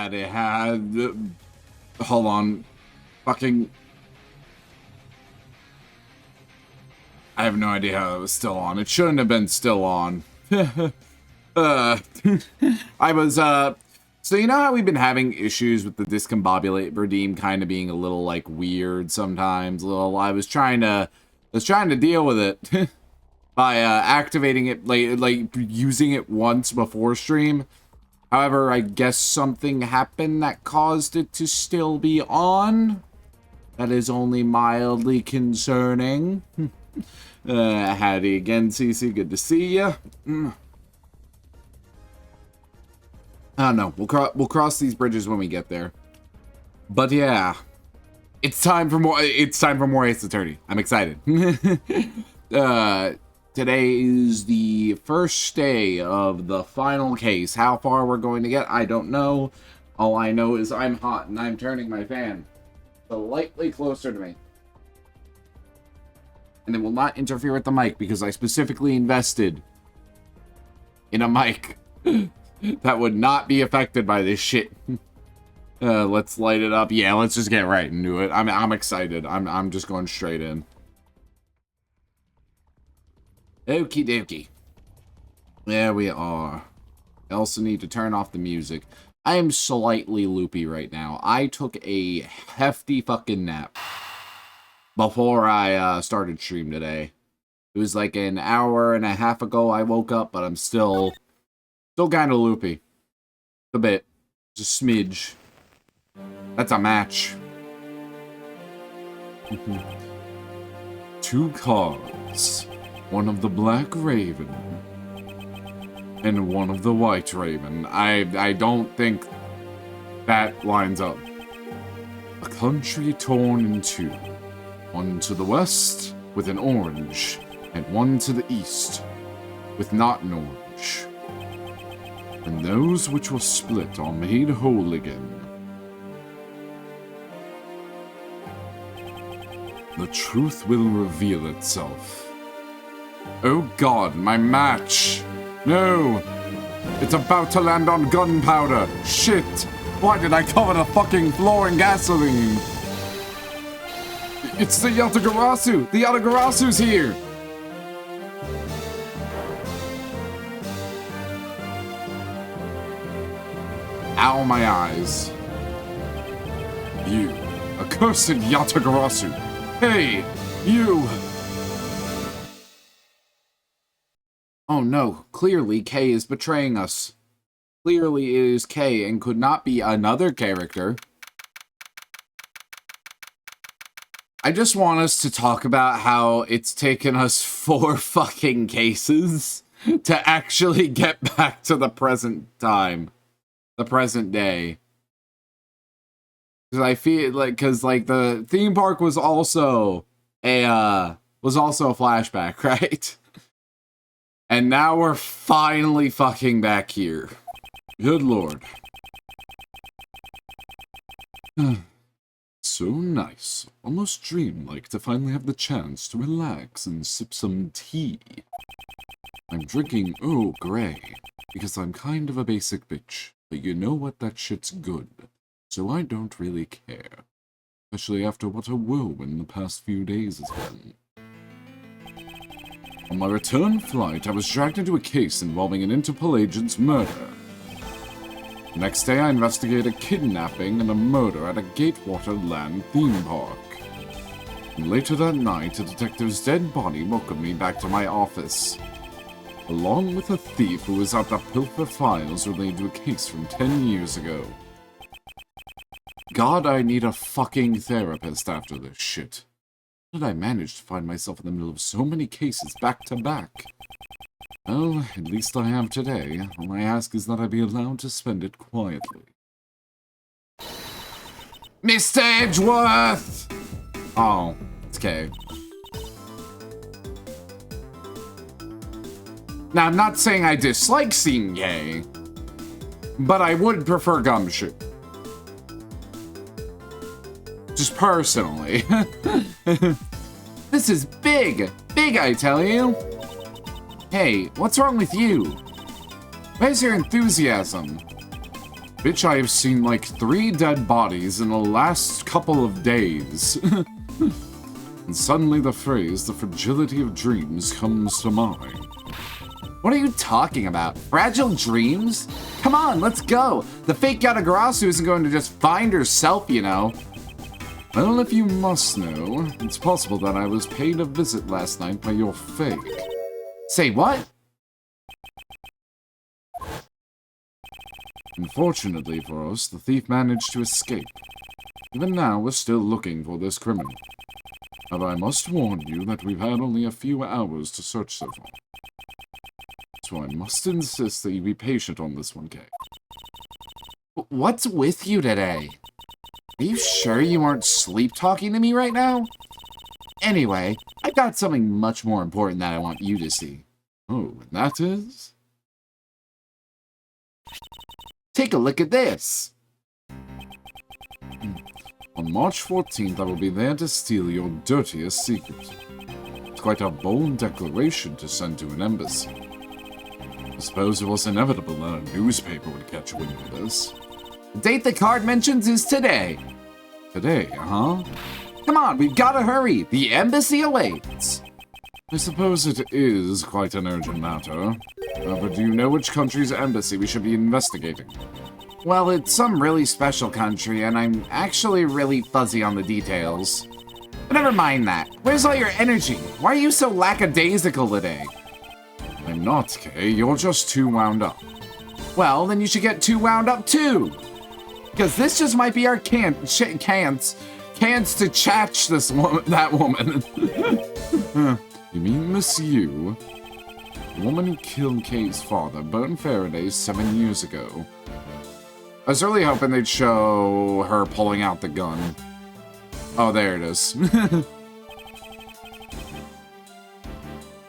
had it had. Hold on. Fucking. I have no idea how it was still on. It shouldn't have been still on. I was, so you know how we've been having issues with the discombobulate redeem kind of being a little, like, weird sometimes? I was trying to deal with it by, activating it, like, using it once before stream. However, I guess something happened that caused it to still be on. That is only mildly concerning. Howdy again, CC. Good to see ya. I don't know. We'll cross these bridges when we get there. But yeah, it's time for more. It's time for more Ace Attorney. I'm excited. Today is the first day of the final case. How far we're going to get, I don't know. All I know is I'm hot and I'm turning my fan slightly closer to me. And it will not interfere with the mic because I specifically invested in a mic that would not be affected by this shit. Let's light it up. Yeah, let's just get right into it. I'm excited. I'm just going straight in. Okie dokie. There we are. I also need to turn off the music. I am slightly loopy right now. I took a hefty fucking nap before I started stream today. It was like an hour and a half ago I woke up, but I'm still kind of loopy. A bit. Just a smidge. That's a match. 2 cards. One of the Black Raven. And one of the White Raven. I don't think that lines up. A country torn in 2. One to the west with an orange, and one to the east with not an orange. And those which were split are made whole again. The truth will reveal itself. Oh God, my match! No! It's about to land on gunpowder! Shit! Why did I cover the fucking floor in gasoline? It's the Yatagarasu! The Yatagarasu's here! Ow, my eyes. You, accursed Yatagarasu! Hey, you! Oh no, clearly K is betraying us. Clearly it is K and could not be another character. I just want us to talk about how it's taken us 4 fucking cases to actually get back to the present time. The present day. Because I feel like, the theme park was also a flashback, right? And now we're finally fucking back here. Good lord. So nice. Almost dreamlike to finally have the chance to relax and sip some tea. I'm drinking Earl Grey because I'm kind of a basic bitch, but you know what, that shit's good, so I don't really care. Especially after what a whirlwind the past few days has been. On my return flight, I was dragged into a case involving an Interpol agent's murder. The next day, I investigate a kidnapping and a murder at a Gatewater Land theme park. And later that night, a detective's dead body welcomed me back to my office, along with a thief who was out to pilfer files related to a case from 10 years ago. God, I need a fucking therapist after this shit. How did I manage to find myself in the middle of so many cases back to back? Well, at least I have today. All I ask is that I be allowed to spend it quietly. Mr. Edgeworth! Oh, it's okay. Now, I'm not saying I dislike seeing gay, but I would prefer Gumshoe. Just personally. This is big! Big, I tell you! Hey, what's wrong with you? Where's your enthusiasm? Bitch, I have seen like 3 dead bodies in the last couple of days. And suddenly the phrase, the fragility of dreams, comes to mind. What are you talking about? Fragile dreams? Come on, let's go. The fake Yatagarasu isn't going to just find herself, you know. Well, if you must know, it's possible that I was paid a visit last night by your fake. Say what? Unfortunately for us, the thief managed to escape. Even now, we're still looking for this criminal. However, I must warn you that we've had only a few hours to search so far. So I must insist that you be patient on this one, Kay. What's with you today? Are you sure you aren't sleep-talking to me right now? Anyway, I've got something much more important that I want you to see. Oh, and that is? Take a look at this! On March 14th, I will be there to steal your dirtiest secret. It's quite a bold declaration to send to an embassy. I suppose it was inevitable that a newspaper would catch wind of this. The date the card mentions is today. Today, huh? Come on, we've gotta hurry! The embassy awaits! I suppose it is quite an urgent matter. But do you know which country's embassy we should be investigating? Well, it's some really special country, and I'm actually really fuzzy on the details. But never mind that. Where's all your energy? Why are you so lackadaisical today? I'm not, Kay. You're just too wound up. Well, then you should get too wound up, too! Because this just might be our chance to chatch that woman. You mean Miss Yu? The woman who killed Kay's father, burned Faraday 7 years ago. I was really hoping they'd show her pulling out the gun. Oh, there it is.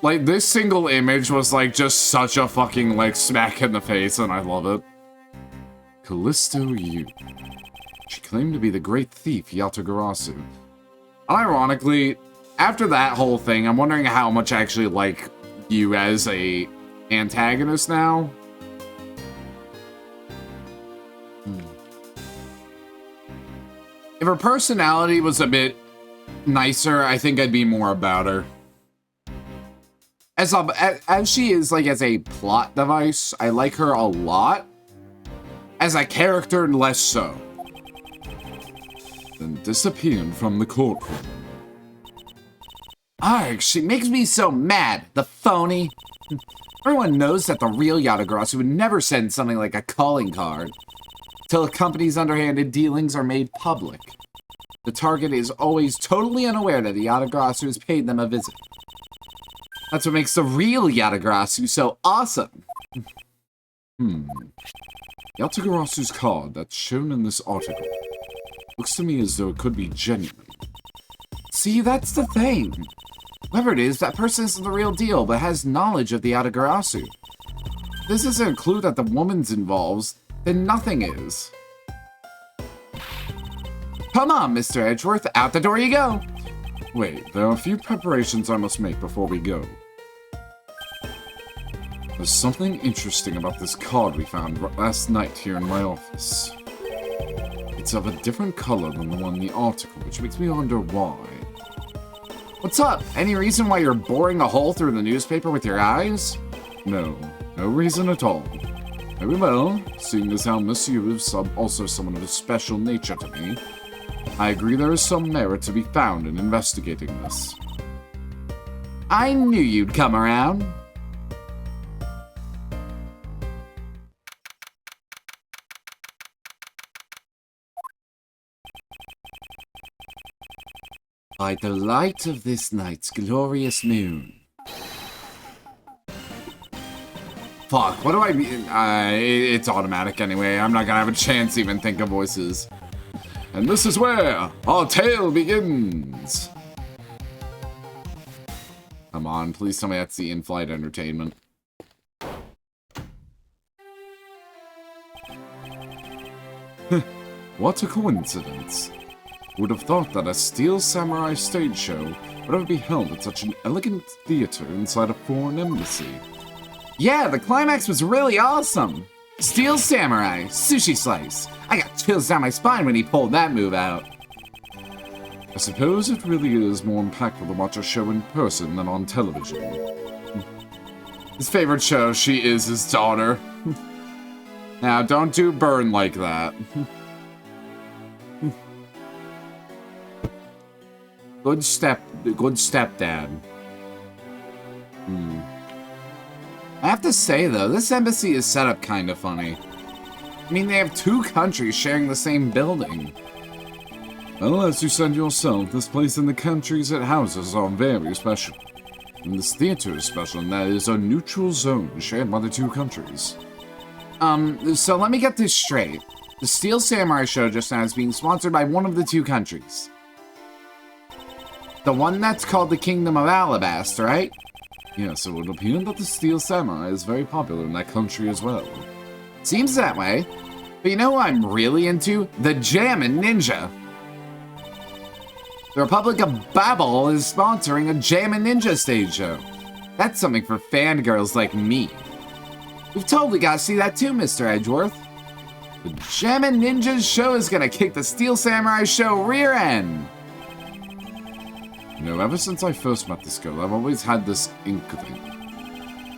Like, this single image was, like, just such a fucking, like, smack in the face, and I love it. Callisto Yu. She claimed to be the great thief Yatagarasu. Ironically, after that whole thing, I'm wondering how much I actually like Yu as a antagonist now. If her personality was a bit nicer, I think I'd be more about her. As she is, like, as a plot device, I like her a lot. As a character, less so. Then disappeared from the courtroom. Arg, she makes me so mad, the phony. Everyone knows that the real Yatagarasu would never send something like a calling card. Till a company's underhanded dealings are made public. The target is always totally unaware that the Yatagarasu has paid them a visit. That's what makes the real Yatagarasu so awesome. Yatagarasu's card that's shown in this article looks to me as though it could be genuine. See, that's the thing. Whoever it is, that person isn't the real deal, but has knowledge of the Yatagarasu. If this isn't a clue that the woman's involved, then nothing is. Come on, Mr. Edgeworth, out the door you go! Wait, there are a few preparations I must make before we go. There's something interesting about this card we found last night here in my office. It's of a different color than the one in the article, which makes me wonder why. What's up? Any reason why you're boring a hole through the newspaper with your eyes? No reason at all. Very well, seeing as how Miss Yu is also someone of a special nature to me, I agree there is some merit to be found in investigating this. I knew you'd come around. By the light of this night's glorious moon. Fuck, what do I mean? It's automatic anyway. I'm not gonna have a chance to even think of voices. And this is where our tale begins. Come on, please tell me that's the in-flight entertainment. What a coincidence. Would have thought that a Steel Samurai stage show would ever be held at such an elegant theater inside a foreign embassy. Yeah, the climax was really awesome. Steel Samurai, Sushi Slice. I got chills down my spine when he pulled that move out. I suppose it really is more impactful to watch a show in person than on television. His favorite show, she is his daughter. Now, don't do burn like that. Good stepdad. I have to say, though, this embassy is set up kind of funny. I mean, they have 2 countries sharing the same building. Well, as you said yourself, this place and the countries it houses are very special. And this theater is special, and that is a neutral zone shared by the 2 countries. So let me get this straight. The Steel Samurai show just now is being sponsored by one of the 2 countries. The one that's called the Kingdom of Alabasta, right? Yes, it would appear that the Steel Samurai is very popular in that country as well. Seems that way. But you know what I'm really into? The Jammin' Ninja. The Republic of Babel is sponsoring a Jammin' Ninja stage show. That's something for fangirls like me. We've totally got to see that too, Mr. Edgeworth. The Jammin' Ninja show is gonna kick the Steel Samurai show rear end. You know, ever since I first met this girl, I've always had this inkling.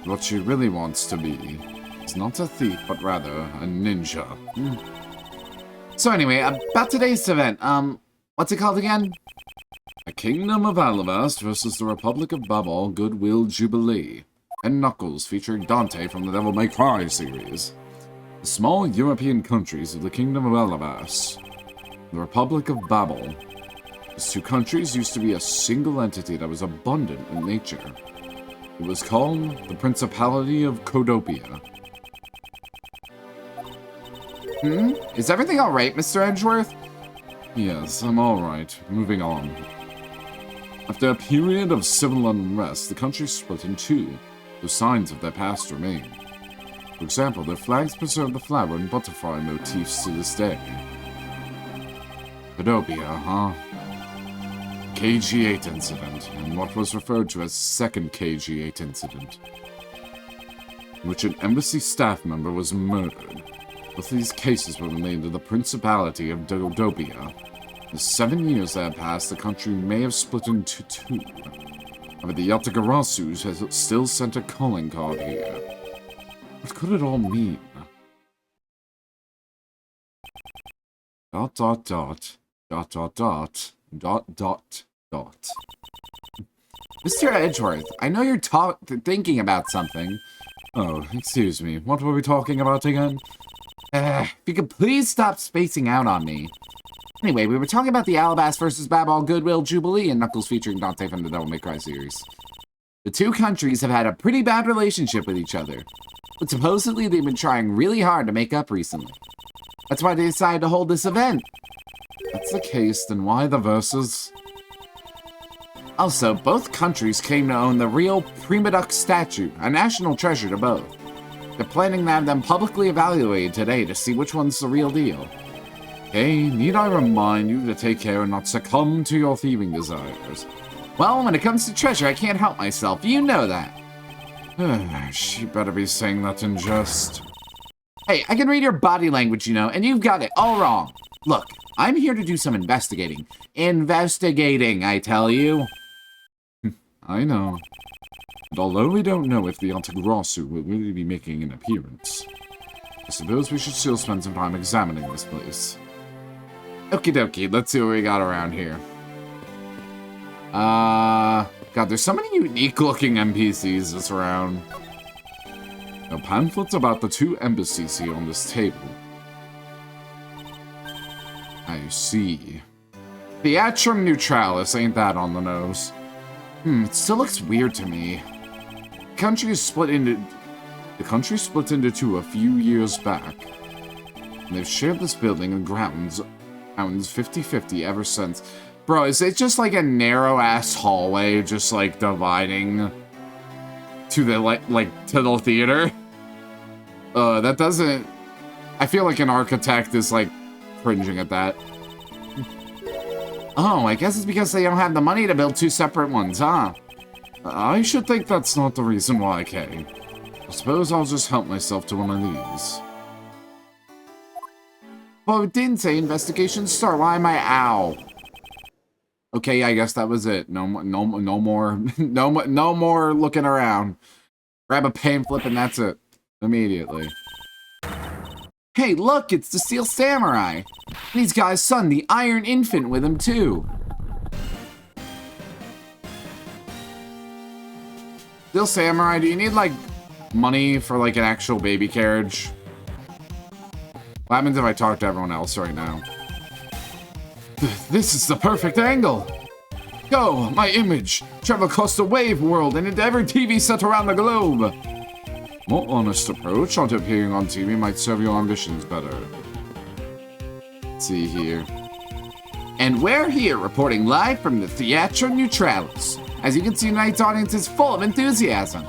What she really wants to be is not a thief, but rather a ninja. So anyway, about today's event, what's it called again? A Kingdom of Alabast versus the Republic of Babel Goodwill Jubilee. And Knuckles featuring Dante from the Devil May Cry series. The small European countries of the Kingdom of Alabast. The Republic of Babel. These 2 countries used to be a single entity that was abundant in nature. It was called the Principality of Codopia. Is everything alright, Mr. Edgeworth? Yes, I'm alright. Moving on. After a period of civil unrest, the country split in 2, though signs of their past remain. For example, their flags preserve the flower and butterfly motifs to this day. Codopia, huh? KG-8 incident, and what was referred to as second KG-8 incident, in which an embassy staff member was murdered. Both of these cases were related to the Principality of Codopia. In the 7 years that have passed, the country may have split into 2. However, the Yatagarasu has still sent a calling card here. What could it all mean? Dot dot dot. Dot dot dot. Dot dot dot. Mr. Edgeworth, I know you're thinking about something. Oh, excuse me. What were we talking about again? If you could please stop spacing out on me. Anyway, we were talking about the Alabast versus Babel Goodwill Jubilee and Knuckles featuring Dante from the Devil May Cry series. The 2 countries have had a pretty bad relationship with each other, but supposedly they've been trying really hard to make up recently. That's why they decided to hold this event. If that's the case, then why the verses? Also, both countries claim to own the real Prima Duck statue, a national treasure to both. They're planning to have them publicly evaluated today to see which one's the real deal. Hey, need I remind you to take care and not succumb to your thieving desires? Well, when it comes to treasure, I can't help myself. You know that. She better be saying that in jest. Hey, I can read your body language, you know, and you've got it all wrong. Look, I'm here to do some investigating. Investigating, I tell you. I know. And although we don't know if the Yatagarasu will really be making an appearance, I suppose we should still spend some time examining this place. Okie dokie, let's see what we got around here. God, there's so many unique-looking NPCs that's around. Now, pamphlets about the 2 embassies here on this table. I see. Theatrum Neutralis, ain't that on the nose? It still looks weird to me. The country split into 2 a few years back. And they've shared this building and grounds 50-50 ever since. Bro, is it just like a narrow-ass hallway just, like, dividing to the, to the theater? That doesn't... I feel like an architect is, like, cringing at that. Oh, I guess it's because they don't have the money to build 2 separate ones, huh? I should think that's not the reason why I came. I suppose I'll just help myself to one of these. Well, it didn't say investigation start. Why am I ow? Okay, I guess that was it. No more, no more looking around. Grab a paint flip and that's it. Immediately. Hey, look, it's the Steel Samurai. And he's got his son, the Iron Infant, with him too. Steel Samurai, do you need, like, money for, like, an actual baby carriage? What happens if I talk to everyone else right now? This is the perfect angle! Go, my image! Travel across the wave world and into every TV set around the globe! More honest approach onto appearing on TV might serve your ambitions better. Let's see here. And we're here reporting live from the Theatro Neutralis. As you can see, tonight's audience is full of enthusiasm.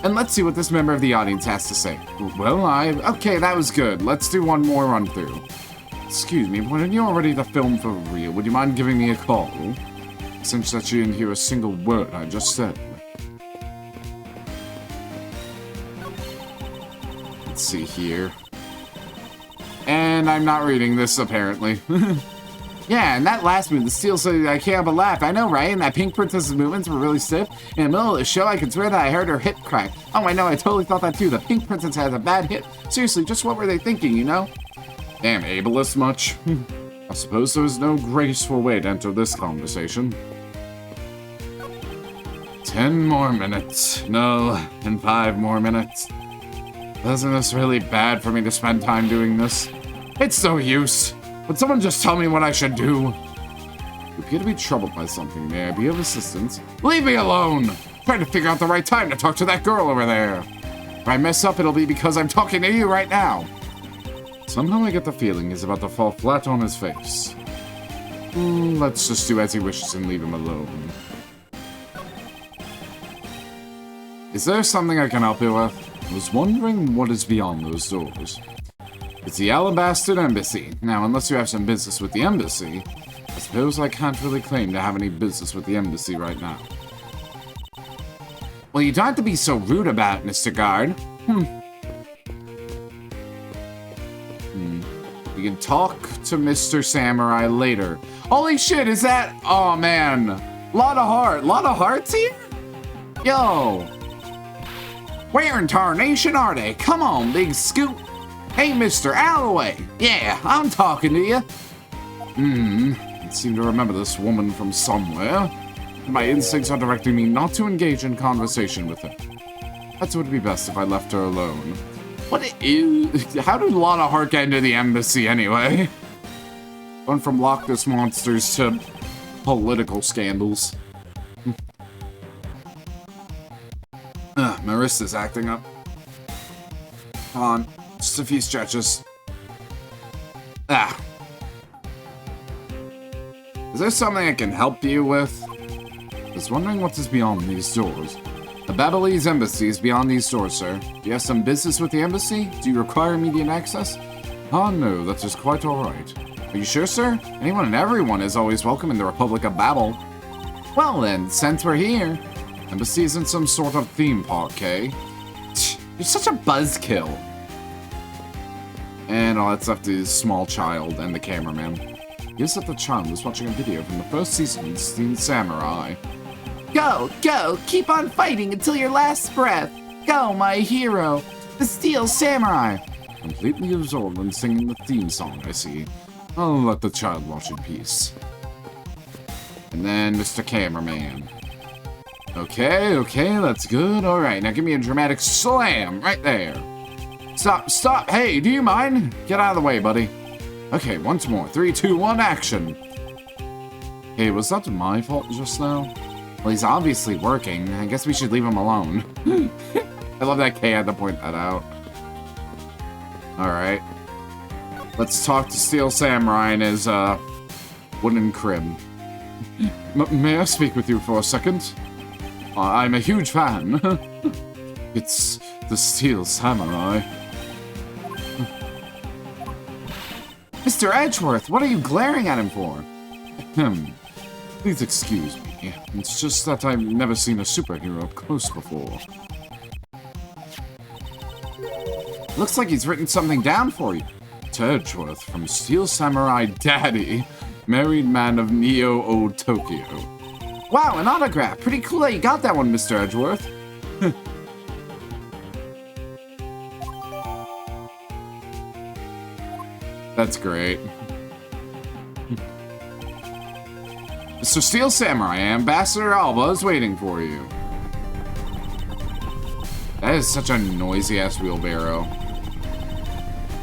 And let's see what this member of the audience has to say. Well, okay, that was good. Let's do one more run through. Excuse me, when you're ready to film for real, would you mind giving me a call? Since that you didn't hear a single word I just said. Let's see here. And I'm not reading this, apparently. Yeah, and that last move, the steel said I can't but laugh. I know, right? And that Pink Princess's movements were really stiff. In the middle of the show, I could swear that I heard her hip crack. Oh, I know, I totally thought that too. The Pink Princess has a bad hip. Seriously, just what were they thinking, you know? Damn, ableist much? I suppose there was no graceful way to enter this conversation. 10 more minutes. No, and 5 more minutes. Isn't this really bad for me to spend time doing this? It's no use. Would someone just tell me what I should do? You appear to be troubled by something. May I be of assistance? Leave me alone! Trying to figure out the right time to talk to that girl over there. If I mess up, it'll be because I'm talking to you right now. Somehow I get the feeling he's about to fall flat on his face. Let's just do as he wishes and leave him alone. Is there something I can help you with? I was wondering what is beyond those doors. It's the Alabaster Embassy. Now, unless you have some business with the embassy, I suppose I can't really claim to have any business with the embassy right now. Well, you don't have to be so rude about it, Mr. Guard. We can talk to Mr. Samurai later. Holy shit, is that... Oh, man. Lot of hearts here? Yo. Where in tarnation are they? Come on, big scoop. Hey, Mr. Alloway. Yeah, I'm talking to you. I seem to remember this woman from somewhere. My instincts are directing me not to engage in conversation with her. Perhaps it would be best if I left her alone. What is... How did Lotta Hart get into the embassy anyway? Went from Loch Ness monsters to political scandals. My wrist is acting up. Come on. Just a few stretches. Is there something I can help you with? I was wondering what is beyond these doors. The Babylonie's embassy is beyond these doors, sir. Do you have some business with the embassy? Do you require immediate access? Oh no, that is quite alright. Are you sure, sir? Anyone and everyone is always welcome in the Republic of Babel. Well then, since we're here, embassy isn't some sort of theme park, eh? You're such a buzzkill. And all that's left is small child and the cameraman. Guess that the child was watching a video from the first season of Steel Samurai. Go, go, keep on fighting until your last breath. Go, my hero, the Steel Samurai. Completely absorbed in singing the theme song, I see. I'll let the child watch in peace. And then Mr. Cameraman. Okay, that's good. Alright, now give me a dramatic slam right there. Stop, hey, do you mind? Get out of the way, buddy. Okay, once more. 3, 2, 1, action. Hey, was that my fault just now? Well, he's obviously working. I guess we should leave him alone. I love that Kay had to point that out. Alright. Let's talk to Steel Samurai in his, wooden crib. May I speak with you for a second? I'm a huge fan. It's the Steel Samurai. Mr. Edgeworth, what are you glaring at him for? Please excuse me. It's just that I've never seen a superhero up close before. Looks like he's written something down for you. to Edgeworth from Steel Samurai Daddy, married man of Neo Tokyo. Wow, an autograph. Pretty cool that you got that one, Mr. Edgeworth. That's great. Mr. Steel Samurai, Ambassador Alba is waiting for you. That is such a noisy-ass wheelbarrow.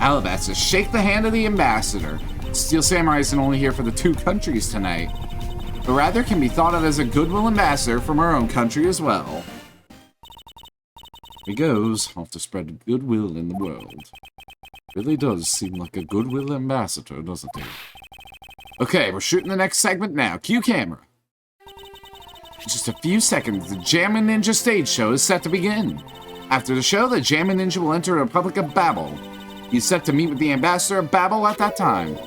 Alabaster, shake the hand of the ambassador. Steel Samurai isn't only here for the two countries tonight, but rather can be thought of as a goodwill ambassador from our own country as well. He goes off to spread goodwill in the world. Really does seem like a goodwill ambassador, doesn't he? Okay, we're shooting the next segment now. Cue camera. In just a few seconds, the Jammin' Ninja stage show is set to begin. After the show, the Jammin' Ninja will enter the Republic of Babel. He's set to meet with the ambassador of Babel at that time.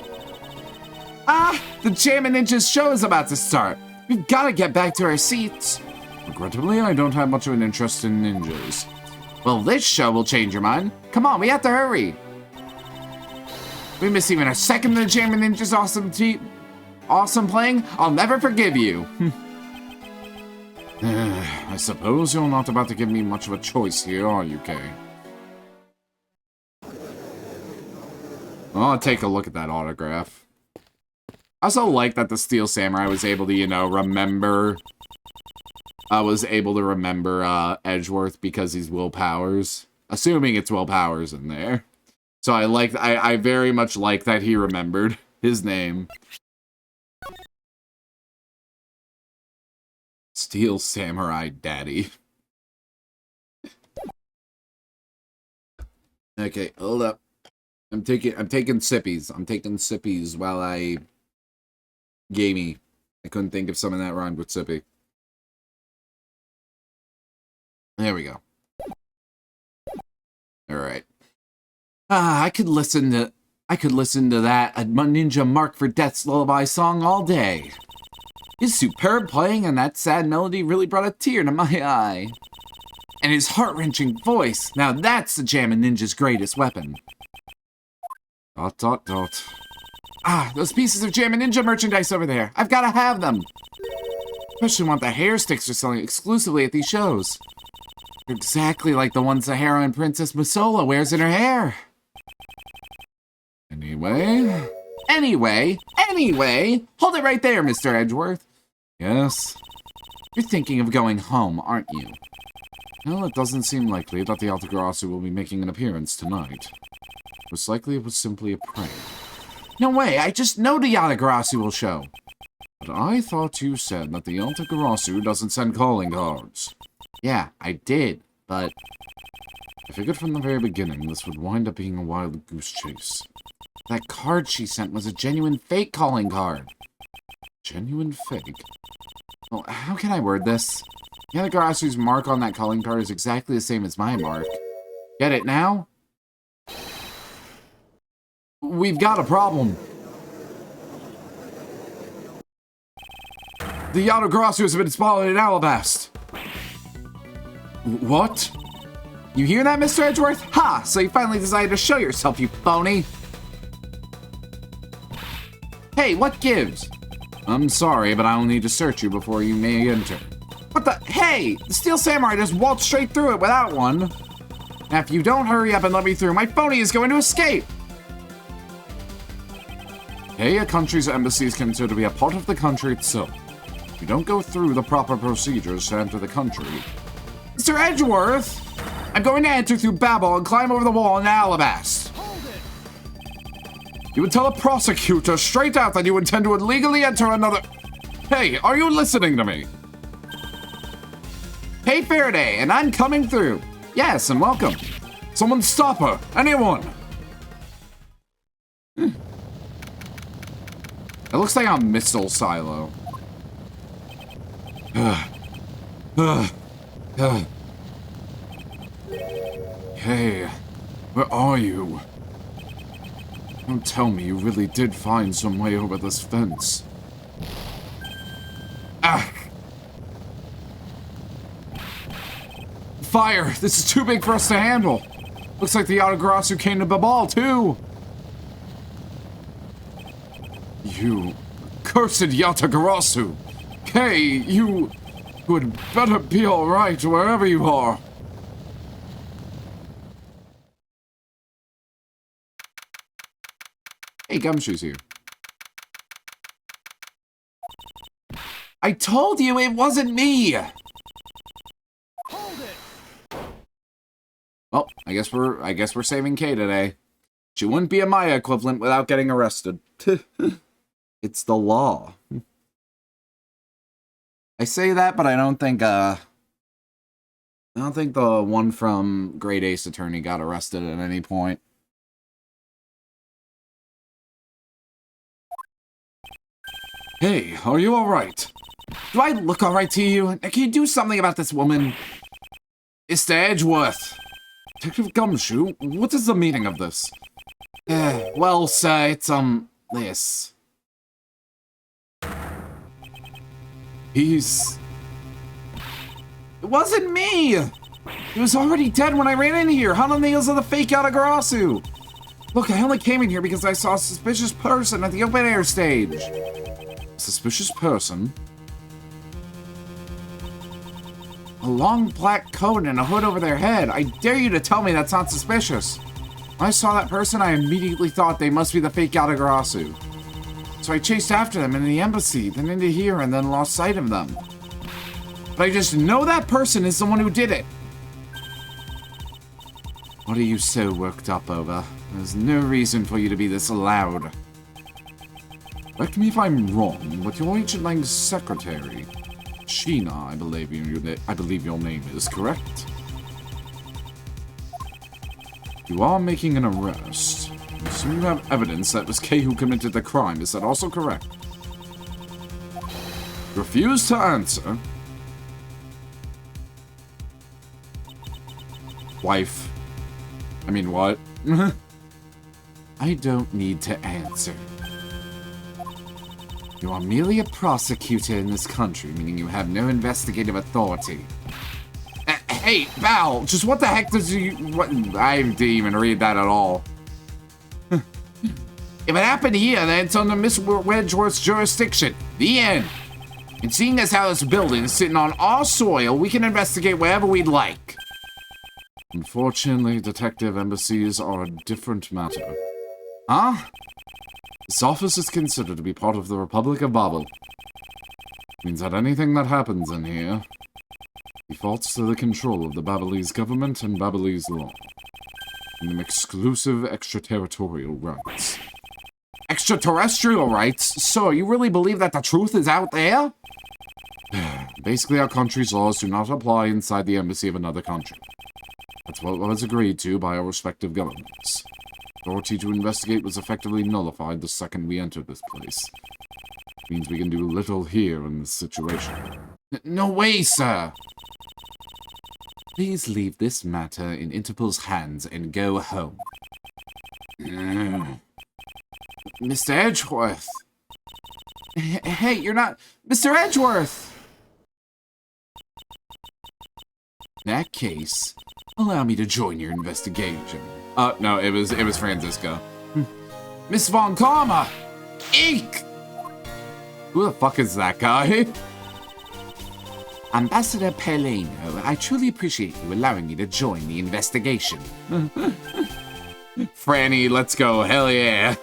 Ah, the Jammin' Ninja's show is about to start. We've got to get back to our seats. Regrettably, I don't have much of an interest in ninjas. Well, this show will change your mind. Come on, we have to hurry. We miss even a second of the Jammin' Ninja's awesome playing. I'll never forgive you. I suppose you're not about to give me much of a choice here, are you, Kay? I'll take a look at that autograph. I also like that the Steel Samurai was able to, you know, remember... Edgeworth because he's Will Powers. Assuming it's Will Powers in there. So I very much like that he remembered his name. Steel Samurai Daddy. Okay, hold up. I'm taking sippies. I'm taking sippies while I gamey. I couldn't think of something that rhymed with sippy. There we go. Alright. I could listen to that a Ninja Mark for Death's Lullaby song all day. His superb playing and that sad melody really brought a tear to my eye. And his heart-wrenching voice, now that's the Jammin' Ninja's greatest weapon. ... Ah, those pieces of Jammin' Ninja merchandise over there. I've got to have them. Especially want the hair sticks they're selling exclusively at these shows. They're exactly like the ones the heroine Princess Masola wears in her hair. Anyway, hold it right there, Mr. Edgeworth. Yes? You're thinking of going home, aren't you? Well, it doesn't seem likely that the Altagarasu will be making an appearance tonight. Most likely it was simply a prank. No way, I just know the Altagarasu will show. But I thought you said that the Altagarasu doesn't send calling cards. Yeah, I did, but I figured from the very beginning this would wind up being a wild goose chase. That card she sent was a genuine fake calling card. Genuine fake? Well, how can I word this? Yanagarasu's mark on that calling card is exactly the same as my mark. Get it now? We've got a problem. The Yanagarsu has been spotted in Alabast. What? You hear that, Mr. Edgeworth? Ha! So you finally decided to show yourself, you phony! Hey, what gives? I'm sorry, but I'll need to search you before you may enter. What the? Hey! The Steel Samurai just waltzed straight through it without one. Now, if you don't hurry up and let me through, my phony is going to escape! Hey, a country's embassy is considered to be a part of the country itself. If you don't go through the proper procedures to enter the country... Mr. Edgeworth! I'm going to enter through Babel and climb over the wall in Alabast. Hold it! You would tell a prosecutor straight out that you intend to illegally enter another... Hey, are you listening to me? Hey, Faraday, and I'm coming through. Yes, and welcome. Someone stop her. Anyone. It looks like a missile silo. Hey, where are you? Don't tell me you really did find some way over this fence. Ah! Fire! This is too big for us to handle! Looks like the Autogarasu came to Babal, too! You cursed Yatagarasu! Kay, you would better be alright wherever you are. Hey, Gumshoe's here. I told you it wasn't me! Hold it. Well, I guess we're saving Kay today. She wouldn't be a Maya equivalent without getting arrested. It's the law. I say that, but I don't think the one from Great Ace Attorney got arrested at any point. Hey, are you alright? Do I look alright to you? Can you do something about this woman? Mr. Edgeworth. Detective Gumshoe, what is the meaning of this? Well, sir, it's, this. It wasn't me! He was already dead when I ran in here, hot on the heels of the fake Yatagarasu. Look, I only came in here because I saw a suspicious person at the open air stage. Suspicious person? A long black coat and a hood over their head. I dare you to tell me that's not suspicious. When I saw that person, I immediately thought they must be the fake Yatagarasu. So I chased after them in the embassy, then into here, and then lost sight of them. But I just know that person is the one who did it. What are you so worked up over? There's no reason for you to be this loud. Correct me if I'm wrong, but your ancient language secretary, Sheena, I believe your name is, correct? You are making an arrest. So you have evidence that it was Kay who committed the crime. Is that also correct? Refuse to answer. Wife. I mean, what? I don't need to answer. You are merely a prosecutor in this country, meaning you have no investigative authority. Hey, Val, just what the heck does you... What, I didn't even read that at all. If it happened here, then it's under Miss Wedgeworth's jurisdiction. The end. And seeing as how this building is sitting on our soil, we can investigate wherever we'd like. Unfortunately, detective embassies are a different matter. Huh? This office is considered to be part of the Republic of Babel. Means that anything that happens in here defaults to the control of the Babelese government and Babelese law. And them exclusive extraterritorial rights. Extraterrestrial rights? So, you really believe that the truth is out there? Basically, our country's laws do not apply inside the embassy of another country. That's what was agreed to by our respective governments. Authority to investigate was effectively nullified the second we entered this place. Means we can do little here in this situation. No way, sir! Please leave this matter in Interpol's hands and go home. Mr. Edgeworth! Hey, you're not... Mr. Edgeworth! In that case, allow me to join your investigation. No, it was Francisco. Miss Von Karma! Eek! Who the fuck is that guy? Ambassador Peleno, I truly appreciate you allowing me to join the investigation. Franny, let's go, hell yeah.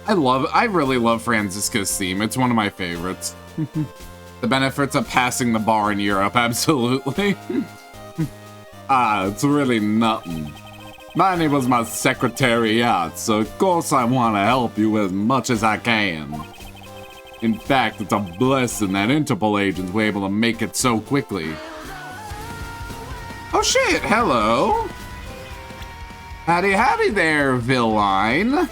I really love Francisco's theme. It's one of my favorites. The benefits of passing the bar in Europe, absolutely. It's really nothing. My name was my secretariat, so of course I want to help you as much as I can. In fact, it's a blessing that Interpol agents were able to make it so quickly. Oh shit, hello. Howdy howdy there, villain.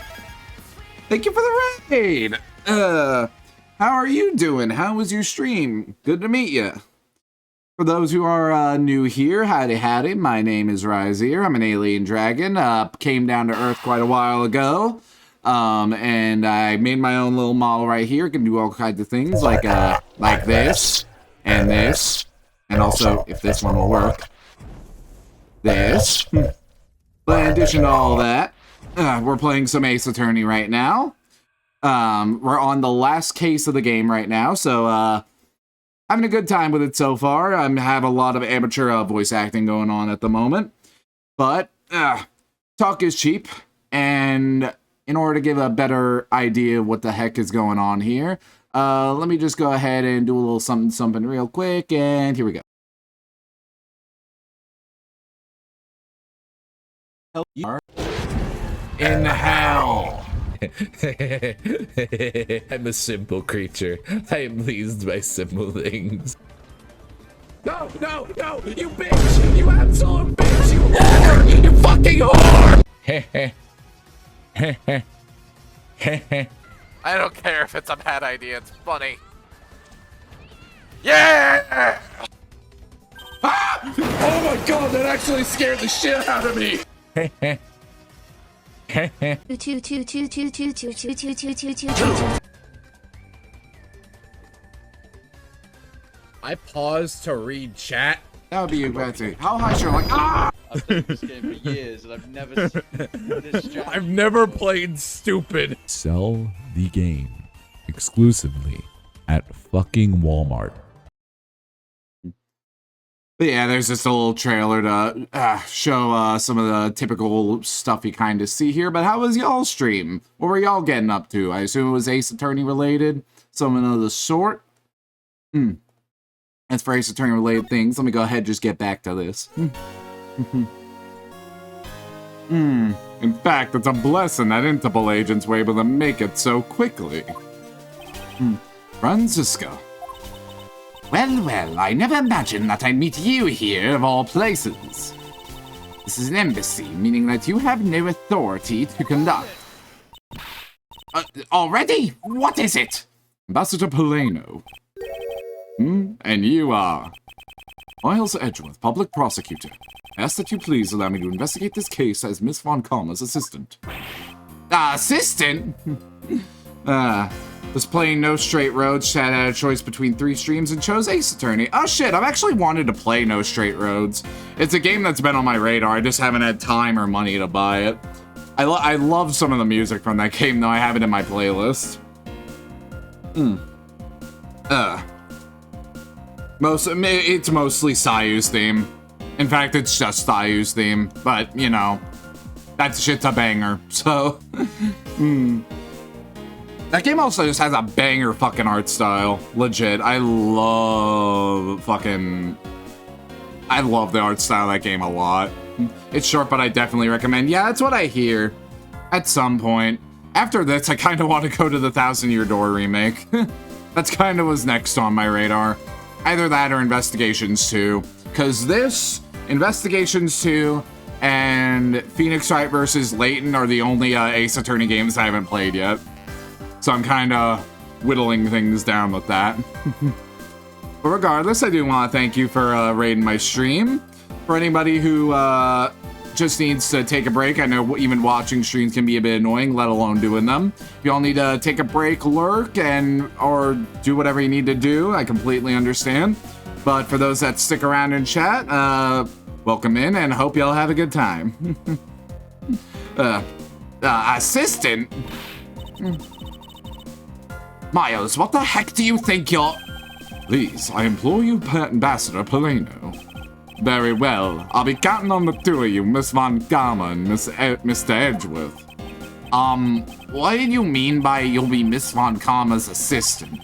Thank you for the raid. How are you doing? How was your stream? Good to meet you. For those who are new here, howdy howdy, my name is Ryzier. I'm an alien dragon, came down to Earth quite a while ago, and I made my own little model right here. Can do all kinds of things, like this, and also, if this one will work, this. But in addition to all that, we're playing some Ace Attorney right now. We're on the last case of the game right now, so having a good time with it so far. I have a lot of amateur voice acting going on at the moment. But talk is cheap, and in order to give a better idea of what the heck is going on here, let me just go ahead and do a little something real quick, and here we go. In hell. I'm a simple creature. I am pleased by simple things. No, no, no! You bitch! You absolute bitch! You whore! You fucking whore! I don't care if it's a bad idea, it's funny. Yeah! Ah! Oh my god, that actually scared the shit out of me! I paused to read chat. That would be aggressive. How high should like? Ah! I've played this game for years and I've never seen this strategy. I've never played stupid. Sell the game exclusively at fucking Walmart. But yeah, there's just a little trailer to show some of the typical stuff you kind of see here. But how was y'all stream? What were y'all getting up to? I assume it was Ace Attorney related, something of the sort. As for Ace Attorney related things, let me go ahead and just get back to this. In fact, it's a blessing that Interpol agents were able to make it so quickly. Francisca. Well, I never imagined that I'd meet you here, of all places. This is an embassy, meaning that you have no authority to conduct. Already? What is it? Ambassador Polano. And you are? Miles Edgeworth, public prosecutor. I ask that you please allow me to investigate this case as Miss Von Kalma's assistant. Assistant? Was playing No Straight Roads, Chad had a choice between 3 streams and chose Ace Attorney. Oh shit, I've actually wanted to play No Straight Roads. It's a game that's been on my radar, I just haven't had time or money to buy it. I love some of the music from that game, though I have it in my playlist. It's mostly Sayu's theme. In fact, it's just Sayu's theme, but, you know, that shit's a banger, so... That game also just has a banger fucking art style. Legit. I love the art style of that game a lot. It's short, but I definitely recommend. Yeah, that's what I hear. At some point. After this, I kind of want to go to the 1000-Year Door remake. That's kind of was next on my radar. Either that or Investigations 2. Because this, Investigations 2, and Phoenix Wright vs. Layton are the only Ace Attorney games I haven't played yet. So I'm kind of whittling things down with that. But regardless, I do want to thank you for raiding my stream. For anybody who just needs to take a break, I know even watching streams can be a bit annoying, let alone doing them. If y'all need to take a break, lurk, or do whatever you need to do, I completely understand. But for those that stick around and chat, welcome in and hope y'all have a good time. Assistant? Miles, what the heck do you think you're... Please, I implore you, Ambassador Polano. Very well. I'll be counting on the two of you, Miss Von Gamma and Mr. Edgeworth. What did you mean by you'll be Miss Von Gamma's assistant?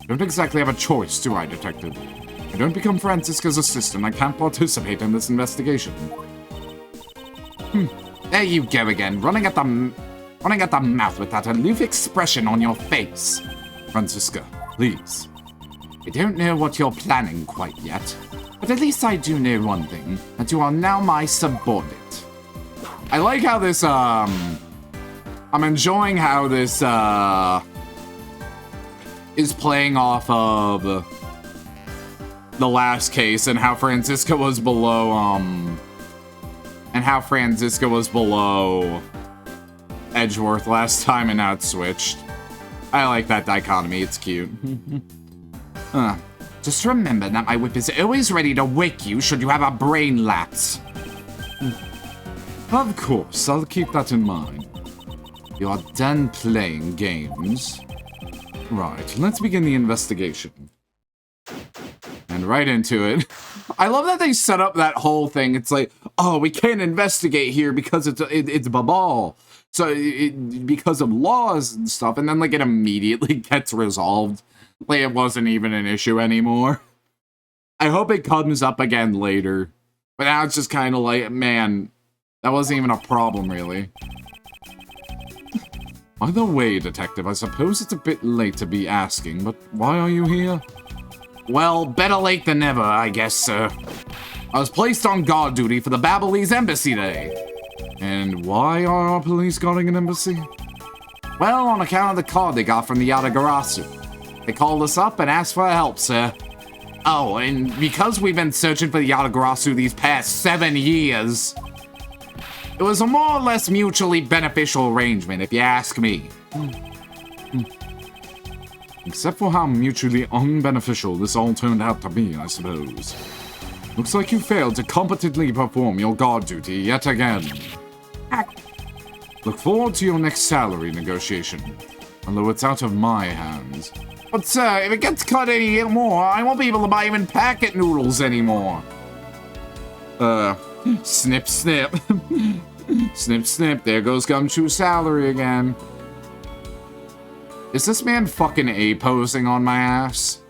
I don't exactly have a choice, do I, Detective? If I don't become Francisca's assistant, I can't participate in this investigation. There you go again, running at the mouth with that aloof expression on your face. Francisca, please. I don't know what you're planning quite yet, but at least I do know one thing, that you are now my subordinate. I like how this, I'm enjoying how this, is playing off of the last case and how Francisca was below, Edgeworth last time and now it's switched. I like that dichotomy, it's cute. Just remember that my whip is always ready to wake you should you have a brain lapse. Of course, I'll keep that in mind. You are done playing games. Right, let's begin the investigation. And right into it. I love that they set up that whole thing. It's like, oh, we can't investigate here because it's babal. So because of laws and stuff, and then like it immediately gets resolved. Like it wasn't even an issue anymore. I hope it comes up again later. But now it's just kind of like, man, that wasn't even a problem, really. By the way, Detective, I suppose it's a bit late to be asking, but why are you here? Well, better late than never, I guess, sir. I was placed on guard duty for the Babalese embassy today. And why are our police guarding an embassy? Well, on account of the card they got from the Yatagarasu. They called us up and asked for help, sir. Oh, and because we've been searching for the Yatagarasu these past 7 years, it was a more or less mutually beneficial arrangement, if you ask me. Except for how mutually unbeneficial this all turned out to be, I suppose. Looks like you failed to competently perform your guard duty yet again. Look forward to your next salary negotiation, although it's out of my hands. But sir, if it gets cut any more, I won't be able to buy even packet noodles anymore. Snip, snip. Snip, snip, there goes Gumshoe's salary again. Is this man fucking A-posing on my ass?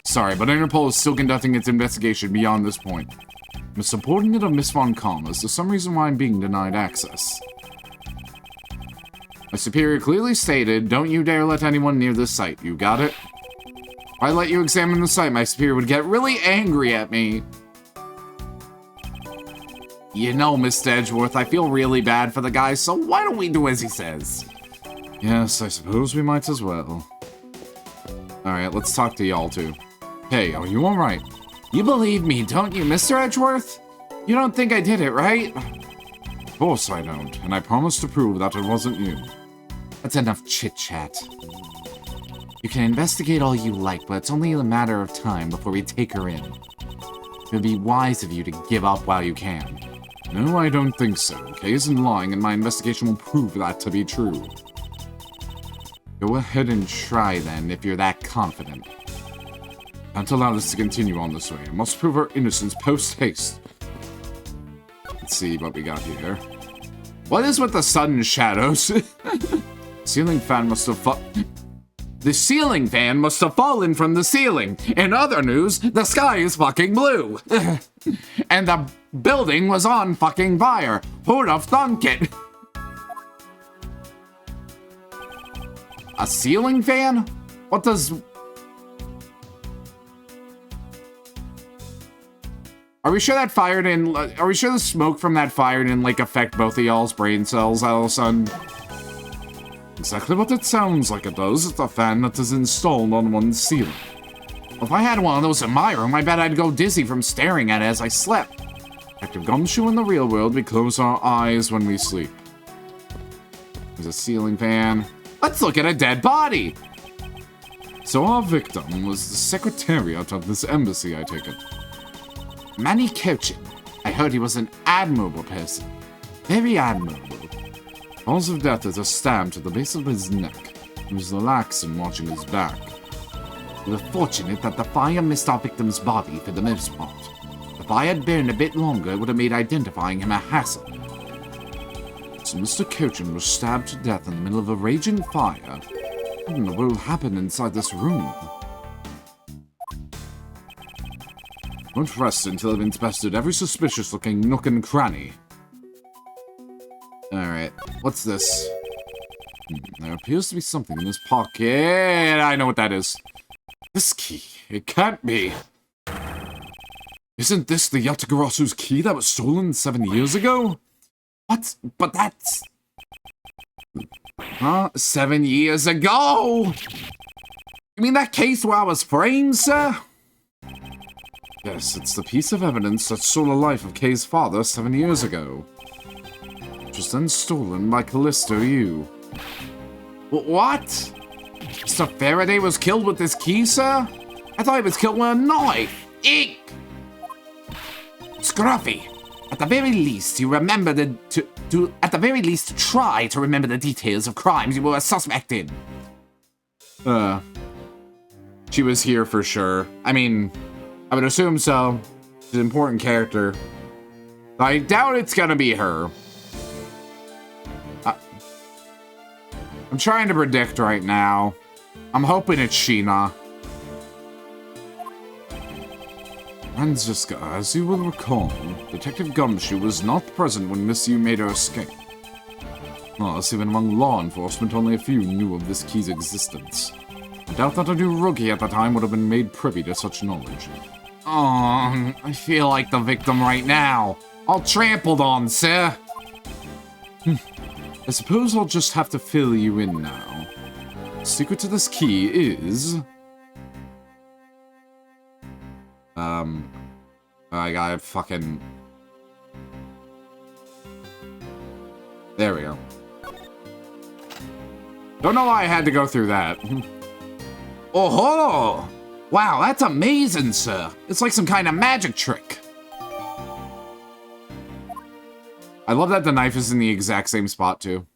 Sorry, but Interpol is still conducting its investigation beyond this point. I'm a subordinate of Miss Von Commas. There's some reason why I'm being denied access. My superior clearly stated, don't you dare let anyone near this site. You got it? If I let you examine the site, my superior would get really angry at me. You know, Mr. Edgeworth, I feel really bad for the guy, so why don't we do as he says? Yes, I suppose we might as well. Alright, let's talk to y'all too. Hey, are you alright? You believe me, don't you, Mr. Edgeworth? You don't think I did it, right? Of course I don't, and I promise to prove that it wasn't you. That's enough chit-chat. You can investigate all you like, but it's only a matter of time before we take her in. It would be wise of you to give up while you can. No, I don't think so. Kay isn't lying, and my investigation will prove that to be true. Go ahead and try, then, if you're that confident. Can't allow this to continue on this way. I must prove her innocence post-haste. Let's see what we got here. What is with the sudden shadows? Ceiling fan must have The ceiling fan must have fallen from the ceiling. In other news, the sky is fucking blue. And the building was on fucking fire. Who'd have thunk it? A ceiling fan? What does... Are we sure that fire didn't... Are we sure the smoke from that fire didn't, like, affect both of y'all's brain cells all of a sudden? Exactly what it sounds like it does. It's a fan that is installed on one's ceiling. If I had one of those in my room, I bet I'd go dizzy from staring at it as I slept. Detective Gumshoe, in the real world, we close our eyes when we sleep. There's a ceiling fan. Let's look at a dead body! So our victim was the secretariat of this embassy, I take it. Manny Kochin. I heard he was an admirable person. Very admirable. Cause of death is a stab to the base of his neck. He was relaxing, watching his back. We were fortunate that the fire missed our victim's body for the most part. If I had burned a bit longer, it would have made identifying him a hassle. So Mr. Kochin was stabbed to death in the middle of a raging fire. What in the world happened inside this room? Won't rest until I've inspected every suspicious-looking nook and cranny. Alright, what's this? There appears to be something in this pocket. I know what that is. This key. It can't be. Isn't this the Yatagarasu's key that was stolen 7 years ago? What? But that's... Huh? 7 years ago? You mean that case where I was framed, sir? Yes, it's the piece of evidence that stole the life of Kay's father 7 years ago. Which was then stolen by Callisto Yu. What? Mr. Faraday was killed with this key, sir? I thought he was killed with a knife. Eek! Scruffy. At the very least, you remember at the very least, try to remember the details of crimes you were a suspect in. She was here for sure. I mean, I would assume so. She's an important character. I doubt it's gonna be her. I'm trying to predict right now. I'm hoping it's Sheena. Franziska, as you will recall, Detective Gumshoe was not present when Miss Yu made her escape. Plus, even among law enforcement, only a few knew of this key's existence. I doubt that a new rookie at the time would have been made privy to such knowledge. I feel like the victim right now. All trampled on, sir. I suppose I'll just have to fill you in now. The secret to this key is... I gotta fucking... There we go. Don't know why I had to go through that. Oh-ho! Wow, that's amazing, sir. It's like some kind of magic trick. I love that the knife is in the exact same spot, too.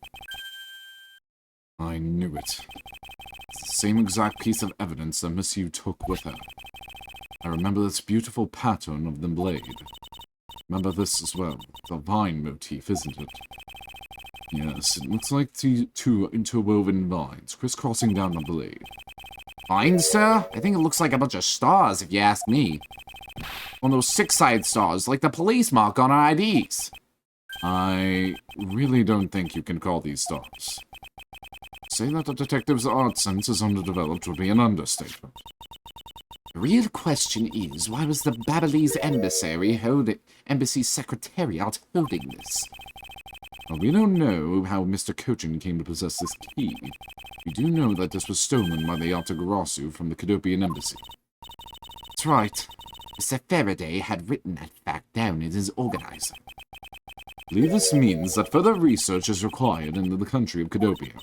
I knew it. It's the same exact piece of evidence that Miss Yu took with her. I remember this beautiful pattern of the blade. Remember this as well. The vine motif, isn't it? Yes, it looks like two interwoven vines crisscrossing down the blade. Vines, sir? I think it looks like a bunch of stars, if you ask me. One of those six-sided stars, like the police mark on our IDs. I really don't think you can call these stars. Say that the detective's art sense is underdeveloped would be an understatement. The real question is, why was the Babalese embassy secretariat holding this? Well, we don't know how Mr. Cochin came to possess this key. We do know that this was stolen by the Altagarasu from the Cadopian embassy. That's right. Mr. Faraday had written that fact down in his organizer. I believe this means that further research is required in the country of Cadopia.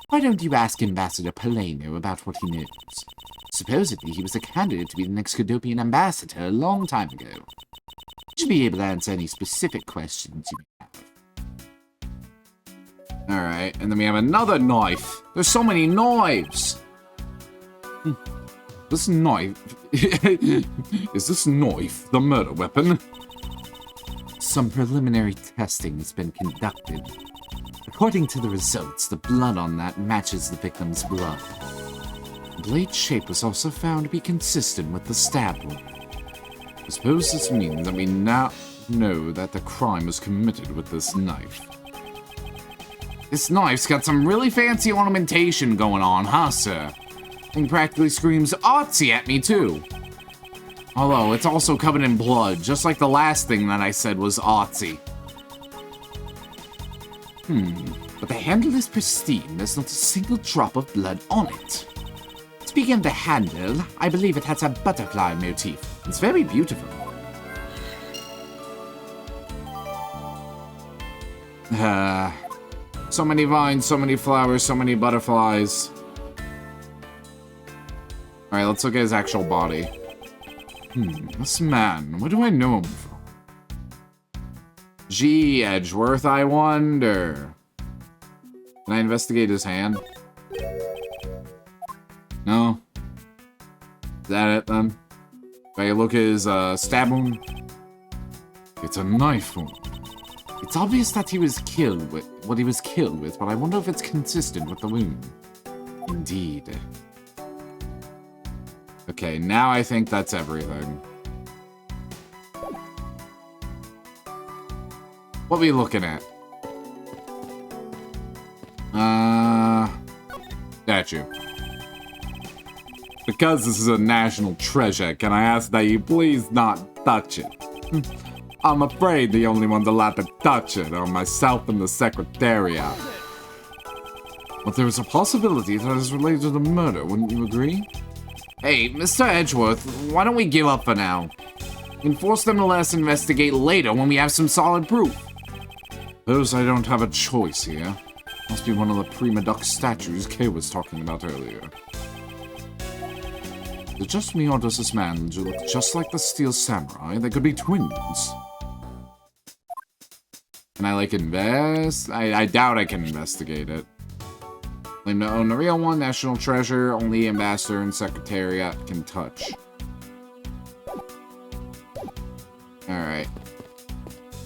Why don't you ask Ambassador Paleno about what he knows? Supposedly, he was a candidate to be the next Cadopian ambassador a long time ago. He should be able to answer any specific questions you may have. Alright, and then we have another knife. There's so many knives! This knife... Is this knife the murder weapon? Some preliminary testing has been conducted. According to the results, the blood on that matches the victim's blood. The blade shape was also found to be consistent with the stab wound. I suppose this means that we now know that the crime was committed with this knife. This knife's got some really fancy ornamentation going on, huh, sir? Thing practically screams artsy at me, too. Although, it's also covered in blood, just like the last thing that I said was artsy. But the handle is pristine, there's not a single drop of blood on it. Speaking of the handle, I believe it has a butterfly motif. It's very beautiful. So many vines, so many flowers, so many butterflies. Alright, let's look at his actual body. This man, where do I know him from? G. Edgeworth, I wonder. Can I investigate his hand? No? Is that it, then? Can I look at his, stab wound? It's a knife wound. It's obvious that he was killed with what he was killed with, but I wonder if it's consistent with the wound. Indeed. Okay, now I think that's everything. What are we looking at? Statue. Because this is a national treasure, can I ask that you please not touch it? I'm afraid the only ones allowed to touch it are myself and the Secretariat. But there is a possibility that is related to the murder, wouldn't you agree? Hey, Mr. Edgeworth, why don't we give up for now? We can force them to let us investigate later when we have some solid proof. Suppose I don't have a choice here. Must be one of the prima duck statues Kay was talking about earlier. Is it just me or does this man look just like the Steel Samurai? They could be twins. Can I, like, invest? I doubt I can investigate it. Claim to own the real one, national treasure, only ambassador and secretariat can touch. Alright.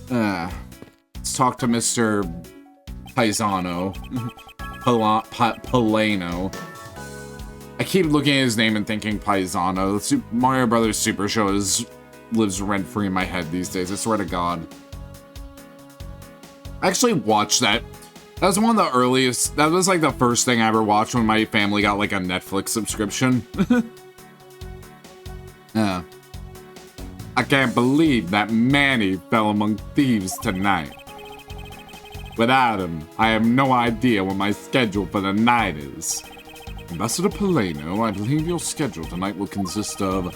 Let's talk to Mr. Paisano. Palano. I keep looking at his name and thinking Paisano. The Mario Brothers Super Show lives rent-free in my head these days, I swear to God. I actually watched that. That was one of the earliest, that was like the first thing I ever watched when my family got like a Netflix subscription. I can't believe that Manny fell among thieves tonight. Without him, I have no idea what my schedule for the night is. Ambassador Palano, I believe your schedule tonight will consist of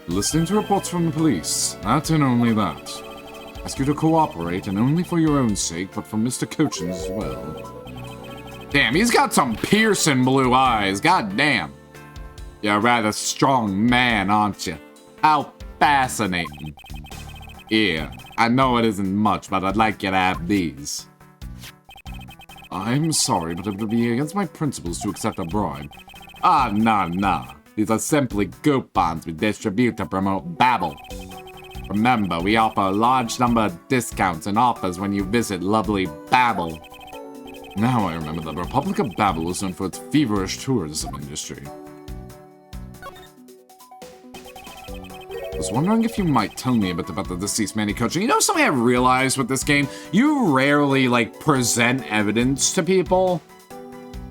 listening to reports from the police, that and only that. Ask you to cooperate, and only for your own sake, but for Mr. Cochin's as well. Damn, he's got some piercing blue eyes, god damn. You're a rather strong man, aren't you? How fascinating. Here, I know it isn't much, but I'd like you to have these. I'm sorry, but it would be against my principles to accept a bribe. Ah, nah. These are simply coupons we distribute to promote Babel. Remember, we offer a large number of discounts and offers when you visit lovely Babel. Now I remember the Republic of Babel is known for its feverish tourism industry. I was wondering if you might tell me a bit about the deceased Manny Cochin. You know something I realized with this game? You rarely, like, present evidence to people.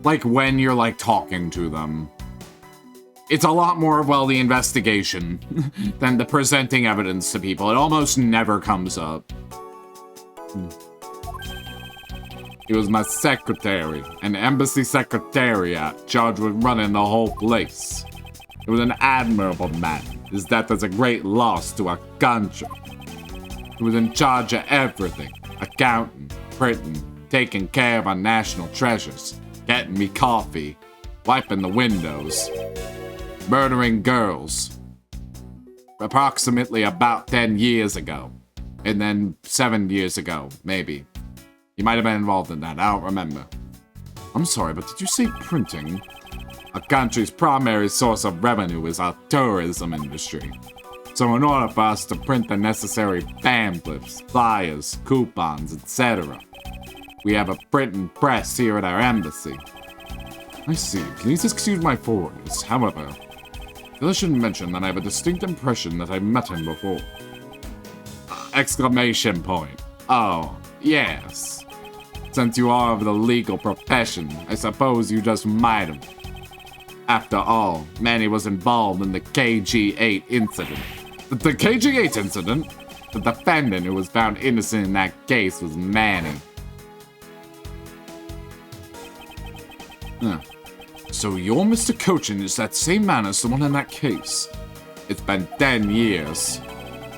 Like, when you're, like, talking to them. It's a lot more of, well, the investigation than the presenting evidence to people. It almost never comes up. He was my secretary, an embassy secretariat charged with running the whole place. He was an admirable man. His death is a great loss to our country. He was in charge of everything. Accounting, printing, taking care of our national treasures, getting me coffee, wiping the windows, murdering girls. Approximately about 10 years ago. And then 7 years ago, maybe. He might have been involved in that, I don't remember. I'm sorry, but did you say printing? Our country's primary source of revenue is our tourism industry. So in order for us to print the necessary pamphlets, flyers, coupons, etc., we have a printing press here at our embassy. I see. Please excuse my forwardness. However, I should mention that I have a distinct impression that I've met him before. Exclamation point. Oh, yes. Since you are of the legal profession, I suppose you just might have. After all, Manny was involved in the KG8 incident. The KG8 incident? The defendant who was found innocent in that case was Manny. Huh. So your Mr. Cochin is that same man as the one in that case. It's been 10 years.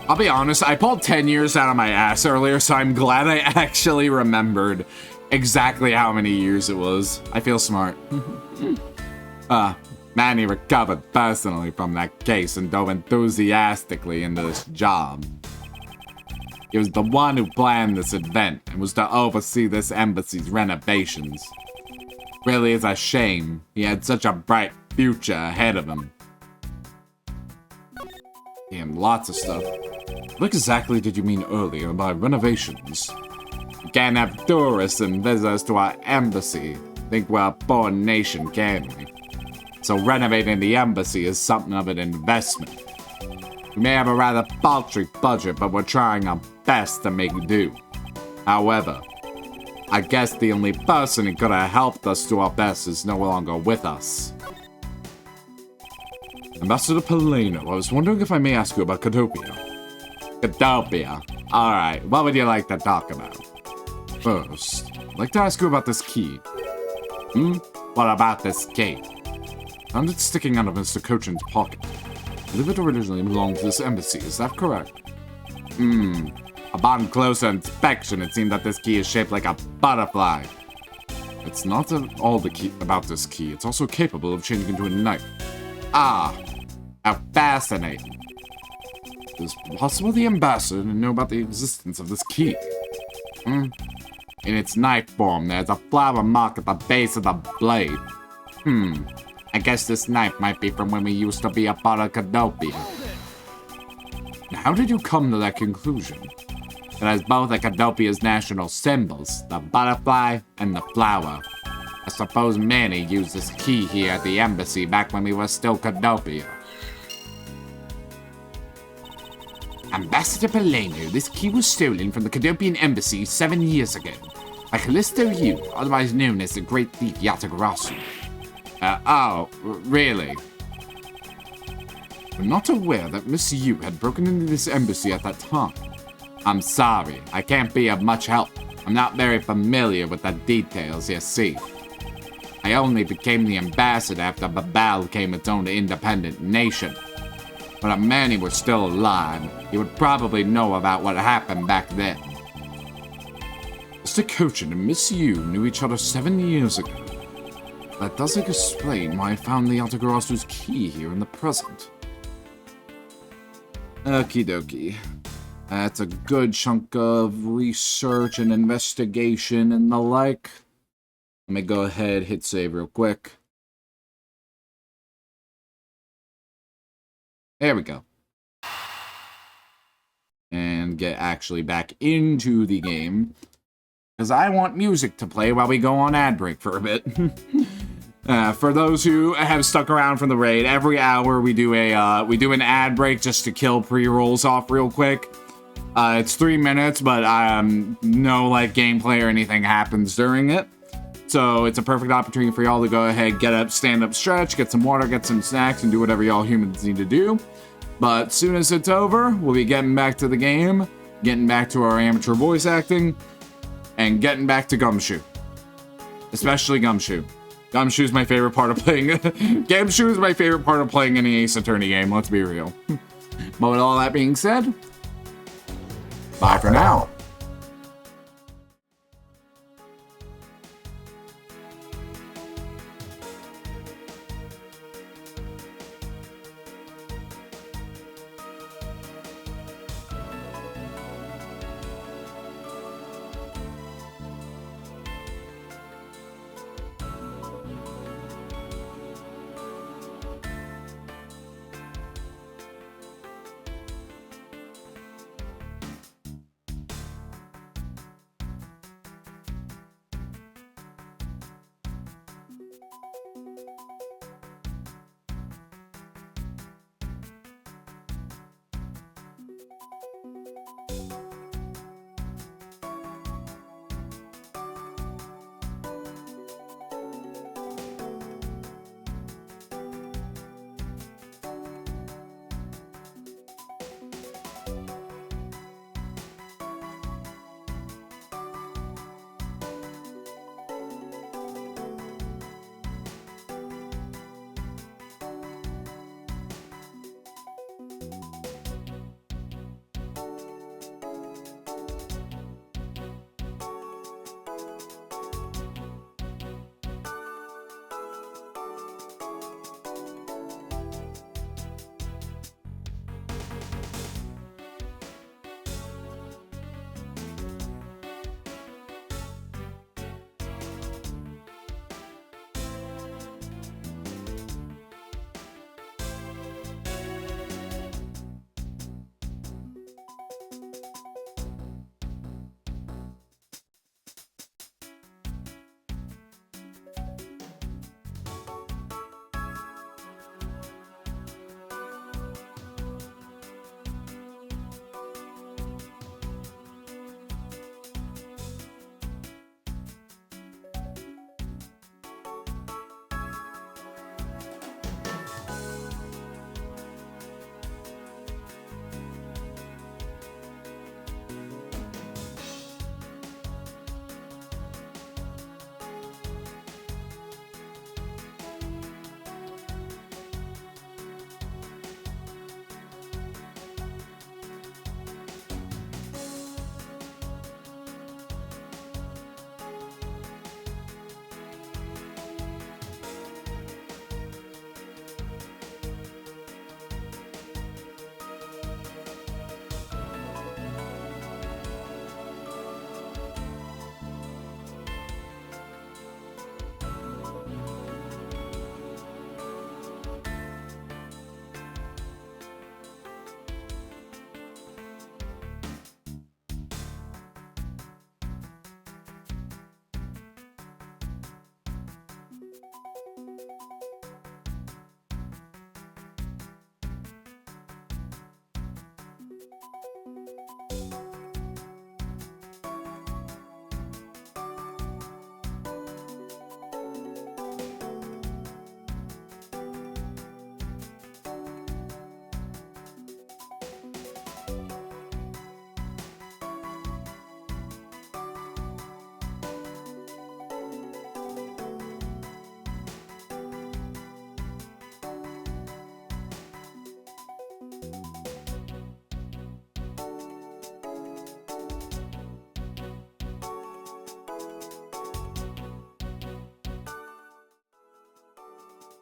I'll be honest, I pulled 10 years out of my ass earlier, so I'm glad I actually remembered exactly how many years it was. I feel smart. Manny recovered personally from that case and dove enthusiastically into this job. He was the one who planned this event and was to oversee this embassy's renovations. Really is a shame. He had such a bright future ahead of him. Damn, lots of stuff. What exactly did you mean earlier by renovations? We can't have tourists and visitors to our embassy. Think we're a poor nation, can we? So renovating the embassy is something of an investment. We may have a rather paltry budget, but we're trying our best to make do. However, I guess the only person who could have helped us do our best is no longer with us. Ambassador Palano, I was wondering if I may ask you about Cadopia. Cadopia? Alright, what would you like to talk about? First, I'd like to ask you about this key. What about this key? Found it sticking out of Mr. Cochin's pocket. I believe it originally belonged to this embassy, is that correct? Upon closer inspection, it seemed that this key is shaped like a butterfly. It's not all the key about this key, it's also capable of changing into a knife. Ah, How fascinating. Is it possible the ambassador to know about the existence of this key? In its knife form, there's a flower mark at the base of the blade. I guess this knife might be from when we used to be a part of Cadopia. How did you come to that conclusion? It has both of Cadopia's national symbols, the butterfly and the flower. I suppose Manny used this key here at the embassy back when we were still Cadopia. Ambassador Peleno, this key was stolen from the Cadopian embassy 7 years ago by Callisto Yu, otherwise known as the Great Thief Yatagarasu. Really? I'm not aware that Miss Yu had broken into this embassy at that time. I'm sorry, I can't be of much help. I'm not very familiar with the details, you see. I only became the ambassador after Babel became its own independent nation. But if Manny was still alive, he would probably know about what happened back then. Mr. Cochin and Miss Yu knew each other 7 years ago. That doesn't explain why I found the Yatagarasu's key here in the present. Okie dokie. That's a good chunk of research and investigation and the like. Let me go ahead, hit save real quick. There we go. And get actually back into the game. Because I want music to play while we go on ad break for a bit. For those who have stuck around from the raid, every hour we do an ad break just to kill pre-rolls off real quick. It's 3 minutes, but no like gameplay or anything happens during it. So it's a perfect opportunity for y'all to go ahead, get up, stand up, stretch, get some water, get some snacks, and do whatever y'all humans need to do. But as soon as it's over, we'll be getting back to the game, getting back to our amateur voice acting, and getting back to Gumshoe. Especially Gumshoe. Gumshoe's my favorite part of playing. Gumshoe is my favorite part of playing any Ace Attorney game, let's be real. But with all that being said, bye for now.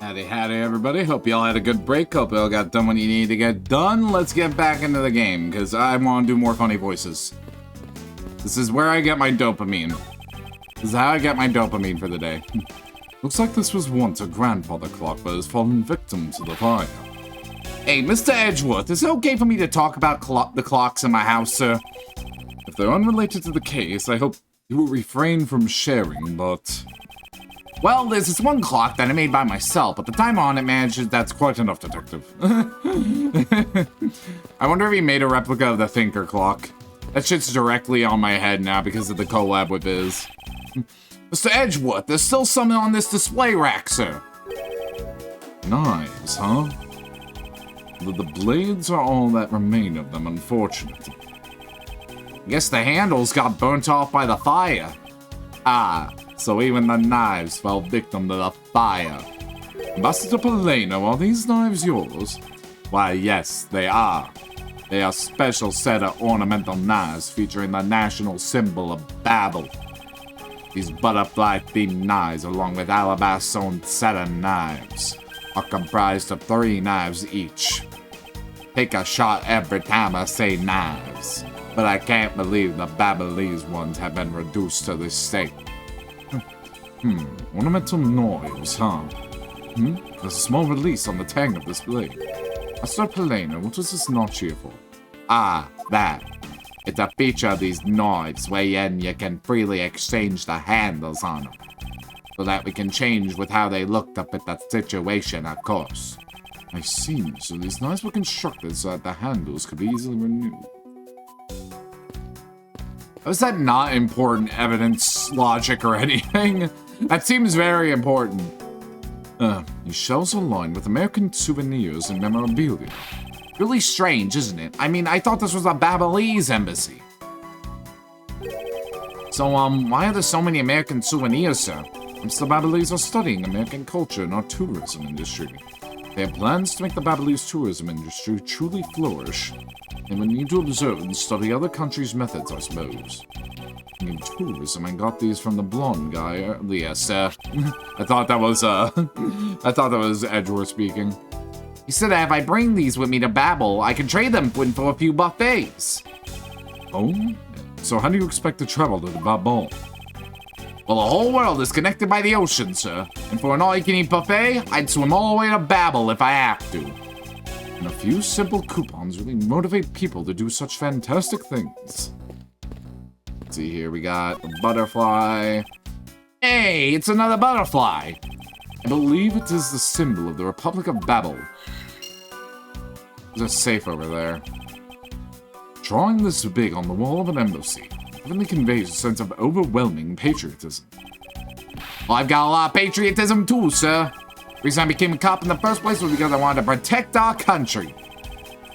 Howdy, howdy, everybody. Hope y'all had a good break. Hope y'all got done what you need to get done. Let's get back into the game, because I want to do more funny voices. This is where I get my dopamine. This is how I get my dopamine for the day. Looks like this was once a grandfather clock, but has fallen victim to the fire. Hey, Mr. Edgeworth, is it okay for me to talk about the clocks in my house, sir? If they're unrelated to the case, I hope you will refrain from sharing, but... Well, there's this one clock that I made by myself, but the time on it manages that's quite enough, Detective. I wonder if he made a replica of the Thinker clock. That shit's directly on my head now because of the collab with Biz. Mr. Edgeworth, there's still something on this display rack, sir. Knives, huh? The blades are all that remain of them, unfortunately. I guess the handles got burnt off by the fire. Ah, so even the knives fell victim to the fire. Ambassador Polano, are these knives yours? Why, yes, they are. They are a special set of ornamental knives featuring the national symbol of Babel. These butterfly-themed knives, along with Alabast's own set of knives, are comprised of 3 knives each. Take a shot every time I say knives, but I can't believe the Babelese ones have been reduced to this state. Ornamental knives, huh? There's a small release on the tang of this blade. Master Polano, what is this notch here for? Ah, that. It's a feature of these knives wherein you can freely exchange the handles on them, so that we can change with how they looked up at that situation, of course. I see, so these knives were constructed so that the handles could be easily renewed. Was that not important evidence, logic, or anything? That seems very important. These shelves are lined with American souvenirs and memorabilia. Really strange, isn't it? I mean, I thought this was a Babelese embassy. So, why are there so many American souvenirs, sir? The Babelese are studying American culture and our tourism industry. They have plans to make the Babelese tourism industry truly flourish. They will need to observe and study other countries' methods, I suppose. In tourism, I got these from the blonde guy earlier, sir. I thought that was Edgeworth speaking. He said that if I bring these with me to Babel, I can trade them for a few buffets. Oh? So how do you expect to travel to the Babel? Well, the whole world is connected by the ocean, sir. And for an all-you-can-eat buffet, I'd swim all the way to Babel if I have to. And a few simple coupons really motivate people to do such fantastic things. Let's see here, we got a butterfly. Hey, it's another butterfly! I believe it is the symbol of the Republic of Babel. There's a safe over there. Drawing this big on the wall of an embassy really conveys a sense of overwhelming patriotism. Well, I've got a lot of patriotism too, sir. The reason I became a cop in the first place was because I wanted to protect our country.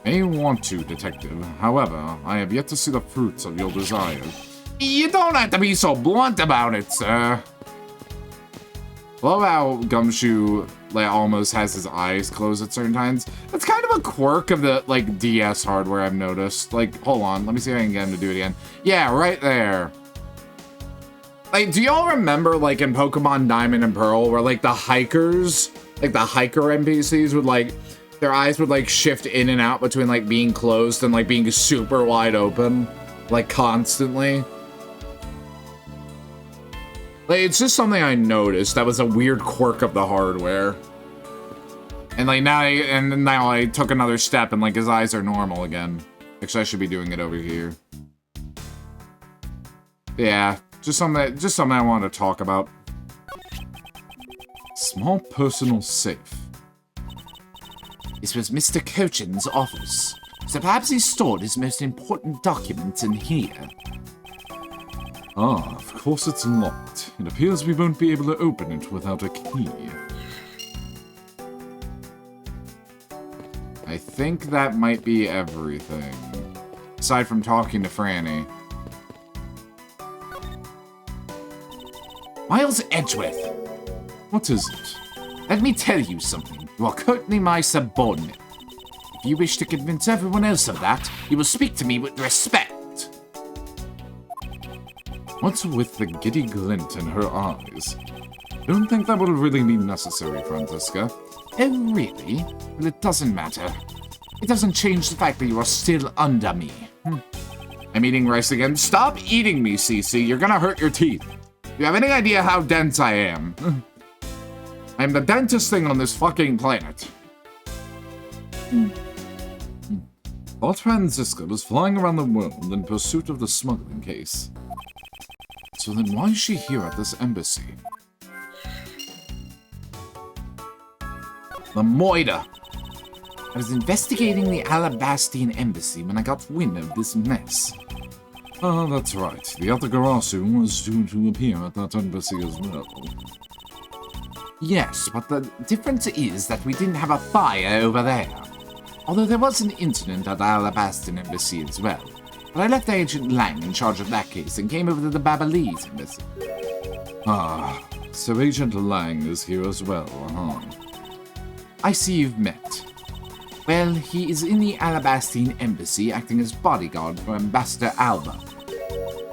I may want to, Detective. However, I have yet to see the fruits of your desire. You don't have to be so blunt about it, sir. Love how Gumshoe like almost has his eyes closed at certain times. That's kind of a quirk of the like DS hardware I've noticed. Like, hold on, let me see if I can get him to do it again. Yeah, right there. Like, do y'all remember like in Pokemon Diamond and Pearl where like the hikers, like the hiker NPCs would like their eyes would like shift in and out between like being closed and like being super wide open, like constantly? Like, it's just something I noticed that was a weird quirk of the hardware. And like now I took another step and like his eyes are normal again. Actually, I should be doing it over here. Yeah, just something I wanted to talk about. Small personal safe. This was Mr. Cochin's office. So perhaps he stored his most important documents in here. Ah, of course it's locked. It appears we won't be able to open it without a key. I think that might be everything. Aside from talking to Franny. Miles Edgeworth! What is it? Let me tell you something. You are currently my subordinate. If you wish to convince everyone else of that, you will speak to me with respect. What's with the giddy glint in her eyes? Don't think that will really be necessary, Franziska. Oh, really? Well, it doesn't matter. It doesn't change the fact that you are still under me. I'm eating rice again. Stop eating me, Cece. You're gonna hurt your teeth. Do you have any idea how dense I am? I'm the dentist thing on this fucking planet. Thought Franziska was flying around the world in pursuit of the smuggling case. So then why is she here at this embassy? The Moida. I was investigating the Alabastine embassy when I got wind of this mess. Ah, that's right. The Atagarasu was due to appear at that embassy as well. Yes, but the difference is that we didn't have a fire over there. Although there was an incident at the Alabastine embassy as well. But I left Agent Lang in charge of that case and came over to the Babalese embassy. Ah, so Agent Lang is here as well, huh? I see you've met. Well, he is in the Alabastine embassy acting as bodyguard for Ambassador Alba.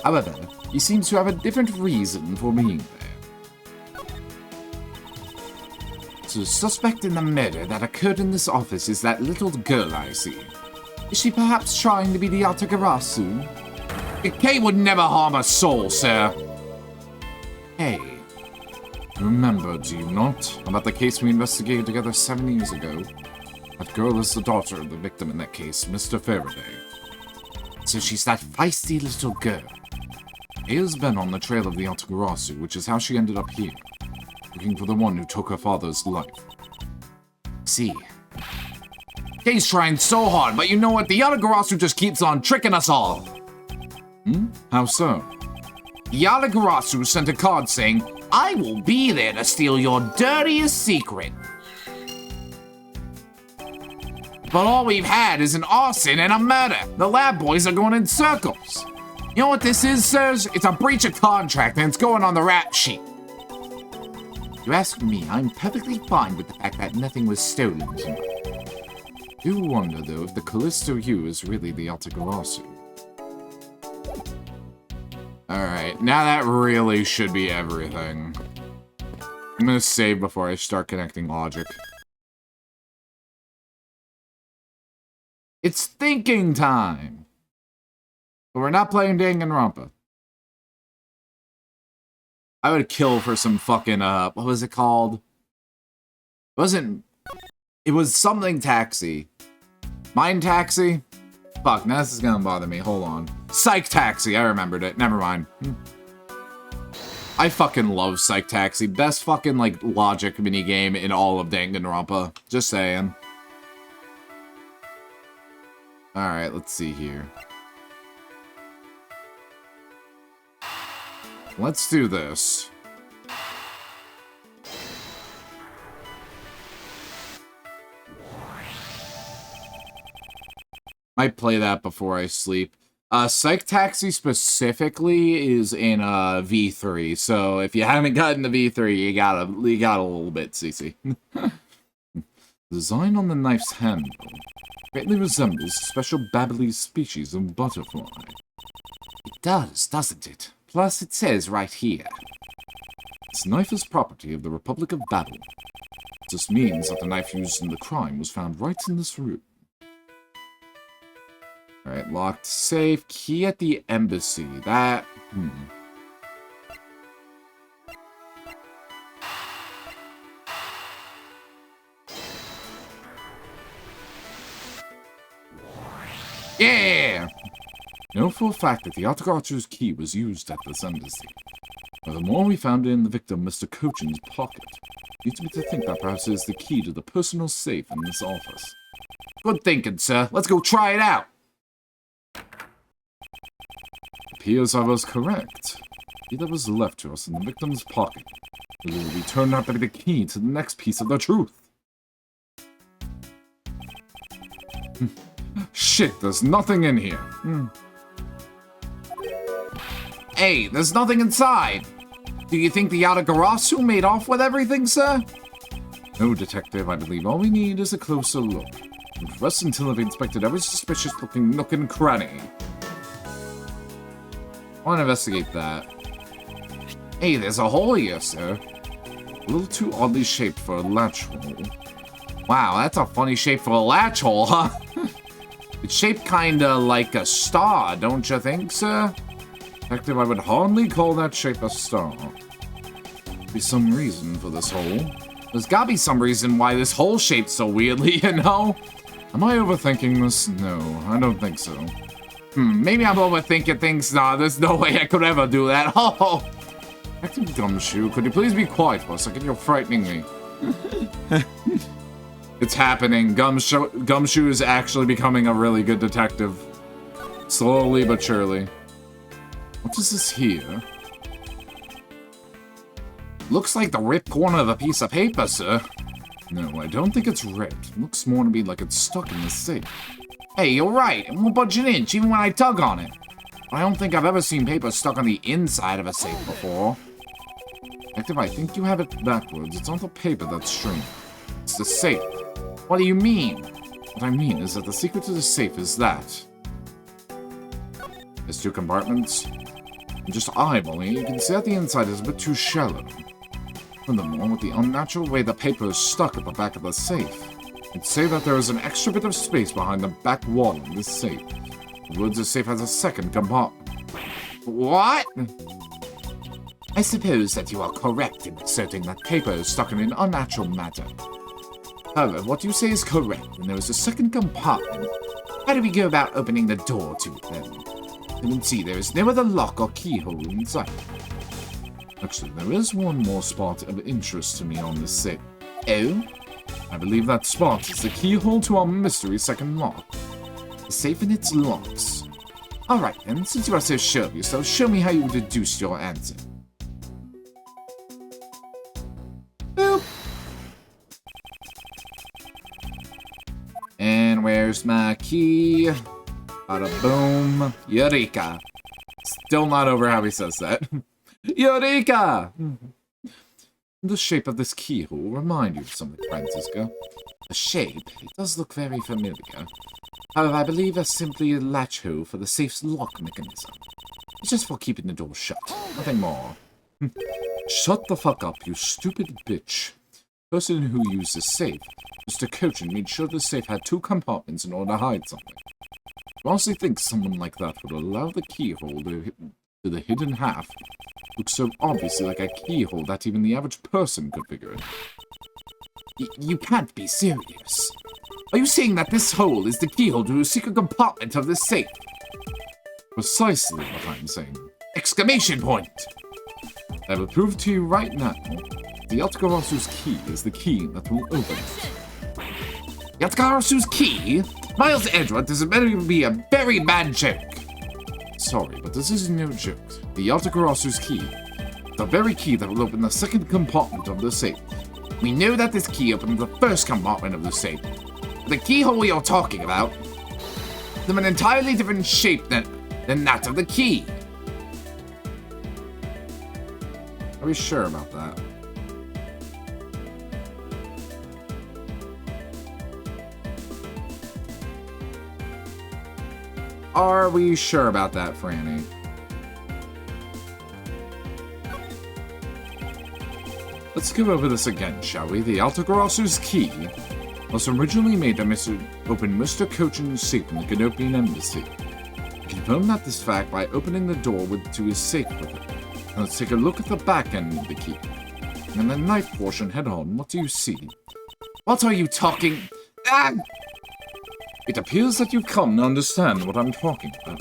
However, he seems to have a different reason for being there. The suspect in the murder that occurred in this office is that little girl I see. Is she perhaps trying to be the Atagarasu? Kay would never harm a soul, sir. Hey. Remember, do you not, about the case we investigated together 7 years ago? That girl is the daughter of the victim in that case, Mr. Faraday. So she's that feisty little girl. Kay's been on the trail of the Atagarasu, which is how she ended up here, looking for the one who took her father's life. See. Kay's trying so hard, but you know what? The Atagarasu just keeps on tricking us all. How so? The Atagarasu sent a card saying, I will be there to steal your dirtiest secret. But all we've had is an arson and a murder. The lab boys are going in circles. You know what this is, sirs? It's a breach of contract and it's going on the rap sheet. You ask me, I'm perfectly fine with the fact that nothing was stolen tonight. Do wonder, though, if the Callisto Hue is really the Atagarasu. Alright, now that really should be everything. I'm gonna save before I start connecting logic. It's thinking time! But we're not playing Danganronpa. I would kill for some fucking, what was it called? It was something taxi. Mind Taxi? Fuck, now this is gonna bother me. Hold on. Psych Taxi, I remembered it. Never mind. I fucking love Psych Taxi. Best fucking, like, logic minigame in all of Danganronpa. Just saying. Alright, let's see here. Let's do this. Might play that before I sleep. Psych Taxi specifically is in V3, so if you haven't gotten to V3, you got a little bit, CC. Design on the knife's handle greatly resembles a special Babalese species of butterfly. It does, doesn't it? Plus, it says right here. This knife is property of the Republic of Babel. This means that the knife used in the crime was found right in this room. Alright, locked safe. Key at the embassy. That... Yeah! Know for a fact that the Atagarachu's key was used at this embassy. Furthermore, we found it in the victim, Mr. Cochin's pocket. Leads me to think that perhaps it is the key to the personal safe in this office. Good thinking, sir. Let's go try it out! Appears I was correct. The key that was left to us in the victim's pocket will be turned out to be the key to the next piece of the truth. Shit, there's nothing in here. Hey, there's nothing inside. Do you think the Atagarasu made off with everything, sir? No, Detective, I believe all we need is a closer look. And rest until I've inspected every suspicious-looking nook and cranny. I want to investigate that. Hey, there's a hole here, sir. A little too oddly shaped for a latch hole. Wow, that's a funny shape for a latch hole, huh? It's shaped kinda like a star, don't you think, sir? Detective, I would hardly call that shape a star. Be some reason for this hole. There's gotta be some reason why this hole shaped so weirdly, you know? Am I overthinking this? No, I don't think so. Maybe I'm overthinking things. Nah, there's no way I could ever do that. Oh! Detective Gumshoe, could you please be quiet for a second? You're frightening me. It's happening. Gumshoe is actually becoming a really good detective. Slowly but surely. What is this here? Looks like the ripped corner of a piece of paper, sir. No, I don't think it's ripped. Looks more to me like it's stuck in the safe. Hey, you're right. It won't budge an inch even when I tug on it. I don't think I've ever seen paper stuck on the inside of a safe before. Detective, I think you have it backwards. It's not the paper that's strange. It's the safe. What do you mean? What I mean is that the secret to the safe is that there's 2 compartments. And just eyeballing it, you can see that the inside is a bit too shallow. Furthermore, with the unnatural way the paper is stuck at the back of the safe, I'd say that there is an extra bit of space behind the back wall of this safe. The words the safe has a second compartment. What? I suppose that you are correct in asserting that paper is stuck in an unnatural matter. However, what you say is correct, and there is a second compartment. How do we go about opening the door to it, then? You can see there is no other lock or keyhole inside. Actually, there is one more spot of interest to me on this safe. Oh? I believe that spot is the keyhole to our mystery second lock. The safe and its locks. Alright then, since you are so sure of yourself, show me how you deduced your answer. Boop! And where's my key? Bada boom. Eureka! Still not over how he says that. Eureka! The shape of this keyhole will remind you of something, Francisco. The shape? It does look very familiar. However, I believe it's simply a latch hole for the safe's lock mechanism. It's just for keeping the door shut. Nothing more. Shut the fuck up, you stupid bitch. The person who used this safe, Mr. Cochin, made sure the safe had 2 compartments in order to hide something. I honestly think someone like that would allow the keyhole to the hidden half looks so obviously like a keyhole that even the average person could figure it. You can't be serious. Are you saying that this hole is the keyhole to a secret compartment of this safe? Precisely what I'm saying. Exclamation point! I will prove to you right now. The Yatagarazu's key is the key that will open it. Yatagarazu's key? Miles Edgeworth, this better be a very bad joke. Sorry, but this is no joke. The Yatagarazu's key, the very key that will open the second compartment of the safe. We know that this key opened the first compartment of the safe. The keyhole we are talking about is of an entirely different shape than that of the key. Are we sure about that? Are we sure about that, Franny? Let's go over this again, shall we? The Yatagarazu's key was originally made to open Mr. Cochin's safe in the Canopian Embassy. Confirm that this fact by opening the door to his safe with it. Now let's take a look at the back end of the key. And the knife portion head on, what do you see? What are you talking? Ah! It appears that you come to understand what I'm talking about.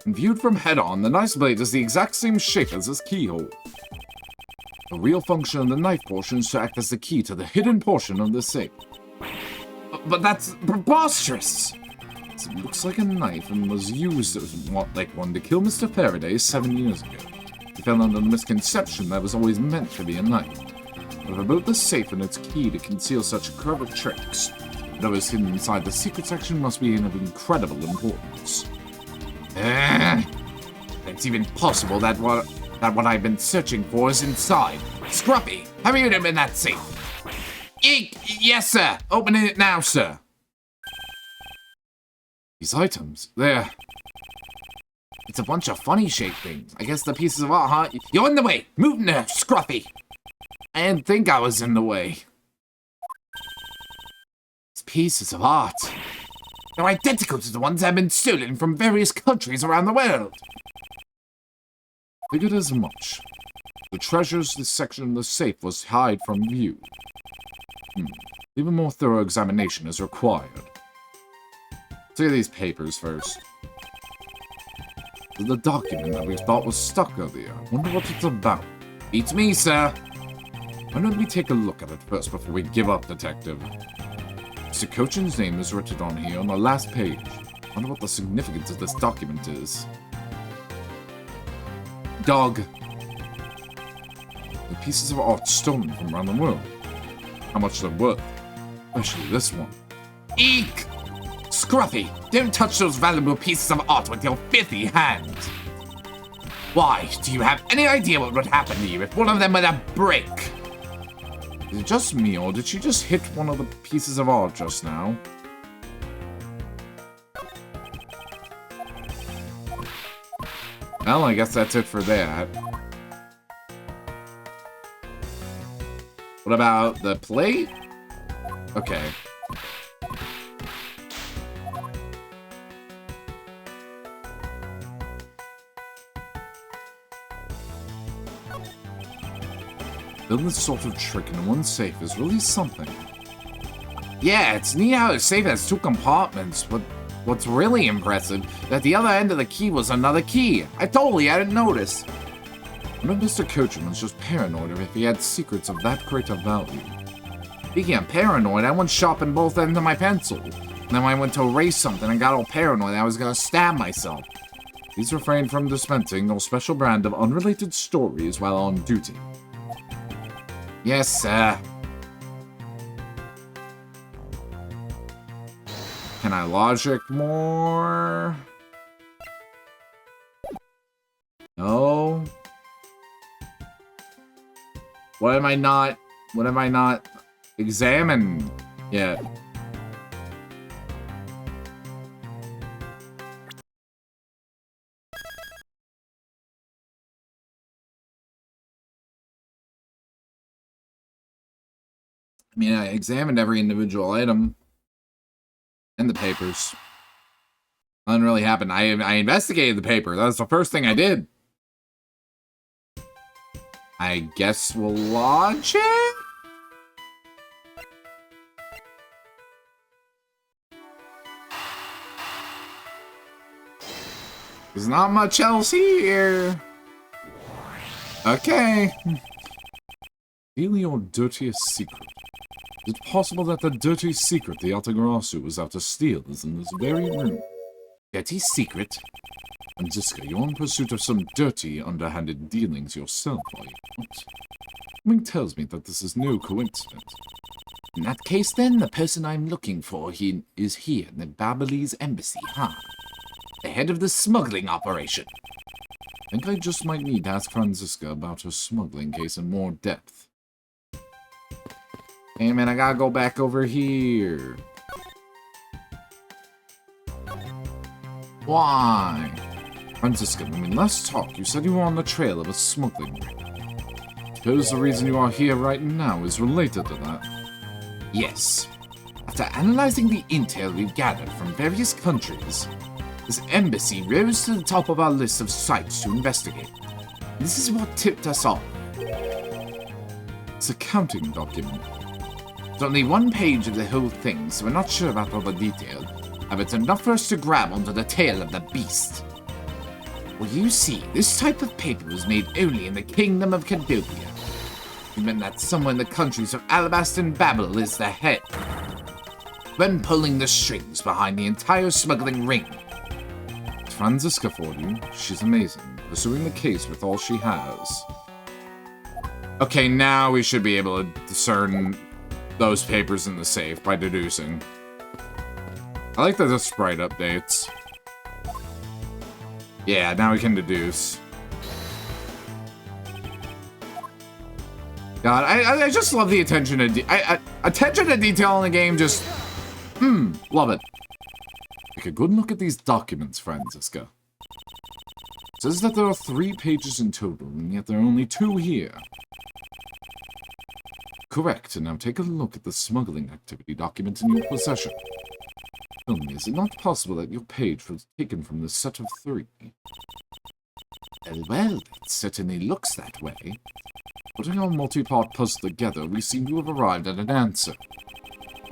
And viewed from head on, the knife's blade is the exact same shape as this keyhole. The real function of the knife portion is to act as the key to the hidden portion of the safe. But that's preposterous! It looks like a knife and was used like one to kill Mr. Faraday 7 years ago. He fell under the misconception that it was always meant to be a knife. But about the safe and its key to conceal such clever tricks, whatever is hidden inside the secret section must be of incredible importance. It's even possible that what I've been searching for is inside. Scruffy, have you opened that safe? Yes, sir. Opening it now, sir. These items, it's a bunch of funny shaped things. I guess the pieces of art, huh? You're in the way. Move now, Scruffy. I didn't think I was in the way. These pieces of art. They're identical to the ones that have been stolen from various countries around the world. Figured as much. The treasures this section of the safe was hide from view. Even more thorough examination is required. Let's look at these papers first. The document that we thought was stuck earlier. Wonder what it's about. Beats me, sir. Why don't we take a look at it first before we give up, Detective? Mr. Cochin's name is written on here on the last page. Wonder what the significance of this document is. Dog. The pieces of art stolen from around the world. How much they're worth. Especially this one. Eek! Scruffy, don't touch those valuable pieces of art with your filthy hands. Why, do you have any idea what would happen to you if one of them were to break? Is it just me, or did she just hit one of the pieces of art just now? Well, I guess that's it for that. What about the plate? Okay. Building this sort of trick in one safe is really something. Yeah, it's neat how the safe has 2 compartments, but what's really impressive is that the other end of the key was another key. I hadn't noticed. I know Mr. Cochin was just paranoid if he had secrets of that great a value. Speaking of paranoid, I went sharpened both ends of my pencil. Then I went to erase something and got all paranoid I was gonna stab myself. Please refrain from dispensing no special brand of unrelated stories while on duty. Yes, sir. Can I logic more? No. What am I not examining yet? I mean, I examined every individual item and the papers. Nothing really happened. I investigated the paper. That's the first thing I did. I guess we'll launch it? There's not much else here. Okay. Reveal your dirtiest secret. Is it possible that the dirty secret the Altagarasu was out to steal is in this very room? Dirty secret? Franziska, you're in pursuit of some dirty, underhanded dealings yourself, are you not? Something tells me that this is no coincidence. In that case, then, the person I'm looking for is here in the Babyliss embassy, huh? The head of the smuggling operation. I think I just might need to ask Franziska about her smuggling case in more depth. Hey man, I gotta go back over here. Why? Franziska, when we last talked, you said you were on the trail of a smuggling ring. Suppose the reason you are here right now is related to that? Yes. After analyzing the intel we've gathered from various countries, this embassy rose to the top of our list of sites to investigate. This is what tipped us off. It's a counting document. It's only one page of the whole thing, so we're not sure about all the detail, but it's enough for us to grab onto the tail of the beast. Well, you see, this type of paper was made only in the Kingdom of Cadopia. It meant that someone in the countries of Alabasta and Babel is the head, when pulling the strings behind the entire smuggling ring. It's Franziska for you. She's amazing, pursuing the case with all she has. Okay, now we should be able to discern those papers in the safe by deducing. I like that the sprite updates. Yeah, now we can deduce. God, I just love the attention to attention to detail in the game. Just, love it. Take a good look at these documents, Franziska. It says that there are 3 pages in total, and yet there are only 2 here. Correct, and now take a look at the smuggling activity document in your possession. Tell me, is it not possible that your page was taken from the set of 3? Well, it certainly looks that way. Putting our multi-part puzzle together, we seem to have arrived at an answer.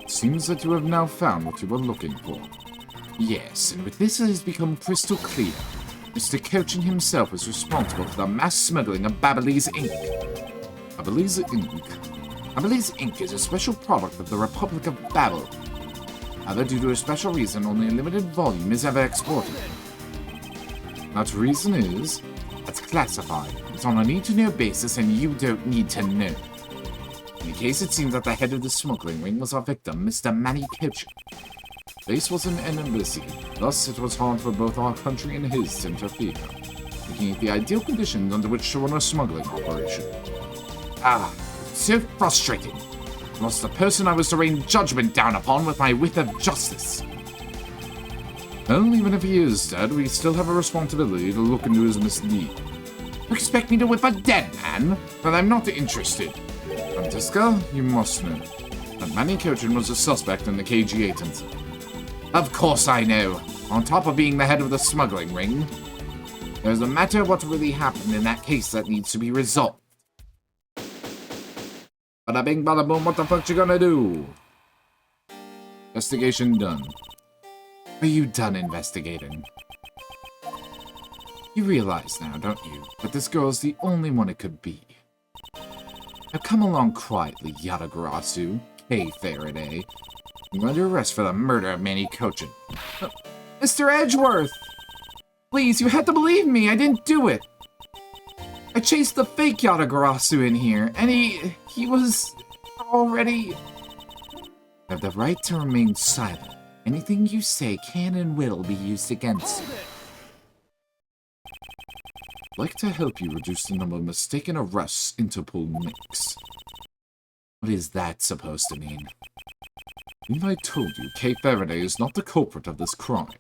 It seems that you have now found what you were looking for. Yes, and with this it has become crystal clear. Mr. Cochin himself was responsible for the mass smuggling of Babyliss ink. Babyliss ink? Babyliss ink is a special product of the Republic of Babel. However, due to a special reason, only a limited volume is ever exported. That reason is, it's classified. It's on a need-to-know basis, and you don't need to know. In the case, it seems that the head of the smuggling ring was our victim, Mr. Manny Cochin. Base was an embassy, thus it was hard for both our country and his to interfere, making it the ideal conditions under which to run a smuggling operation. Ah, so frustrating. I lost the person I was to rain judgment down upon with my whiff of justice. Well, even if he is dead, we still have a responsibility to look into his misdeed. You expect me to whip a dead man? But I'm not interested. Francisca, you must know that Manny Cochin was a suspect in the KG8 incident. Of course I know. On top of being the head of the smuggling ring, there's a matter of what really happened in that case that needs to be resolved. Bada bing, bada boom, what the fuck you gonna do? Investigation done. Are you done investigating? You realize now, don't you, that this girl is the only one it could be. Now come along quietly, Yatagarasu, K. Faraday. You're under arrest for the murder of Manny Cochin. Mr. Edgeworth! Please, you had to believe me, I didn't do it! I chased the fake Yatagarasu in here, and he was already... You have the right to remain silent. Anything you say can and will be used against you. I'd like to help you reduce the number of mistaken arrests Interpol makes. What is that supposed to mean? If I told you Kate Faraday is not the culprit of this crime.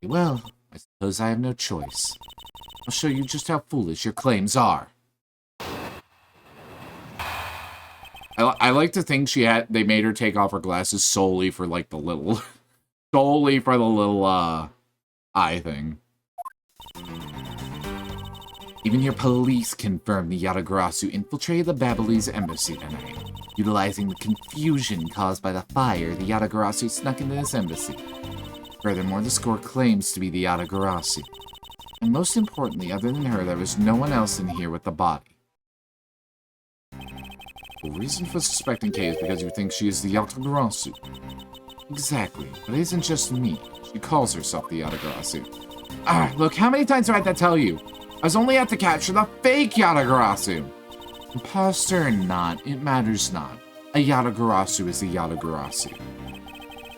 Well, I suppose I have no choice. I'll show you just how foolish your claims are. I like to think they made her take off her glasses solely for like the little eye thing. Even your police confirmed the Yatagarasu infiltrated the Babyliss embassy tonight. Utilizing the confusion caused by the fire, the Yatagarasu snuck into this embassy. Furthermore, the score claims to be the Yatagarasu. And most importantly, other than her, there was no one else in here with the body. The reason for suspecting Kay is because you think she is the Yatagarasu. Exactly, but it isn't just me. She calls herself the Yatagarasu. Ah, look, how many times do I have to tell you? I was only out to capture the fake Yatagarasu! Imposter or not, it matters not. A Yatagarasu is a Yatagarasu.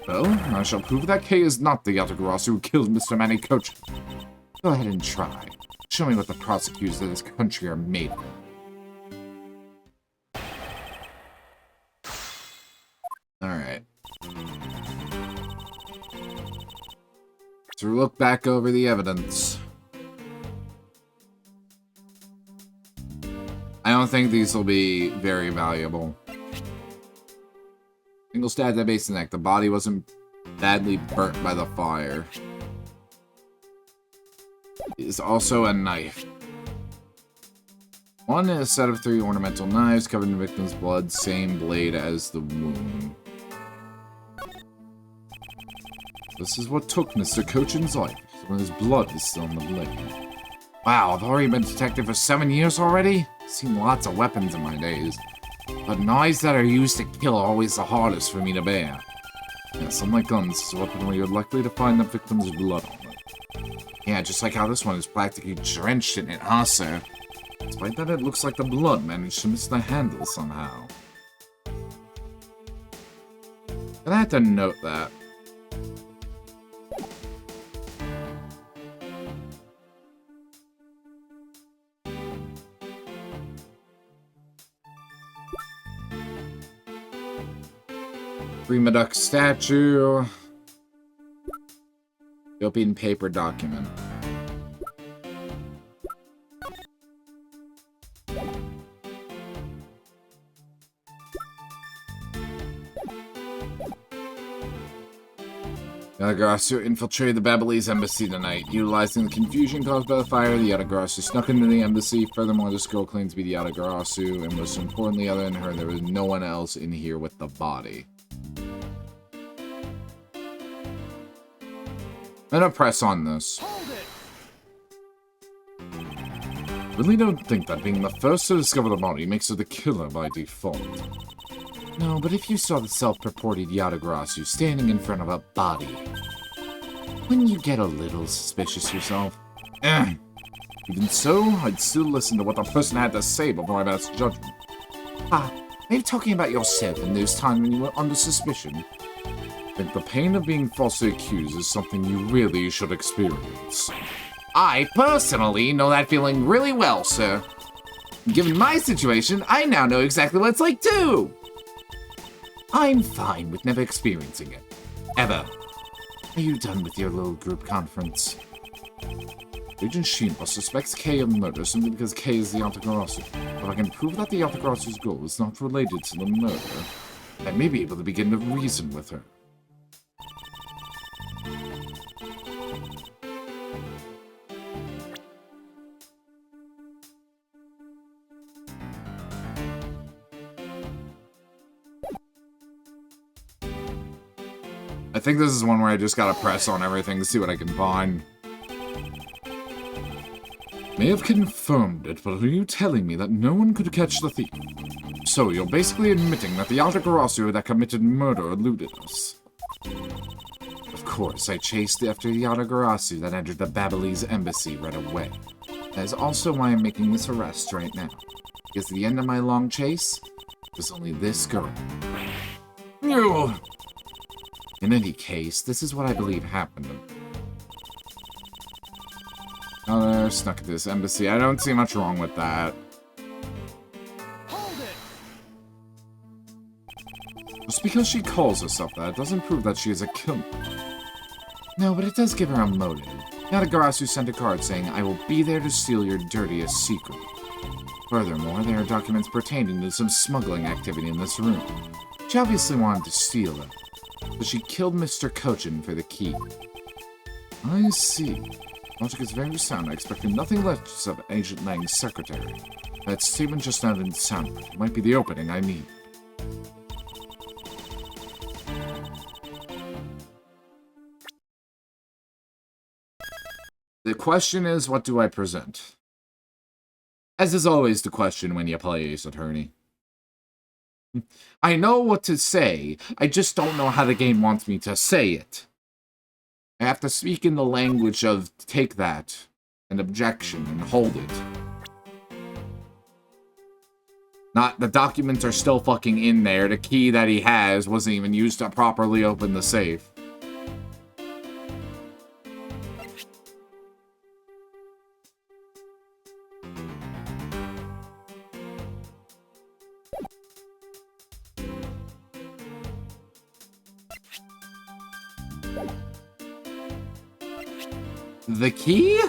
Well, I shall prove that Kay is not the Yatagarasu who killed Mr. Manny Cochin. Go ahead and try. Show me what the prosecutors of this country are made of. Alright. So look back over the evidence. I don't think these will be very valuable. Single stab at the base of the neck. The body wasn't badly burnt by the fire. Is also a knife. One is a set of 3 ornamental knives covered in the victim's blood, same blade as the wound. This is what took Mr. Cochin's life, when his blood is still on the blade. Wow, I've already been detective for 7 years already? I've seen lots of weapons in my days. But knives that are used to kill are always the hardest for me to bear. Yes, unlike guns, it's a weapon where you're likely to find the victim's blood on it. Yeah, just like how this one is practically drenched in it, huh, sir? Despite that, it looks like the blood managed to miss the handle somehow. And I have to note that. Prima Duck statue. Ethiopian paper document. Yatagarasu infiltrated the Babylonis embassy tonight. Utilizing the confusion caused by the fire, the Yatagarasu snuck into the embassy. Furthermore, this girl claimed to be the Yatagarasu, and most importantly, other than her, there was no one else in here with the body. I'm gonna press on this. Really don't think that being the first to discover the body makes her the killer by default. No, but if you saw the self-purported Yatagarasu standing in front of a body, wouldn't you get a little suspicious yourself? Even so, I'd still listen to what the person had to say before I pass judgment. Are you talking about yourself in those times when you were under suspicion? I think the pain of being falsely accused is something you really should experience. I personally know that feeling really well, sir. Given my situation, I now know exactly what it's like too. I'm fine with never experiencing it. Ever. Are you done with your little group conference? Agent Shima suspects Kei of murder simply because Kei is the Yatagarasu. If I can prove that the Yatagarasu's goal is not related to the murder, I may be able to begin to reason with her. I think this is one where I just gotta press on everything to see what I can find. May have confirmed it, but are you telling me that no one could catch the thief? So you're basically admitting that the Yatagarasu that committed murder eluded us. Of course, I chased after the Yatagarasu that entered the Babylonis embassy right away. That is also why I'm making this arrest right now. Because at the end of my long chase, was only this girl. No. In any case, this is what I believe happened. Oh, they're stuck at this embassy. I don't see much wrong with that. Hold it. Just because she calls herself that doesn't prove that she is a killer. No, but it does give her a motive. Yatagarasu sent a card saying, "I will be there to steal your dirtiest secret." Furthermore, there are documents pertaining to some smuggling activity in this room. She obviously wanted to steal it. But she killed Mr. Cochin for the key. I see. Logic is very sound. I expected nothing less of Agent Lang's secretary. That statement just now didn't sound right. It might be the opening I need. The question is, what do I present? As is always the question when you play Ace Attorney. I know what to say, I just don't know how the game wants me to say it. I have to speak in the language of take that, an objection, and hold it. Not, the documents are still fucking in there, the key that he has wasn't even used to properly open the safe. The key?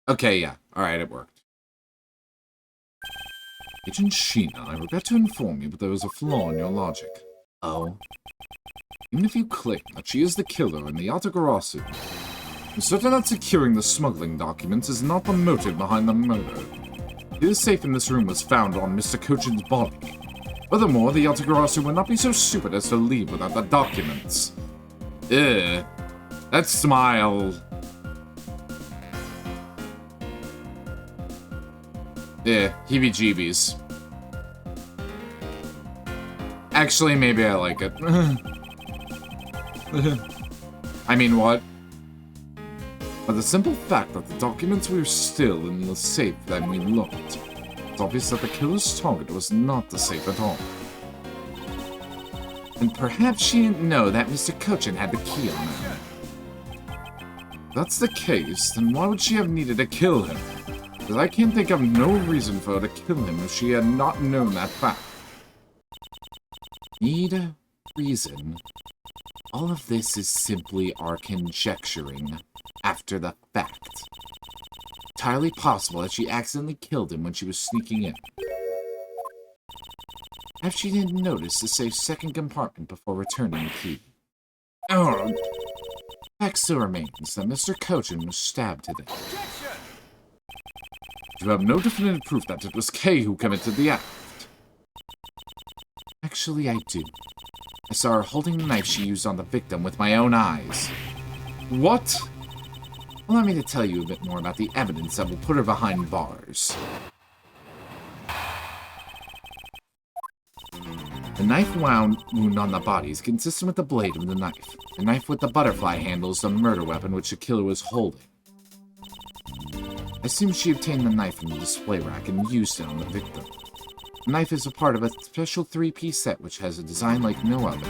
Okay, yeah. Alright, it worked. Agent Sheena, I regret to inform you, but there was a flaw in your logic. Oh? Even if you claim that she is the killer and the Yatagarasu, I'm certain that securing the smuggling documents is not the motive behind the murder. The safe in this room was found on Mr. Cochin's body. Furthermore, the Yatagarasu would not be so stupid as to leave without the documents. Ugh. That smile. Yeah, heebie-jeebies. Actually, maybe I like it. I mean, what? But the simple fact that the documents were still in the safe that we looked, it's obvious that the killer's target was not the safe at all. And perhaps she didn't know that Mr. Cochin had the key on him. If that's the case, then why would she have needed to kill him? Because I can't think of no reason for her to kill him if she had not known that fact. Need a reason? All of this is simply our conjecturing after the fact. Entirely possible that she accidentally killed him when she was sneaking in. Perhaps she didn't notice the safe's second compartment before returning the key. Oh. Fact still remains that Mr. Kojin was stabbed to death. You have no definitive proof that it was Kay who committed the act. Actually, I do. I saw her holding the knife she used on the victim with my own eyes. What? Allow me to tell you a bit more about the evidence that will put her behind bars. The knife wound on the body is consistent with the blade of the knife. The knife with the butterfly handle is the murder weapon which the killer was holding. I assume she obtained the knife from the display rack and used it on the victim. The knife is a part of a special 3-piece set which has a design like no other.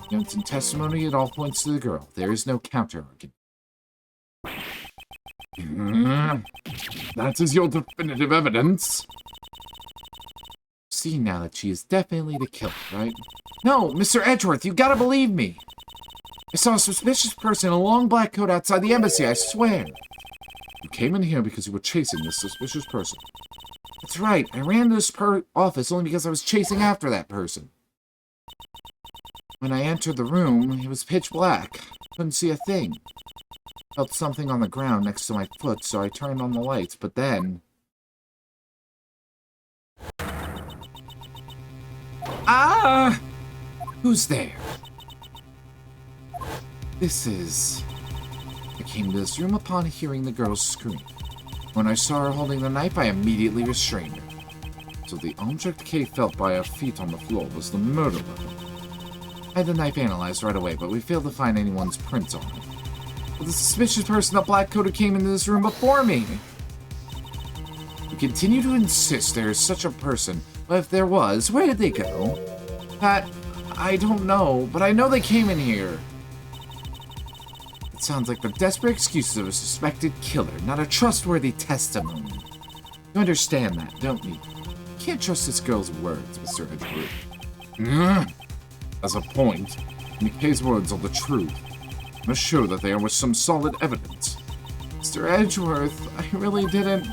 Notes and testimony, it all points to the girl. There is no counter-argument. That is your definitive evidence. See now that she is definitely the killer, right? No, Mr. Edgeworth, you gotta believe me. I saw a suspicious person in a long black coat outside the embassy, I swear. You came in here because you were chasing this suspicious person. That's right, I ran to this office only because I was chasing after that person. When I entered the room, it was pitch black. Couldn't see a thing. Felt something on the ground next to my foot, so I turned on the lights, but then... Ah! Who's there? This is... I came to this room upon hearing the girl's scream. When I saw her holding the knife, I immediately restrained her. So the object Kay felt by her feet on the floor was the murder weapon. I had the knife analyzed right away, but we failed to find anyone's prints on it. But the suspicious person, the black coat who came into this room before me. You continue to insist there is such a person, but if there was, where did they go? That, I don't know, but I know they came in here. It sounds like the desperate excuses of a suspected killer, not a trustworthy testimony. You understand that, don't you? You can't trust this girl's words, Mr. Edgeworth. As a point, McKay's words are the truth. I must show that they are with some solid evidence. Mr. Edgeworth, I really didn't...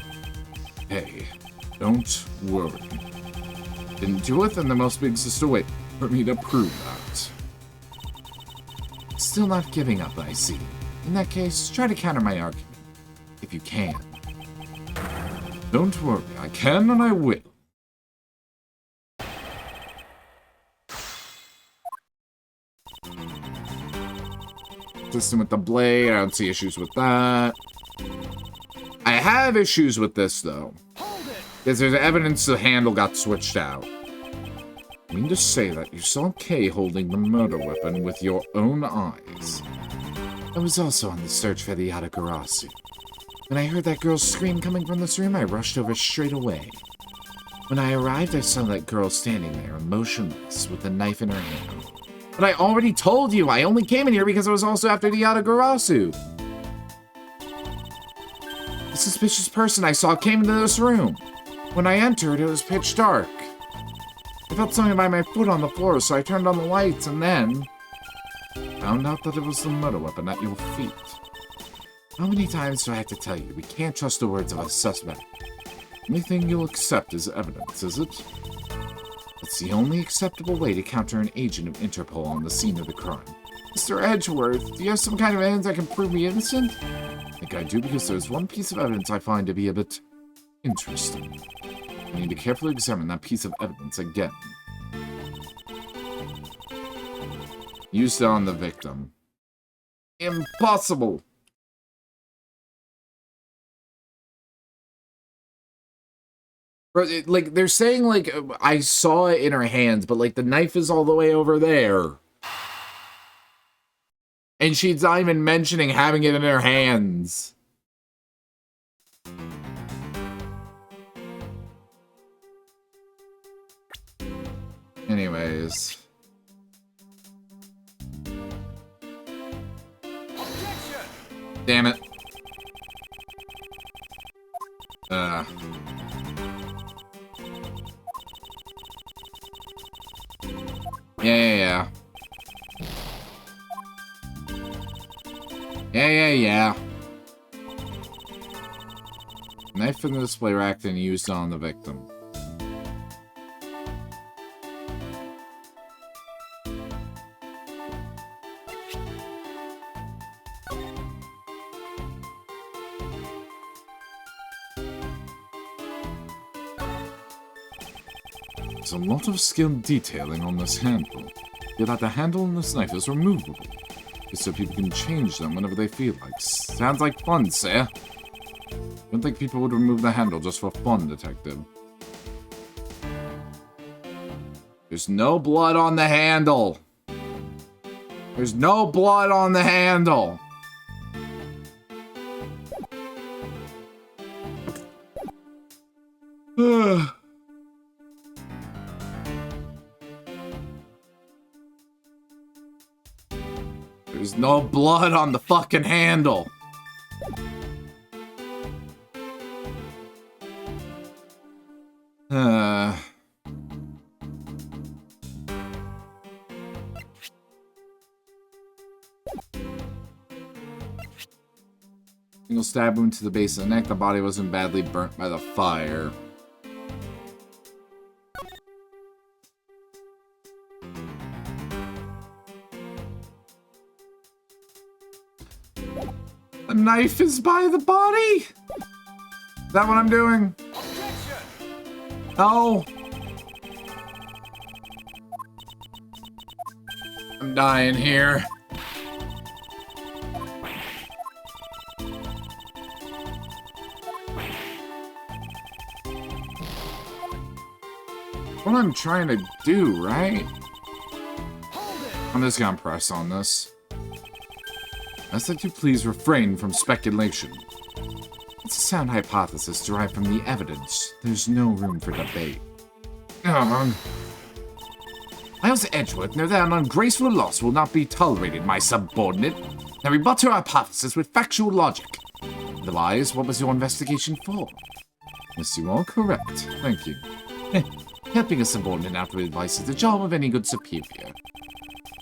Hey, don't worry. Didn't do it, then there must exist a way for me to prove that. Still not giving up, I see. In that case, try to counter my argument. If you can. Don't worry, I can and I will. System with the blade, I don't see issues with that. I have issues with this, though. Because there's evidence the handle got switched out. I mean to say that you saw Kay holding the murder weapon with your own eyes. I was also on the search for the Yatagarasu. When I heard that girl's scream coming from this room, I rushed over straight away. When I arrived, I saw that girl standing there, motionless, with a knife in her hand. But I already told you, I only came in here because I was also after the Yatagarasu. The suspicious person I saw came into this room. When I entered, it was pitch dark. I felt something by my foot on the floor, so I turned on the lights and then... found out that it was the murder weapon at your feet. How many times do I have to tell you, we can't trust the words of a suspect? Anything you'll accept as evidence, is it? It's the only acceptable way to counter an agent of Interpol on the scene of the crime. Mr. Edgeworth, do you have some kind of evidence that can prove me innocent? I think I do because there's one piece of evidence I find to be a bit interesting. I need to carefully examine that piece of evidence again. Used it on the victim. Impossible! Bro, like, they're saying, like, I saw it in her hands, but, like, the knife is all the way over there. And she's not even mentioning having it in her hands. Anyways. Damn it. Yeah. Knife in the display rack and used on the victim. There's a lot of skilled detailing on this handle. Yet that the handle on this knife is removable. Just so people can change them whenever they feel like. Sounds like fun, sir. Don't think people would remove the handle just for fun, detective. There's no blood on the handle. There's no blood on the handle. There's no blood on the fucking handle. Single stab wound to the base of the neck. The body wasn't badly burnt by the fire. The knife is by the body? Is that what I'm doing? No. I'm dying here. What I'm trying to do, right? I'm just gonna press on this. Ask that you please refrain from speculation. It's a sound hypothesis derived from the evidence. There's no room for debate. Miles Edgeworth, know that an ungraceful loss will not be tolerated, my subordinate. Now rebut your hypothesis with factual logic. Otherwise, what was your investigation for? Yes, you are correct. Thank you. Helping a subordinate out with advice is the job of any good superior.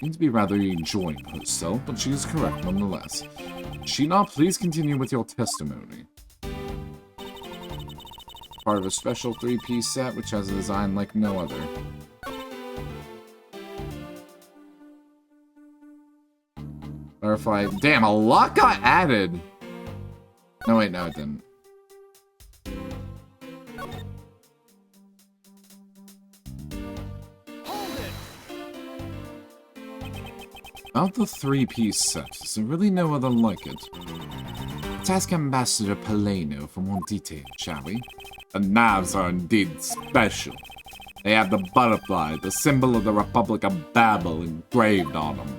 Seems to be rather enjoying herself, but she is correct nonetheless. Sheena, please continue with your testimony. Part of a special 3-piece set, which has a design like no other. Clarify. Damn, a lot got added. No, wait, no, it didn't. About the 3-piece set, is there really no other like it? Let's ask Ambassador Paleno for more detail, shall we? The knives are indeed special. They have the butterfly, the symbol of the Republic of Babel, engraved on them.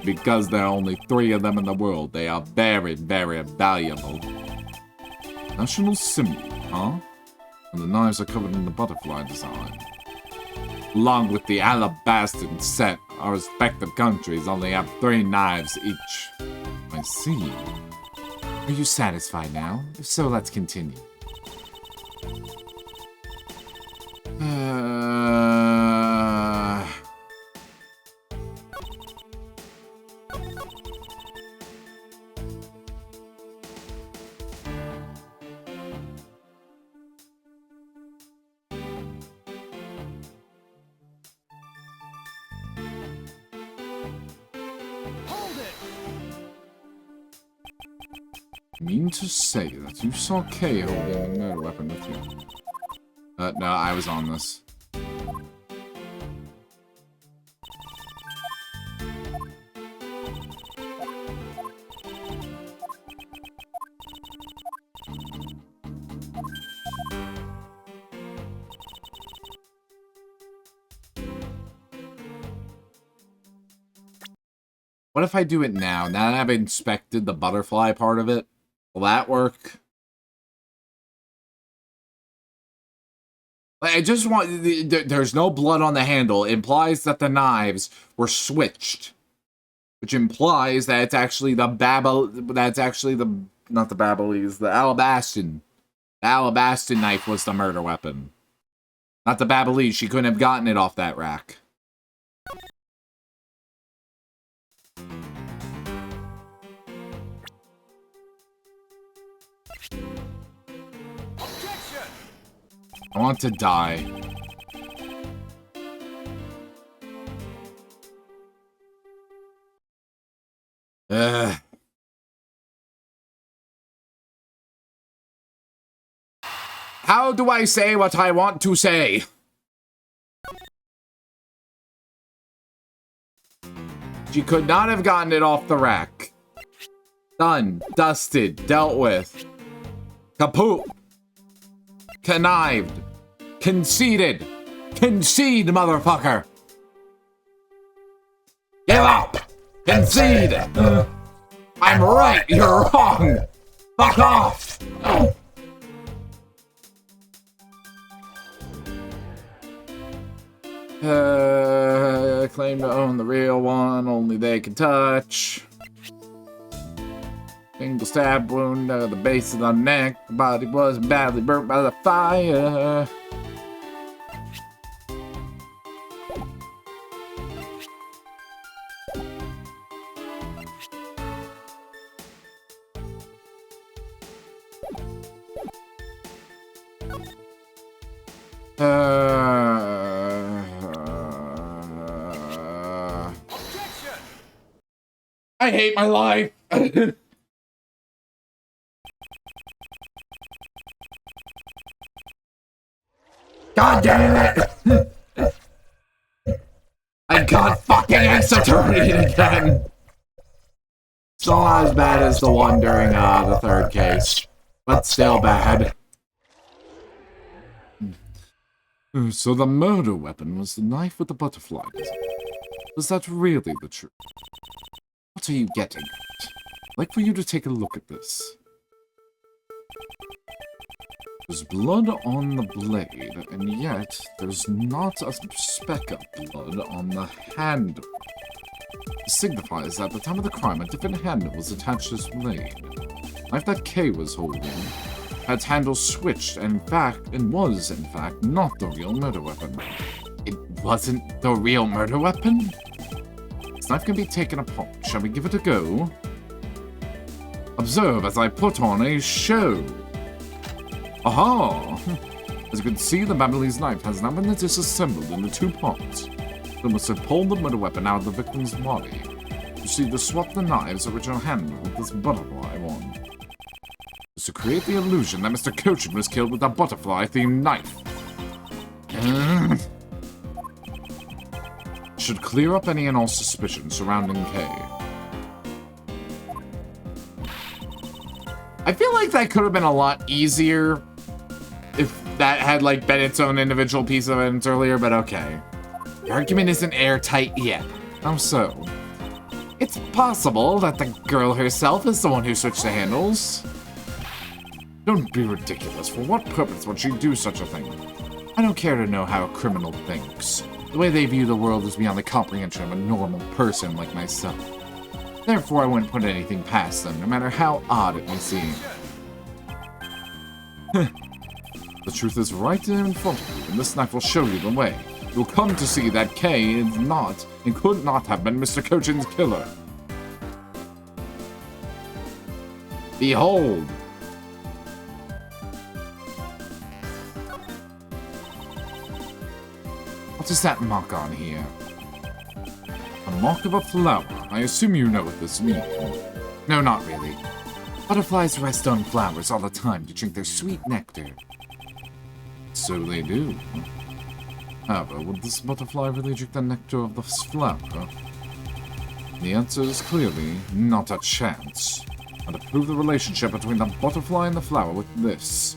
Because there are only 3 of them in the world, they are very, very valuable. National symbol, huh? And the knives are covered in the butterfly design. Along with the Alabastan set, our respective countries only have 3 knives each. I see. Are you satisfied now? If so, let's continue. Mean to say that you saw Kay holding a murder weapon with you? No, I was on this. What if I do it now? Now that I've inspected the butterfly part of it, will that work? I just want... There's no blood on the handle. It implies that the knives were switched. Which implies that it's actually the That's actually the... Not the Babalese. The Alabastan. The Alabastan knife was the murder weapon. Not the Babalese. She couldn't have gotten it off that rack. I want to die. How do I say what I want to say? She could not have gotten it off the rack. Done. Dusted. Dealt with. Kaput. Connived. Conceded. Concede, motherfucker. Give up. Concede. I'm right. You're wrong. Fuck off. Claim to own the real one, only they can touch. Single stab wound to the base of the neck. The body was badly burnt by the fire. I hate my life. God damn it! I got fucking exoteried again! It's not as bad as the one during the third case, but still bad. So the murder weapon was the knife with the butterfly. Was that really the truth? What are you getting at? I'd like for you to take a look at this. There's blood on the blade, and yet there's not a speck of blood on the handle. This signifies that at the time of the crime, a different handle was attached to this blade. The knife that Kay was holding had its handle switched, and was, in fact, not the real murder weapon. It wasn't the real murder weapon? This knife can be taken apart. Shall we give it a go? Observe as I put on a show. Aha! As you can see, the Babyliss knife has now been disassembled into two parts. They must have pulled the murder weapon out of the victim's body. Proceed to swap the knife's original handle with this butterfly one. Is to create the illusion that Mr. Cochin was killed with a butterfly-themed knife. Should clear up any and all suspicion surrounding Kay. I feel like that could have been a lot easier if that had, like, been its own individual piece of evidence earlier, but okay. The argument isn't airtight yet. How so? It's possible that the girl herself is the one who switched the handles. Don't be ridiculous. For what purpose would she do such a thing? I don't care to know how a criminal thinks. The way they view the world is beyond the comprehension of a normal person like myself. Therefore, I wouldn't put anything past them, no matter how odd it may seem. The truth is right in front of you, and this knife will show you the way. You'll come to see that Kay is not, and could not have been Mr. Cochin's killer. Behold! What is that mark on here? A mark of a flower. I assume you know what this means. No, not really. Butterflies rest on flowers all the time to drink their sweet nectar. So they do. However, would this butterfly really drink the nectar of this flower? The answer is clearly not a chance. And to prove the relationship between the butterfly and the flower with this.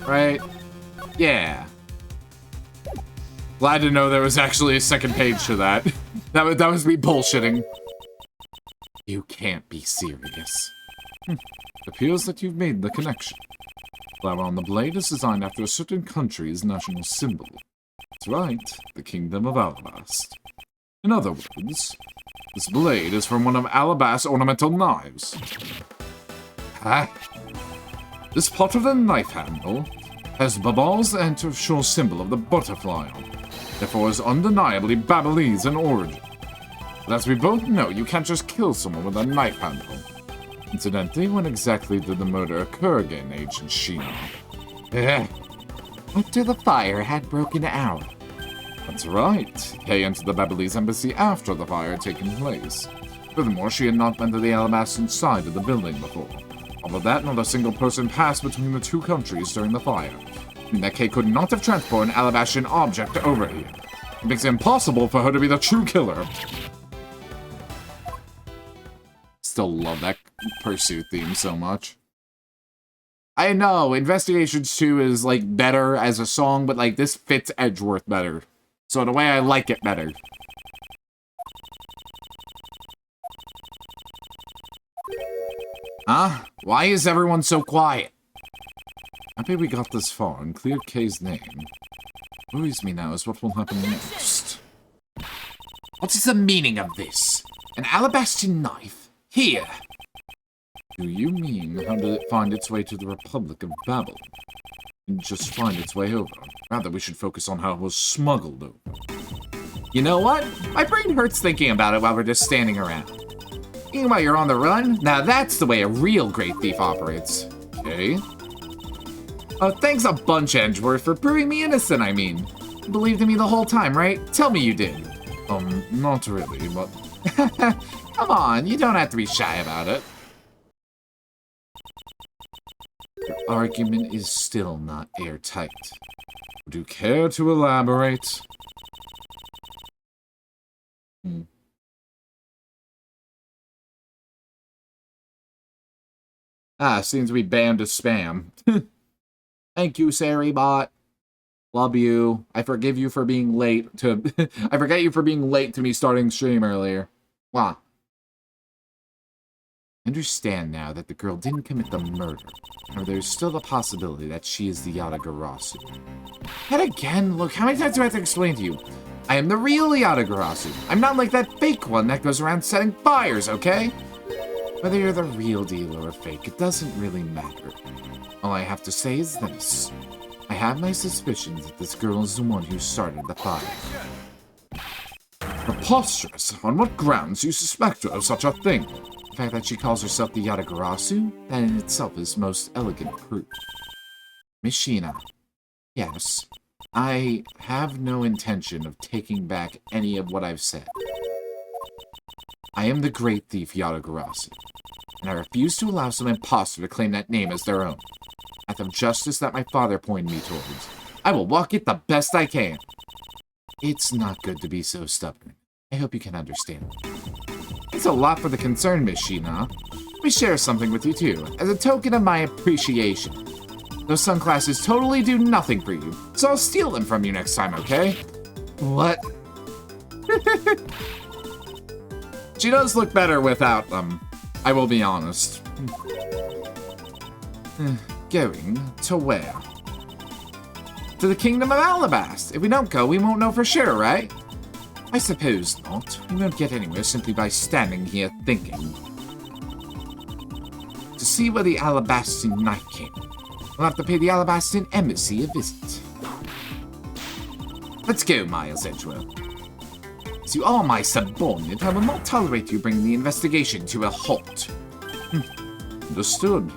Right? Yeah. Glad to know there was actually a second page to that. that was me bullshitting. You can't be serious. It appears that you've made the connection. The flower on the blade is designed after a certain country's national symbol. That's right, the Kingdom of Alabast. In other words, this blade is from one of Alabast's ornamental knives. Huh? This part of the knife handle has Babal's international symbol of the butterfly on it. Therefore is undeniably Babyliss in origin. But as we both know, you can't just kill someone with a knife handle. Incidentally, when exactly did the murder occur again, Agent Sheena? After the fire had broken out. That's right. Kay entered the Babyliss embassy after the fire had taken place. Furthermore, she had not been to the Alabastan side of the building before. Although that, not a single person passed between the two countries during the fire. that Kay could not have transported an Alabastrian object over here. It makes it impossible for her to be the true killer. Still love that pursuit theme so much. I know, Investigations 2 is, like, better as a song, but, like, this fits Edgeworth better. So, in a way, I like it better. Huh? Why is everyone so quiet? Happy we got this far and cleared Kay's name. What worries me now is what will happen next. What is the meaning of this? An Alabastrian knife? Here! Do you mean, how did it find its way to the Republic of Babel? And just find its way over. Rather, we should focus on how it was smuggled over. You know what? My brain hurts thinking about it while we're just standing around. Meanwhile, you're on the run? Now that's the way a real great thief operates. Okay. Oh, thanks a bunch, Edgeworth, for proving me innocent, I mean. You believed in me the whole time, right? Tell me you did. Not really, but... Come on, you don't have to be shy about it. Your argument is still not airtight. Would you care to elaborate? Seems to be banned as spam. Thank you, Sarybot. Love you. I forgive you for being late to... I forget you for being late to me starting stream earlier. Wow. Understand now that the girl didn't commit the murder. However, there's still the possibility that she is the Yatagarasu. And again, look, how many times do I have to explain to you? I am the real Yatagarasu. I'm not like that fake one that goes around setting fires, okay? Whether you're the real deal or a fake, it doesn't really matter. All I have to say is this. I have my suspicions that this girl is the one who started the fire. Preposterous! On what grounds do you suspect her of such a thing? The fact that she calls herself the Yatagarasu, that in itself is most elegant proof. Mishina. Yes. I have no intention of taking back any of what I've said. I am the great thief Yatagarasu, and I refuse to allow some imposter to claim that name as their own. Path of justice that my father pointed me towards. I will walk it the best I can. It's not good to be so stubborn. I hope you can understand. It's a lot for the concern, Miss Sheena. Let me share something with you too, as a token of my appreciation. Those sunglasses totally do nothing for you, so I'll steal them from you next time, okay? What? She does look better without them, I will be honest. Going to where? To the Kingdom of Alabast. If we don't go, we won't know for sure, right? I suppose not. We won't get anywhere simply by standing here thinking. To see where the Alabastian knife came, we'll have to pay the Alabastian embassy a visit. Let's go, Miles Edgeworth. As you are my subordinate, I will not tolerate you bringing the investigation to a halt. Understood.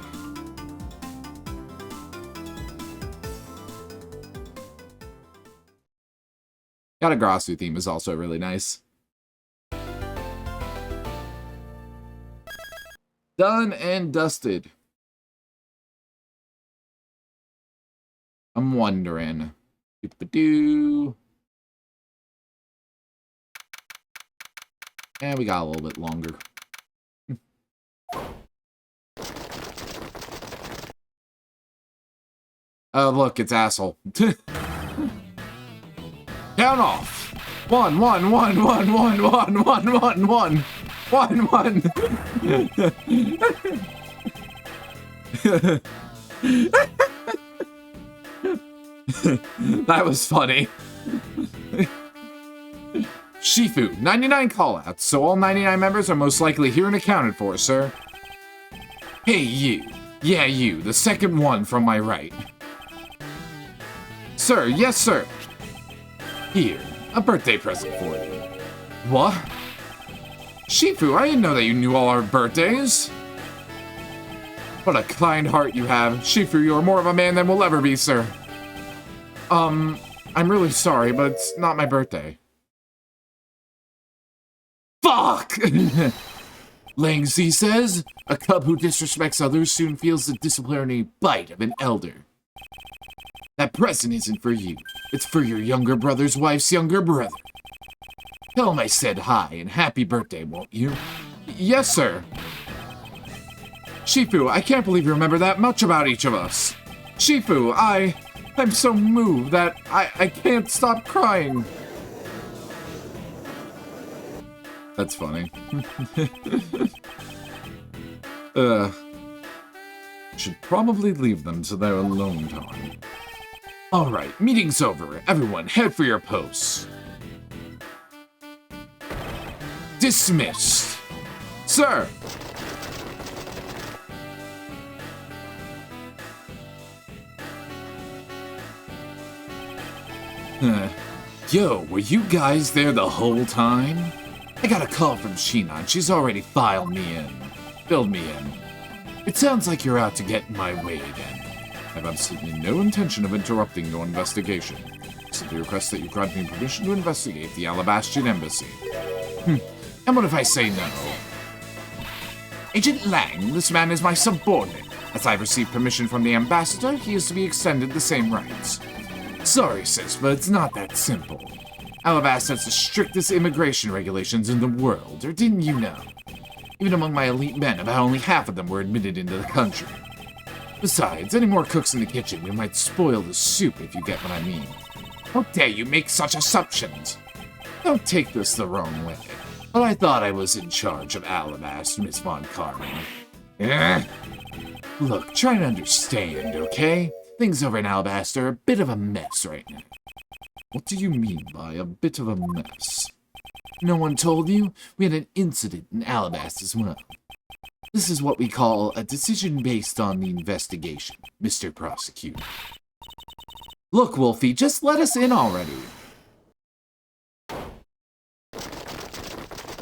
Yatagarasu theme is also really nice. Done and dusted. I'm wondering. Doop-a-doo. And we got a little bit longer. Oh, look, it's asshole. Count off. 1, 1, 1, 1, 1, 1, 1, 1, 1. 1, 1. That was funny. Shifu, 99 callouts, so all 99 members are most likely here and accounted for, sir. Hey, you. Yeah, you, the second one from my right. Sir, yes, sir. Here, a birthday present for you. What? Shifu, I didn't know that you knew all our birthdays. What a kind heart you have. Shifu, you are more of a man than we'll ever be, sir. I'm really sorry, but it's not my birthday. Fuck! Lang Zi says, a cub who disrespects others soon feels the disciplinary bite of an elder. That present isn't for you. It's for your younger brother's wife's younger brother. Tell him I said hi and happy birthday, won't you? Yes, sir. Shifu, I can't believe you remember that much about each of us. Shifu, I'm so moved that I can't stop crying. That's funny. Should probably leave them to their alone time. Alright, meeting's over. Everyone, head for your posts. Dismissed. Sir! Yo, were you guys there the whole time? I got a call from Sheena and she's already filled me in. It sounds like you're out to get in my way again. I have absolutely no intention of interrupting your investigation. Simply request that you grant me permission to investigate the Alabastian Embassy. And what if I say no? Agent Lang, this man is my subordinate. As I've received permission from the ambassador, he is to be extended the same rights. Sorry, sis, but it's not that simple. Alabasta has the strictest immigration regulations in the world, or didn't you know? Even among my elite men, about only half of them were admitted into the country. Besides, any more cooks in the kitchen, we might spoil the soup if you get what I mean. How dare you make such assumptions? Don't take this the wrong way, but I thought I was in charge of Alabast, Miss Von Carmen. Look, try to understand, okay? Things over in Alabasta are a bit of a mess right now. What do you mean by a bit of a mess? No one told you? We had an incident in Alabasta as well. This is what we call a decision based on the investigation, Mr. Prosecutor. Look, Wolfie, just let us in already.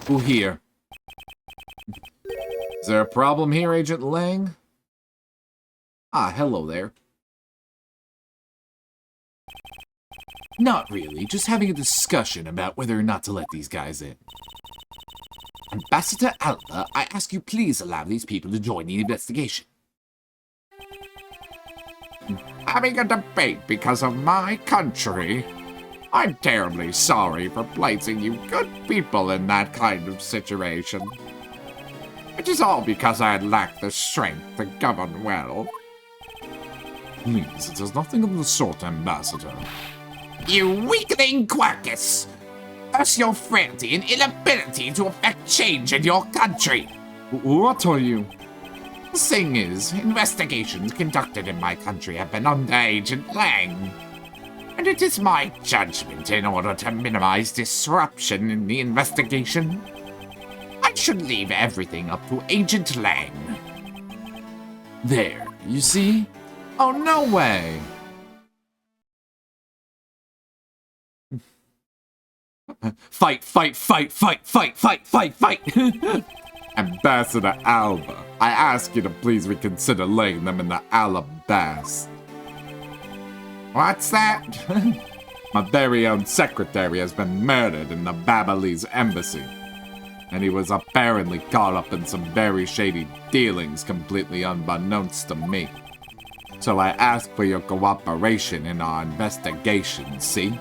Who here? Is there a problem here, Agent Lang? Ah, hello there. Not really, just having a discussion about whether or not to let these guys in. Ambassador Alba, I ask you please allow these people to join the investigation. Having a debate because of my country? I'm terribly sorry for placing you good people in that kind of situation. It is all because I lack the strength to govern well. Please, it is nothing of the sort, Ambassador. You weakling Quackus! Curse your frailty and inability to effect change in your country! What are you? The thing is, investigations conducted in my country have been under Agent Lang. And it is my judgment, in order to minimize disruption in the investigation, I should leave everything up to Agent Lang. There, you see? Oh, no way! Fight, fight, fight, fight, fight, fight, fight, fight! Ambassador Alba, I ask you to please reconsider laying them in the Alabast. What's that? My very own secretary has been murdered in the Babalese embassy. And he was apparently caught up in some very shady dealings completely unbeknownst to me. So I ask for your cooperation in our investigation, see?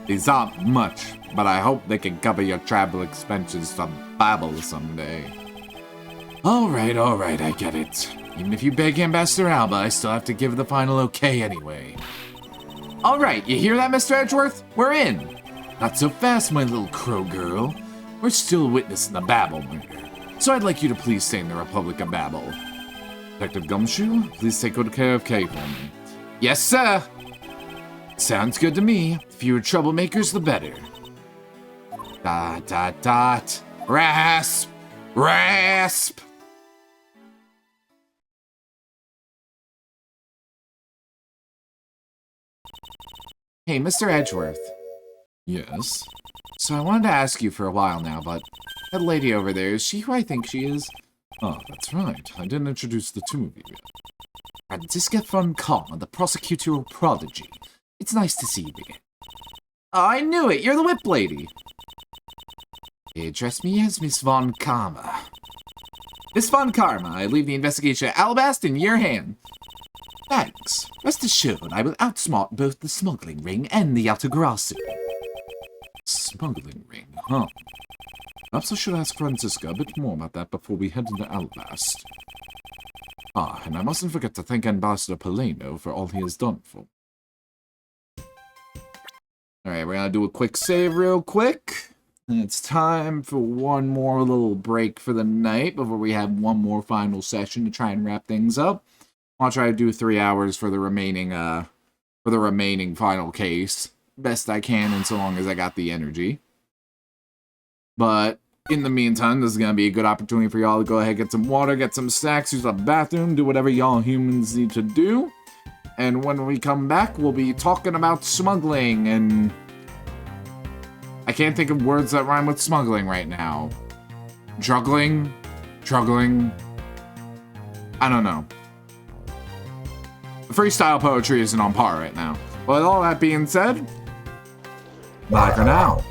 These aren't much, but I hope they can cover your travel expenses to Babel someday. Alright, I get it. Even if you beg Ambassador Alba, I still have to give the final okay anyway. Alright, you hear that, Mr. Edgeworth? We're in! Not so fast, my little crow girl. We're still witnessing the Babel murder, so I'd like you to please stay in the Republic of Babel. Detective Gumshoe, please take good care of Kay for me. Yes, sir! Sounds good to me. The fewer troublemakers, the better. Dot, dot, dot. Rasp! Rasp! Hey, Mr. Edgeworth. Yes? So I wanted to ask you for a while now, but that lady over there, is she who I think she is? Oh, that's right. I didn't introduce the two of you yet. Franziska von Karma, the prosecutorial prodigy. It's nice to see you again. Oh, I knew it! You're the whip lady! They address me as Miss Von Karma. Miss Von Karma, I leave the investigation at Alabast in your hand. Thanks. Rest assured, I will outsmart both the smuggling ring and the Yatagarasu. Smuggling ring, huh? Perhaps I should ask Francisca a bit more about that before we head into Alabast. Ah, and I mustn't forget to thank Ambassador Paleno for all he has done for. Alright, we're gonna do a quick save real quick. And it's time for one more little break for the night before we have one more final session to try and wrap things up. I'll try to do 3 hours for the remaining final case. Best I can, and so long as I got the energy. But in the meantime, this is going to be a good opportunity for y'all to go ahead, get some water, get some snacks, use the bathroom, do whatever y'all humans need to do. And when we come back, we'll be talking about smuggling, and I can't think of words that rhyme with smuggling right now. Juggling? Truggling? I don't know. The freestyle poetry isn't on par right now. With all that being said, bye for now.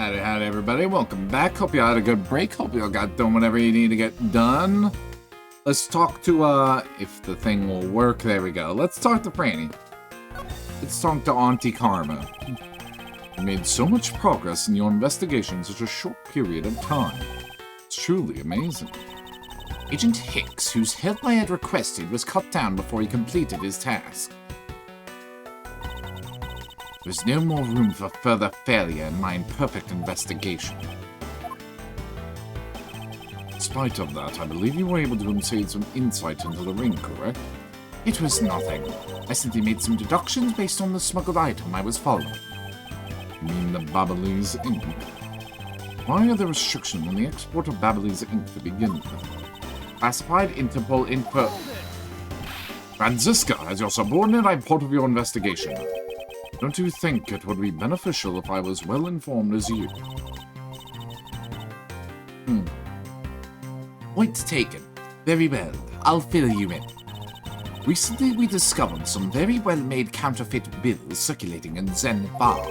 Howdy, everybody. Welcome back. Hope you had a good break. Hope you all got done whatever you need to get done. Let's talk to, if the thing will work. There we go. Let's talk to Franny. Let's talk to Auntie Karma. You made so much progress in your investigation in such a short period of time. It's truly amazing. Agent Hicks, whose help I had requested, was cut down before he completed his task. There's no more room for further failure in my imperfect investigation. In spite of that, I believe you were able to obtain some insight into the ring, correct? It was nothing. I simply made some deductions based on the smuggled item I was following. You mean the Babalese ink? Why are there restrictions on the export of Babalese ink to begin with? Classified Interpol info. Franziska, as your subordinate, I'm part of your investigation. Don't you think it would be beneficial if I was well informed as you? Point taken. Very well. I'll fill you in. Recently, we discovered some very well-made counterfeit bills circulating in Zen Bar.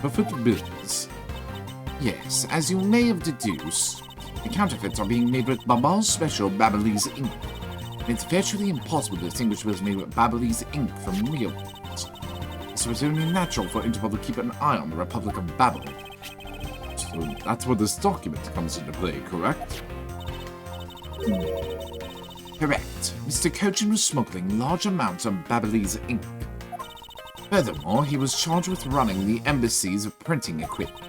Counterfeit bills? Yes, as you may have deduced, the counterfeits are being made with Babal's special Babalese ink. It's virtually impossible to distinguish bills made with Babalese ink from real ones. So it's only natural for Interpol to keep an eye on the Republic of Babel. So that's where this document comes into play, correct? Correct. Mr. Cochin was smuggling large amounts of Babalese ink. Furthermore, he was charged with running the embassy's printing equipment.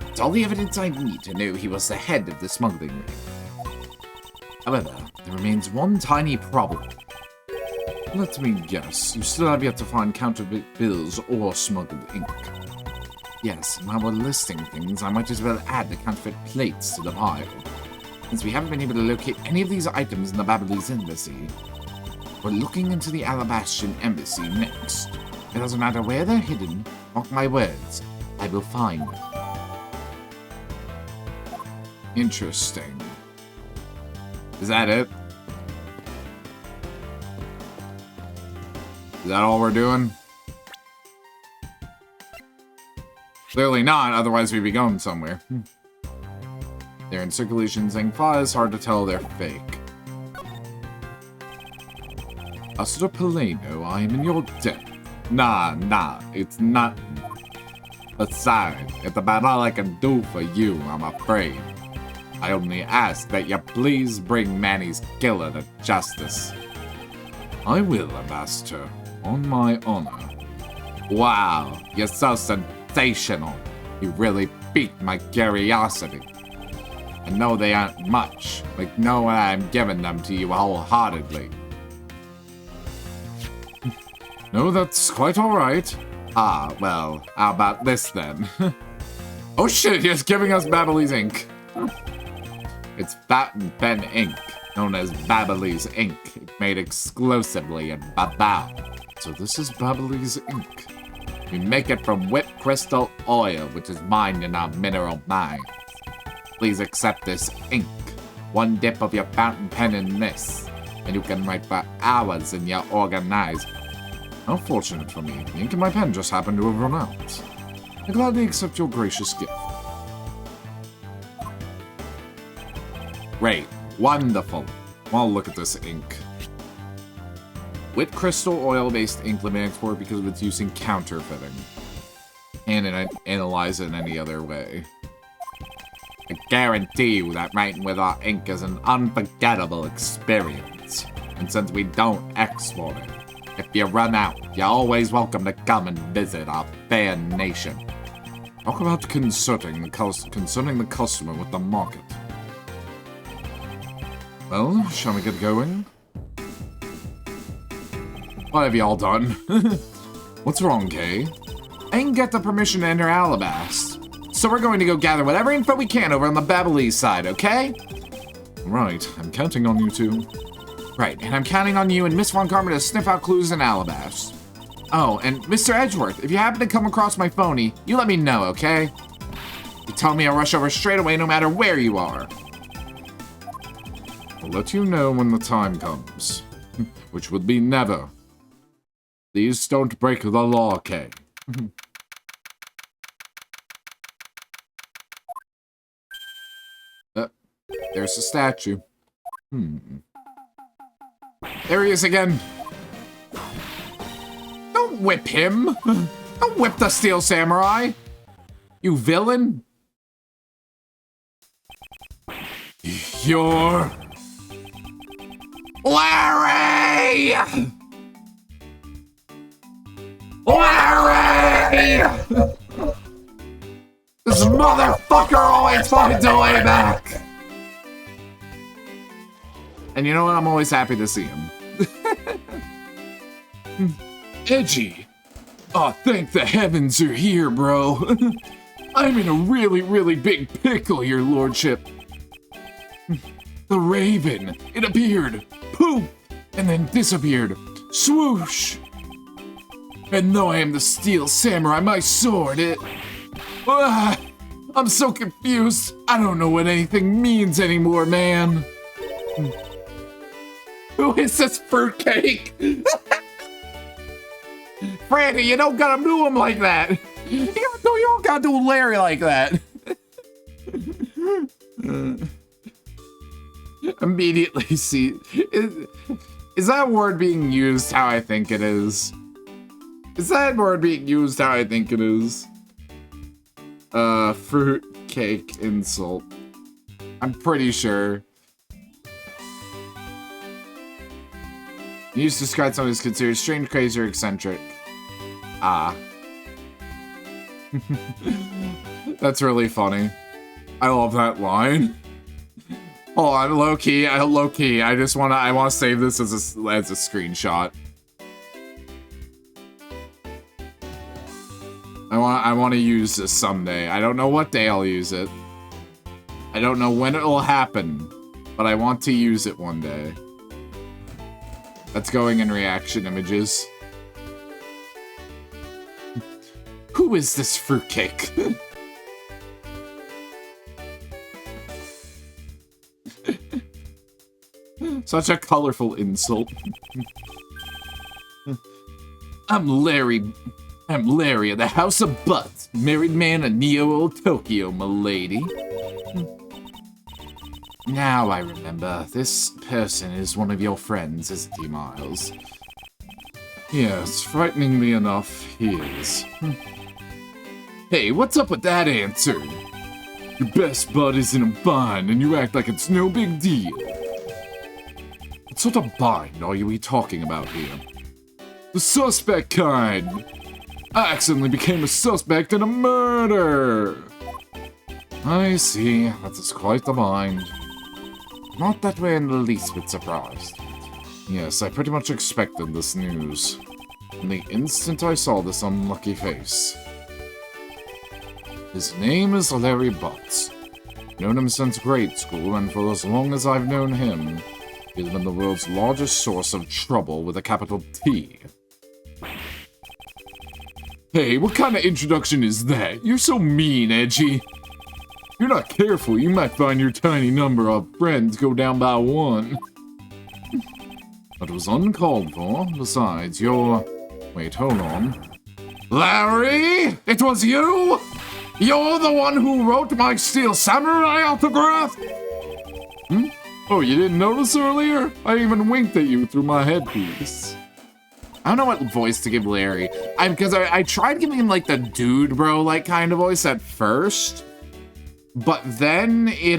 It's all the evidence I need to know he was the head of the smuggling ring. However, there remains one tiny problem. Let me guess, you still have yet to find counterfeit bills or smuggled ink. Yes, and while we're listing things, I might as well add the counterfeit plates to the pile. Since we haven't been able to locate any of these items in the Babalese embassy, we're looking into the Alabastian embassy next. It doesn't matter where they're hidden, mark my words, I will find them. Interesting. Is that it? Is that all we're doing? Clearly not, otherwise we'd be going somewhere. They're in circulation saying files, hard to tell they're fake. Astro Poleno, I am in your debt. Nah, it's nothing. Besides, it's about all I can do for you, I'm afraid. I only ask that you please bring Manny's killer to justice. I will, Ambassador. On my honor. Wow, you're so sensational. You really piqued my curiosity. I know they aren't much, but know when I'm giving them to you wholeheartedly. No, that's quite alright. Ah, well, how about this then? Oh shit, he's giving us Babalese ink. It's fountain pen ink, known as Babalese ink. It's made exclusively in Babao. So this is Babalese ink. We make it from whipped crystal oil, which is mined in our mineral mines. Please accept this ink. One dip of your fountain pen in this, and you can write for hours in your organized. How fortunate for me, the ink in my pen just happened to have run out. I gladly accept your gracious gift. Great. Wonderful. Well, look at this ink. With crystal oil-based ink limit export because of its use in counterfeiting. And analyze it in any other way. I guarantee you that writing with our ink is an unforgettable experience. And since we don't export it, if you run out, you're always welcome to come and visit our fair nation. Talk about concerning the customer with the market. Well, shall we get going? What have y'all done? What's wrong, Kay? I didn't get the permission to enter Alabast. So we're going to go gather whatever info we can over on the Babalese side, okay? Right, I'm counting on you two. Right, and I'm counting on you and Miss Von Karma to sniff out clues in Alabast. Oh, and Mr. Edgeworth, if you happen to come across my phony, you let me know, okay? You tell me I'll rush over straight away no matter where you are. I'll let you know when the time comes. Which would be never. Please don't break the law, Kay. There's a statue. There he is again. Don't whip him. Don't whip the Steel Samurai. You villain. You're... Larry! Larry! This motherfucker always finds a way back! And you know what? I'm always happy to see him. Edgy. Oh, thank the heavens you're here, bro. I'm in a really, really big pickle, your lordship. The raven. It appeared. Poof! And then disappeared. Swoosh! And though I am the Steel Samurai, my sword, it... I'm so confused. I don't know what anything means anymore, man. Who is this fruitcake? Franny, you don't gotta do him like that. You don't gotta do Larry like that. Immediately see... Is that word being used how I think it is? Is that word being used how I think it is? Fruit cake insult. I'm pretty sure. Used to describe someone who's considered strange, crazy, or eccentric. Ah. That's really funny. I love that line. Hold on, low key. I wanna save this as a screenshot. I wanna use this someday. I don't know what day I'll use it. I don't know when it will happen, but I want to use it one day. That's going in reaction images. Who is this fruitcake? Such a colorful insult. I'm Larry of the House of Butts, married man of Neo Tokyo, milady. Now I remember, this person is one of your friends, isn't he, Miles? Yes, frighteningly enough, he is. Hey, what's up with that answer? Your best bud is in a bind, and you act like it's no big deal. What sort of bind are we talking about here? The suspect kind! I accidentally became a suspect in a murder! I see, that is quite a bind. Not that we're in the least bit surprised. Yes, I pretty much expected this news. From the instant I saw this unlucky face. His name is Larry Butts. Known him since grade school, and for as long as I've known him, he's been the world's largest source of trouble with a capital T. Hey, what kind of introduction is that? You're so mean, Edgy. If you're not careful, you might find your tiny number of friends go down by one. That was uncalled for. Besides, you're... Wait, hold on. Larry? It was you? You're the one who wrote my Steel Samurai autograph? Oh, you didn't notice earlier? I even winked at you through my headpiece. I don't know what voice to give Larry. Because I tried giving him, like, the dude bro, like, kind of voice at first. But then it,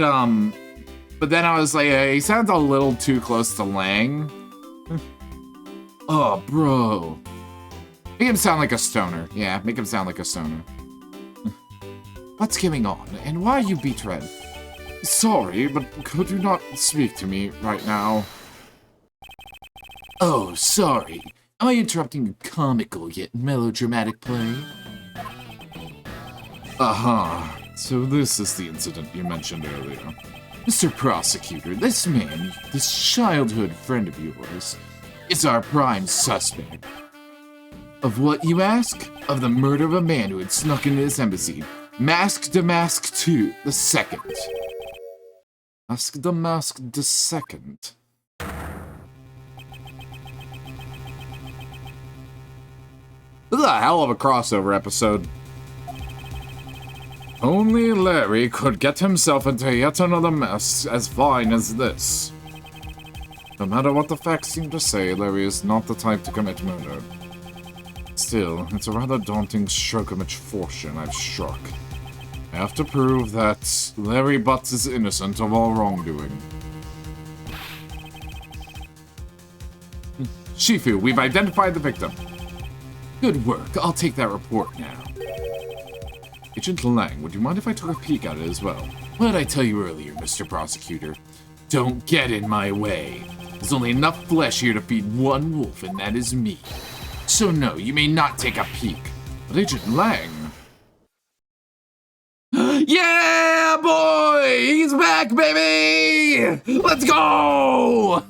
But then I was like, he sounds a little too close to Lang. Oh, bro. Make him sound like a stoner. Yeah, make him sound like a stoner. What's going on? And why are you beat red? Sorry, but could you not speak to me right now? Oh, sorry. Am I interrupting a comical yet melodramatic play? Aha. So this is the incident you mentioned earlier. Mr. Prosecutor, this man, this childhood friend of yours, is our prime suspect. Of what, you ask? Of the murder of a man who had snuck into this embassy. Mask de Mask 2, the second. Mask de Mask the second. This is a hell of a crossover episode. Only Larry could get himself into yet another mess as fine as this. No matter what the facts seem to say, Larry is not the type to commit murder. Still, it's a rather daunting stroke of misfortune I've struck. I have to prove that Larry Butts is innocent of all wrongdoing. Shifu, we've identified the victim. Good work. I'll take that report now. Agent Lang, would you mind if I took a peek at it as well? What did I tell you earlier, Mr. Prosecutor? Don't get in my way. There's only enough flesh here to feed one wolf, and that is me. So no, you may not take a peek. But Agent Lang... Yeah, boy! He's back, baby! Let's go!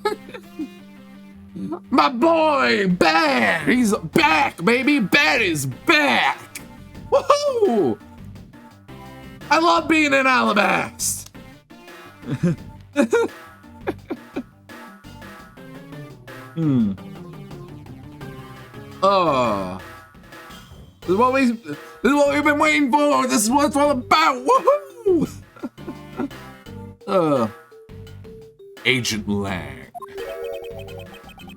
My boy, Bad! He's back, baby! Bad is back! Woohoo! I love being in Alabasta! Oh. This is what we've been waiting for! This is what it's all about! Woohoo! Agent Lang.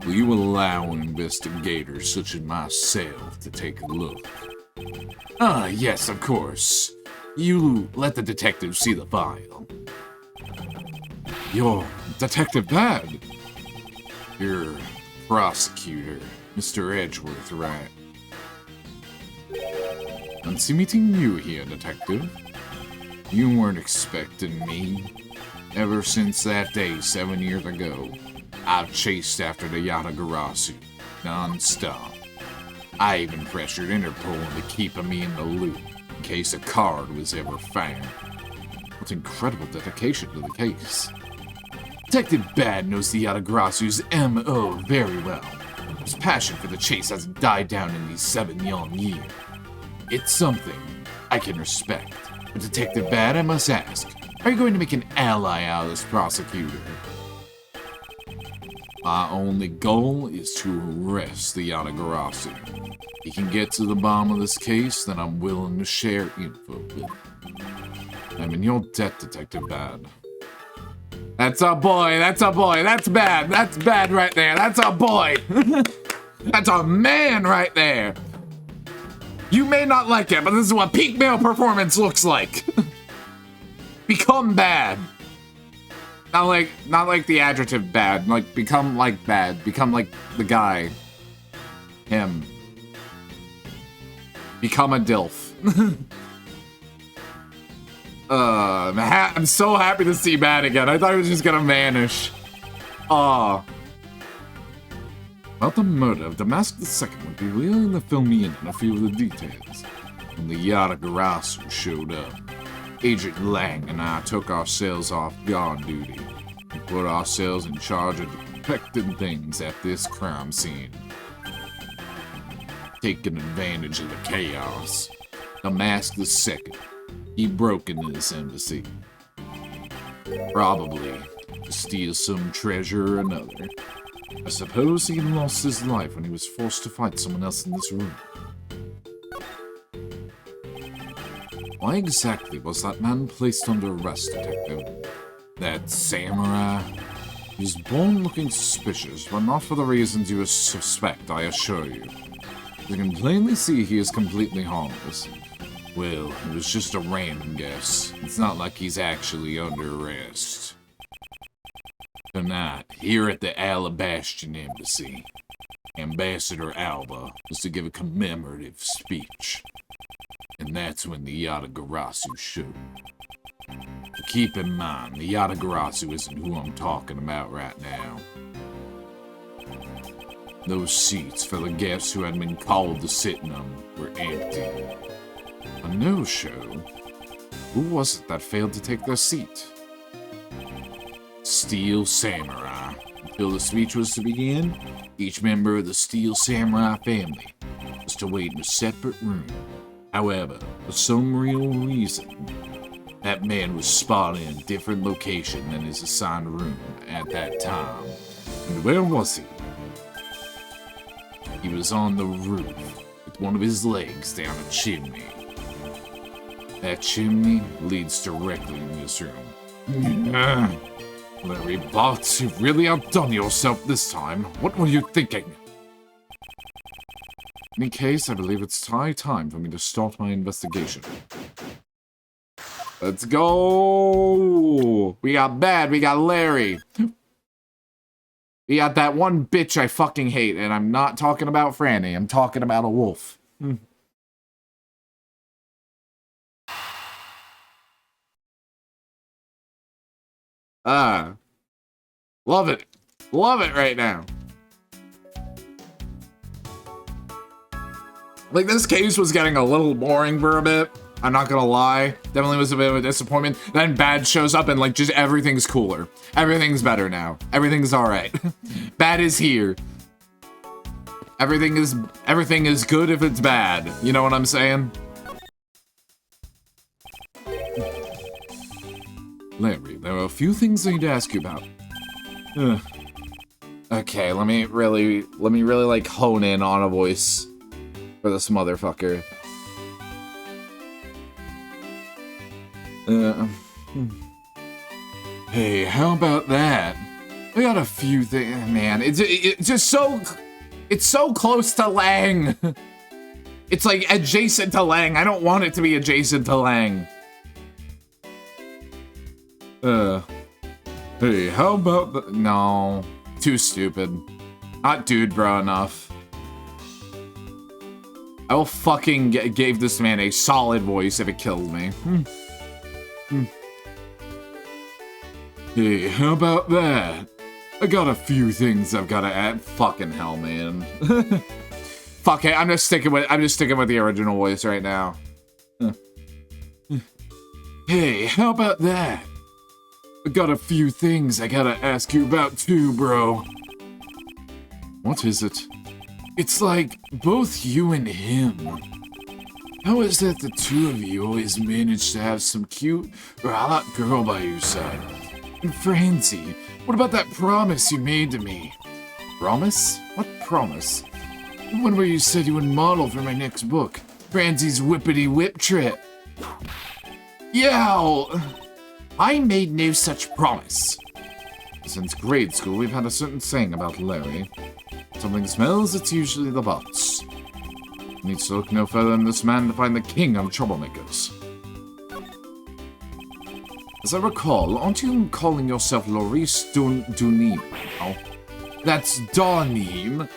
Will you allow investigators such as myself to take a look? Ah, yes, of course. You let the detective see the file. You're Detective Bad. You're prosecutor, Mr. Edgeworth, right? Fancy meeting you here, Detective. You weren't expecting me. Ever since that day 7 years ago, I've chased after the Yatagarasu, non-stop. I even pressured Interpol into keeping me in the loop, in case a card was ever found. What incredible dedication to the case. Detective Bad knows the Yatagarasu's M.O. very well. His passion for the chase hasn't died down in these 7 young years. It's something I can respect. But Detective Bad, I must ask, are you going to make an ally out of this prosecutor? My only goal is to arrest the Yatagarasu. If he can get to the bottom of this case, then I'm willing to share info with him. I'm in your debt, Detective Bad. That's our boy, that's our boy, that's Bad, that's Bad right there, that's our boy! That's our man right there! You may not like it, but this is what peak male performance looks like! Become Bad. Not like the adjective bad, like become like Bad, become like the guy. Him. Become a DILF. I'm so happy to see Bad again. I thought he was just gonna vanish. Well, the murder of Damask II would be willing to fill me in on a few of the details. When the Yatagarasu showed up, Agent Lang and I took ourselves off guard duty and put ourselves in charge of detecting things at this crime scene. Taking advantage of the chaos, Damask II, he broke into this embassy. Probably to steal some treasure or another. I suppose he lost his life when he was forced to fight someone else in this room. Why exactly was that man placed under arrest, Detective? That samurai? He's born looking suspicious, but not for the reasons you suspect, I assure you. You can plainly see he is completely harmless. Well, it was just a random guess. It's not like he's actually under arrest. Tonight, here at the Alabastion Embassy, Ambassador Alba was to give a commemorative speech. And that's when the Yatagarasu showed. But keep in mind, the Yatagarasu isn't who I'm talking about right now. Those seats for the guests who had been called to sit in them were empty. A no-show? Who was it that failed to take their seat? Steel Samurai. Until the speech was to begin, each member of the Steel Samurai family was to wait in a separate room. However, for some real reason, that man was spotted in a different location than his assigned room at that time. And where was he? He was on the roof, with one of his legs down a chimney. That chimney leads directly in this room. Larry Bots, you've really outdone yourself this time. What were you thinking? In any case, I believe it's high time for me to start my investigation. Let's go! We got Bad, we got Larry. We got that one bitch I fucking hate, and I'm not talking about Franny, I'm talking about a wolf. Love it. Love it right now. Like, this case was getting a little boring for a bit. I'm not gonna lie. Definitely was a bit of a disappointment. Then Bad shows up and, like, just everything's cooler. Everything's better now. Everything's alright. Bad is here. Everything is good if it's bad. You know what I'm saying? Larry, there are a few things I need to ask you about. Okay, let me really like hone in on a voice for this motherfucker. Hey, how about that? I got a few things, man. It's just so, it's so close to Lang. It's like adjacent to Lang. I don't want it to be adjacent to Lang. Hey, how about the... No. Too stupid. Not dude bro enough. I will fucking give this man a solid voice if it kills me. Hey, how about that? I got a few things I've gotta add. Fucking hell, man. Fuck it, I'm just sticking with the original voice right now. Hey, how about that? I got a few things I gotta ask you about too, bro. What is it? It's like both you and him. How is it the two of you always manage to have some cute or hot girl by your side? And Francie, what about that promise you made to me? Promise? What promise? The one where you said you would model for my next book, Francie's Whippity Whip Trip. Yeah, I made no such promise. Since grade school, we've had a certain saying about Larry. If something smells, it's usually the bots. Needs to look no further than this man to find the king of troublemakers. As I recall, aren't you calling yourself Loris Dunim now? That's Dawnim.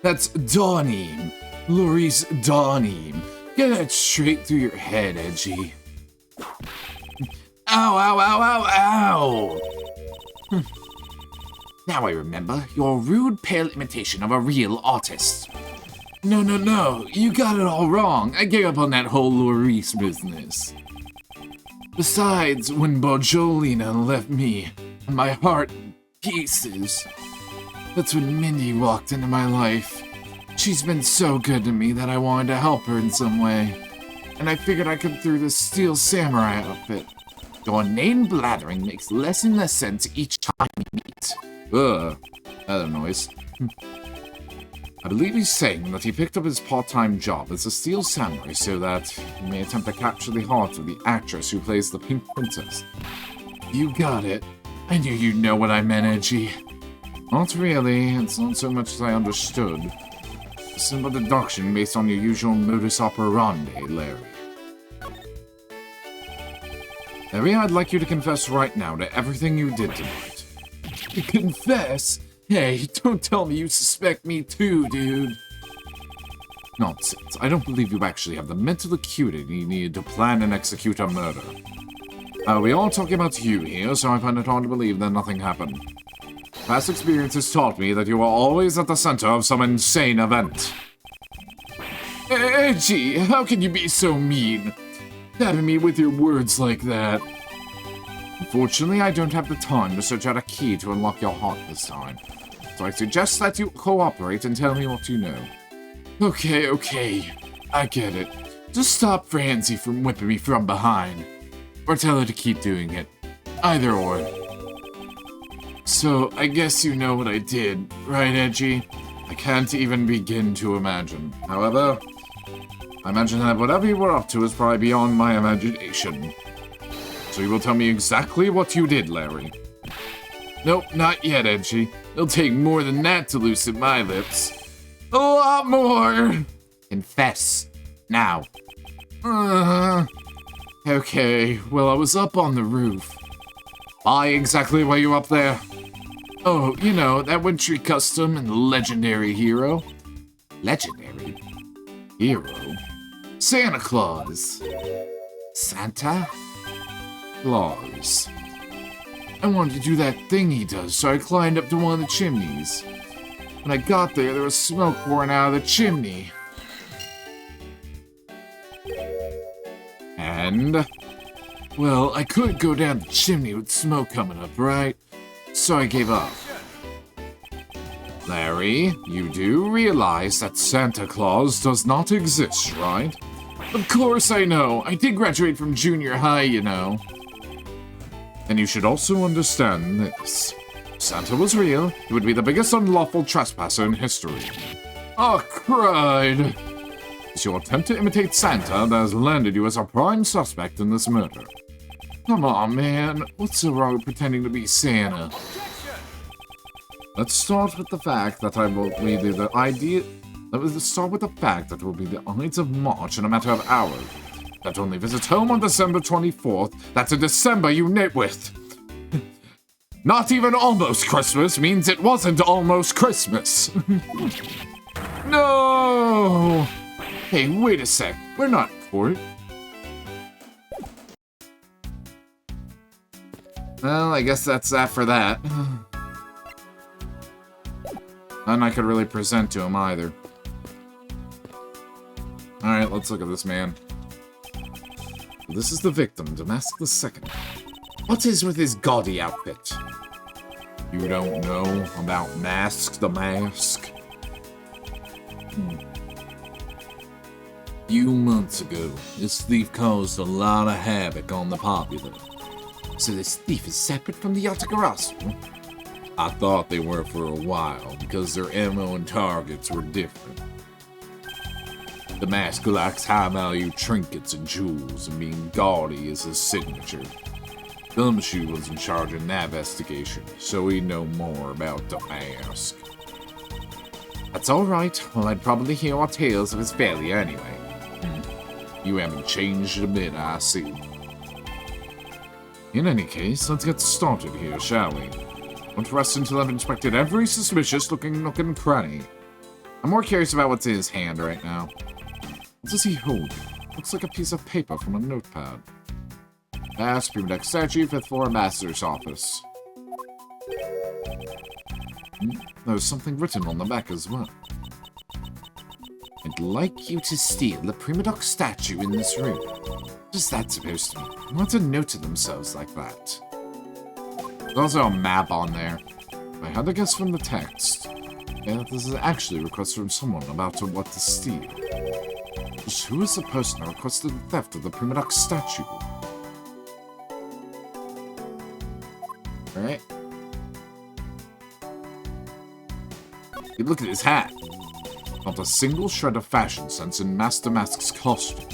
That's Dawnim. Loris Dawnim. Get that straight through your head, Edgy. Ow, ow, ow, ow, ow! Now I remember, you're a rude, pale imitation of a real artist. No, no, no, you got it all wrong. I gave up on that whole Loris business. Besides, when Bojolina left me, and my heart in pieces, that's when Mindy walked into my life. She's been so good to me that I wanted to help her in some way. And I figured I could through this steel samurai outfit. Your inane blathering makes less and less sense each time we meet. Ugh, that noise. I believe he's saying that he picked up his part-time job as a steel samurai so that he may attempt to capture the heart of the actress who plays the Pink Princess. You got it. I knew you'd know what I meant, Edgy. Not really, it's not so much as I understood. A simple deduction based on your usual modus operandi, Larry. Larry, I'd like you to confess right now to everything you did tonight. Confess? Hey, don't tell me you suspect me too, dude. Nonsense. I don't believe you actually have the mental acuity needed to plan and execute a murder. We all talking about you here, so I find it hard to believe that nothing happened. Past experience has taught me that you are always at the center of some insane event. Edgy, how can you be so mean? Stabbing me with your words like that. Unfortunately, I don't have the time to search out a key to unlock your heart this time. So I suggest that you cooperate and tell me what you know. Okay, I get it. Just stop Francie from whipping me from behind. Or tell her to keep doing it. Either or. So, I guess you know what I did, right, Edgy? I can't even begin to imagine. However, I imagine that whatever you were up to is probably beyond my imagination. So you will tell me exactly what you did, Larry. Nope, not yet, Edgy. It'll take more than that to loosen my lips. A lot more! Confess. Now. Okay, well, I was up on the roof. Why exactly were you up there? Oh, you know, that wintry custom and the legendary hero. Legendary? Hero? Santa Claus. Santa Claus. I wanted to do that thing he does, so I climbed up to one of the chimneys. When I got there was smoke pouring out of the chimney. And, well, I couldn't go down the chimney with smoke coming up, right? So I gave up. Larry, you do realize that Santa Claus does not exist, right? Of course I know. I did graduate from junior high, you know. And you should also understand this. If Santa was real, he would be the biggest unlawful trespasser in history. Oh, crud! It's your attempt to imitate Santa that has landed you as a prime suspect in this murder. Come on, man. What's so wrong with pretending to be Santa? Let's start with the fact that I will be the idea. Let's start with the fact that it will be the Ides of March in a matter of hours. That only visits home on December 24th. That's a December, you nitwit. Not even almost Christmas means it wasn't almost Christmas. No! Hey, wait a sec. We're not in court. Well, I guess that's that for that. None I could really present to him either. Alright, let's look at this man. This is the victim, Damask II. What is with his gaudy outfit? You don't know about Mask the Mask? Few months ago, this thief caused a lot of havoc on the popular. So this thief is separate from the Yatagarasu? I thought they were for a while, because their ammo and targets were different. The mask lacks high-value trinkets and jewels, and being gaudy is his signature. Gumshoe was in charge of that investigation, so he'd know more about the mask. That's alright, well I'd probably hear our tales of his failure anyway. You haven't changed a bit, I see. In any case, let's get started here, shall we? Won't rest until I've inspected every suspicious-looking nook and cranny. I'm more curious about what's in his hand right now. What does he hold? Looks like a piece of paper from a notepad. Vast Prima Deck statue, 5th floor ambassador's office. There's something written on the back as well. I'd like you to steal the Prima Doc statue in this room. What is that supposed to mean? What's to note to themselves like that? There's also a map on there. I had to guess from the text. Yeah, this is actually a request from someone about what to steal. Just who is the person who requested the theft of the Prima Doc statue? Alright. You look at his hat. Not a single shred of fashion sense in Master Mask's costume.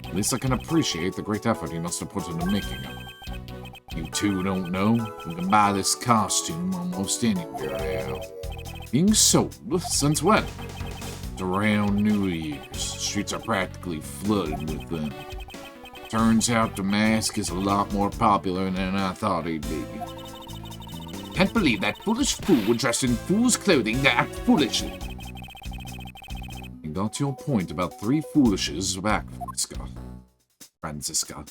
At least I can appreciate the great effort he must have put into making it. You two don't know, you can buy this costume almost anywhere now. Being sold? Since when? It's around New Year's. Streets are practically flooded with them. Turns out the mask is a lot more popular than I thought he'd be. Can't believe that foolish fool would dress in fool's clothing to act foolishly. You got your point about 3 foolishes back, Francisca.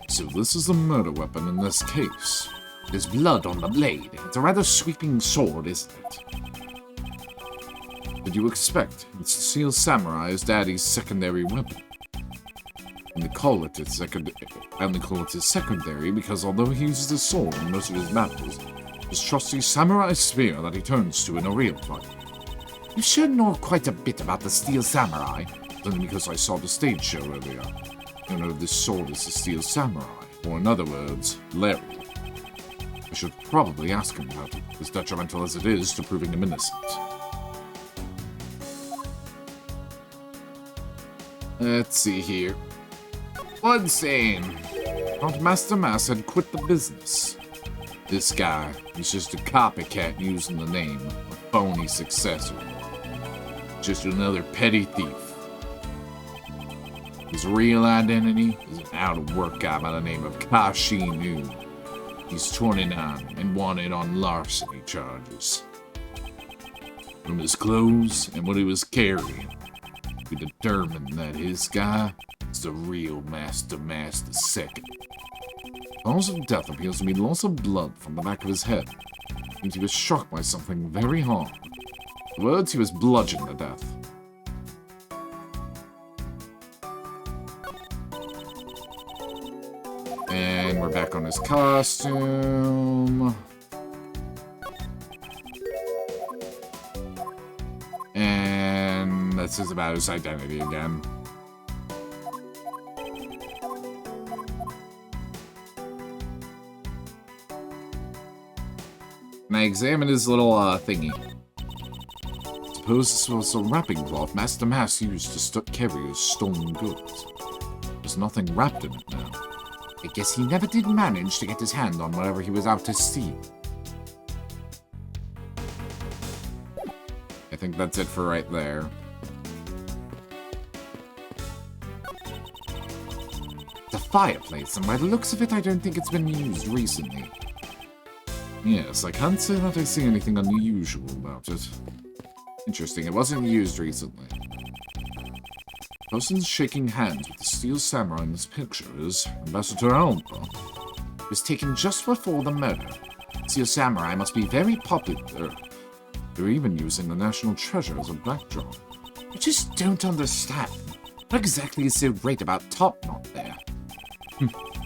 So this is the murder weapon in this case. There's blood on the blade. It's a rather sweeping sword, isn't it? Did you expect? It's the Steel Samurai's daddy's secondary weapon. And they call it his secondary because although he uses his sword in most of his battles, his trusty samurai spear that he turns to in a real fight. You should know quite a bit about the Steel Samurai, only because I saw the stage show earlier. You know, this sword is the Steel Samurai, or in other words, Larry. I should probably ask him about it, as detrimental as it is to proving him innocent. Let's see here. Blood stain. Thought Master Mass had quit the business. This guy, he's just a copycat using the name, a phony successor. Just another petty thief. His real identity is an out-of-work guy by the name of Kashi Nu. He's 29 and wanted on larceny charges. From his clothes and what he was carrying, we determined that his guy is the real Master Mass II. Cause of death appears to be loss of blood from the back of his head. Means he was struck by something very hard. In words, he was bludgeoned to death. And we're back on his costume. And this is about his identity again. And I examine his little thingy. Suppose this was a wrapping cloth Master Mass used to carry his stolen goods. There's nothing wrapped in it now. I guess he never did manage to get his hand on whatever he was out to steal. I think that's it for right there. The fireplace, and by the looks of it, I don't think it's been used recently. Yes, I can't say that I see anything unusual about it. Interesting, it wasn't used recently. The person shaking hands with the steel samurai in this picture is Ambassador Alba. It was taken just before the murder. Steel samurai must be very popular. They're even using the national treasure as a backdrop. I just don't understand. What exactly is so great about Top Knot there?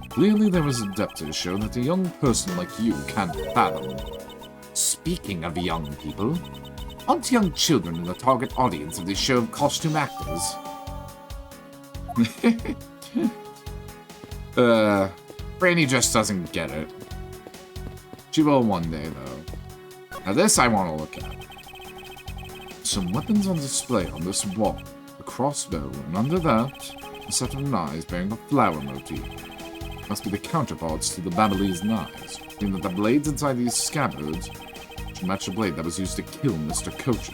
Clearly there was a depth to show that a young person like you can't fathom. Speaking of young people, aren't young children in the target audience of this show of costume actors? Brainy just doesn't get it. She will one day, though. Now this I want to look at. Some weapons on display on this wall. A crossbow, and under that, a set of knives bearing a flower motif. Must be the counterparts to the Babylonis knives, meaning that the blades inside these scabbards should match the blade that was used to kill Mr. Kochi.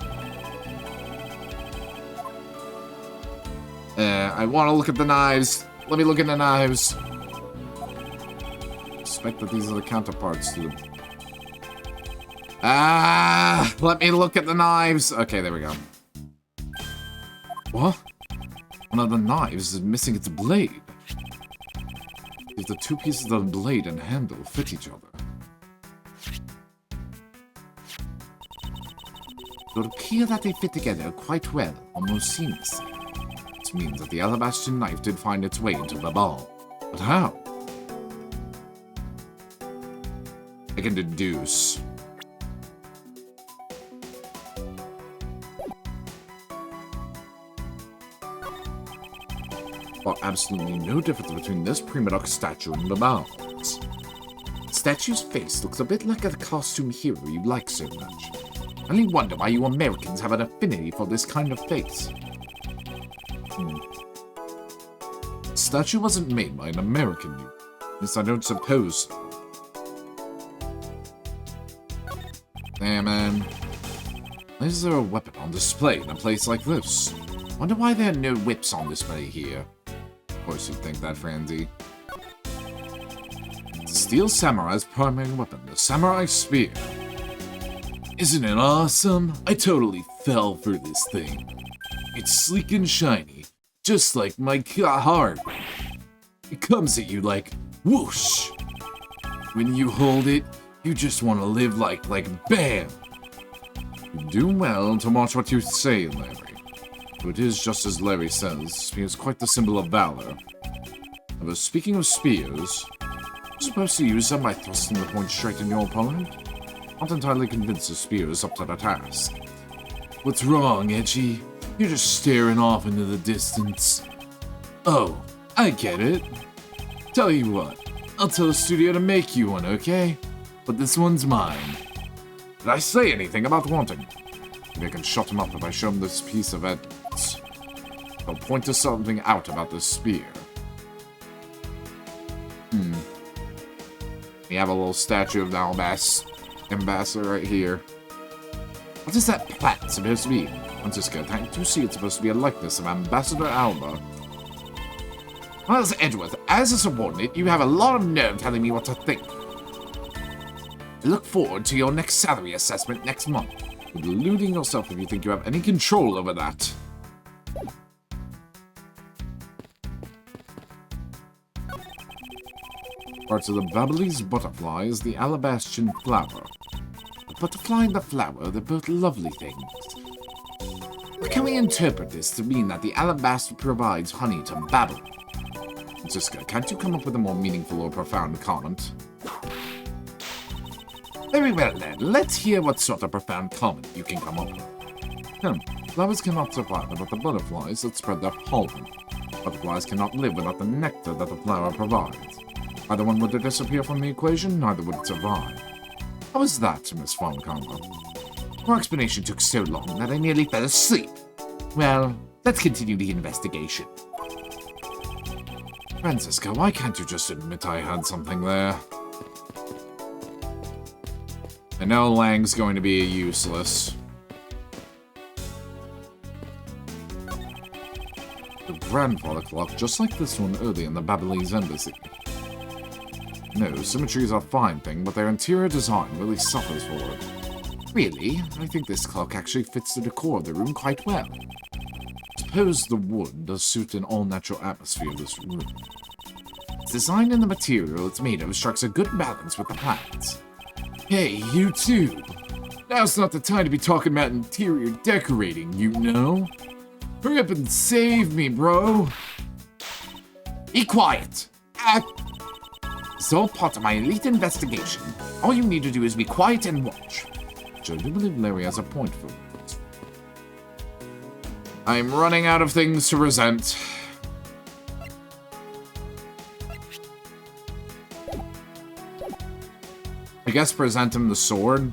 I want to look at the knives. Let me look at the knives. I suspect that these are the counterparts to the... let me look at the knives. Okay, there we go. What? One of the knives is missing its blade. If the two pieces of the blade and handle fit each other. It would appear that they fit together quite well, almost seamlessly. This means that the alabaster knife did find its way into the ball. But how? I can deduce. Absolutely no difference between this prima donna statue and the balls. The statue's face looks a bit like a costume hero you like so much. I only wonder why you Americans have an affinity for this kind of face. The statue wasn't made by an American youth. At least I don't suppose so. Hey man, why is there a weapon on display in a place like this? Wonder why there are no whips on display here. Of course you'd think that, Franzi. The steel samurai's primary weapon, the samurai spear. Isn't it awesome? I totally fell for this thing. It's sleek and shiny, just like my heart. It comes at you like whoosh. When you hold it, you just want to live like bam. You do well to watch what you say, Larry. It is just as Larry says, spear is quite the symbol of valor. However, speaking of spears, you're supposed to use them by thrusting the point straight in your opponent? Not entirely convinced the spear is up to the task. What's wrong, Edgy? You're just staring off into the distance. Oh, I get it. Tell you what, I'll tell the studio to make you one, okay? But this one's mine. Did I say anything about wanting? Maybe I can shut him up if I show him this piece of evidence. I'll point to something out about this spear. We have a little statue of the ambassador right here. What is that plat supposed to be? Francisco, can't you see it's supposed to be a likeness of Ambassador Alba? Miles Edgeworth, as a subordinate, you have a lot of nerve telling me what to think. I look forward to your next salary assessment next month. You're deluding yourself if you think you have any control over that. Parts of the Babbly's butterfly is the Alabastrian flower. The butterfly and the flower, they're both lovely things. But can we interpret this to mean that the alabaster provides honey to Babel? Francisco, can't you come up with a more meaningful or profound comment? Very well then, let's hear what sort of profound comment you can come up with. Flowers cannot survive without the butterflies that spread their pollen. Butterflies cannot live without the nectar that the flower provides. Either one would disappear from the equation, neither would it survive. How is that, Miss Farncombo? Your explanation took so long that I nearly fell asleep. Well, let's continue the investigation. Francisco, why can't you just admit I had something there? I know Lang's going to be useless. The grandfather clock, just like this one early in the Babbly's embassy. No, symmetries are a fine thing, but their interior design really suffers for it. Really? I think this clock actually fits the decor of the room quite well. Suppose the wood does suit an all-natural atmosphere of this room. Its design and the material it's made of strikes a good balance with the plants. Hey, you too! Now's not the time to be talking about interior decorating, you know? Hurry up and save me, bro! Be quiet! It's all part of my elite investigation. All you need to do is be quiet and watch. Which I do believe Larry has a point for it. I'm running out of things to present. I guess present him the sword.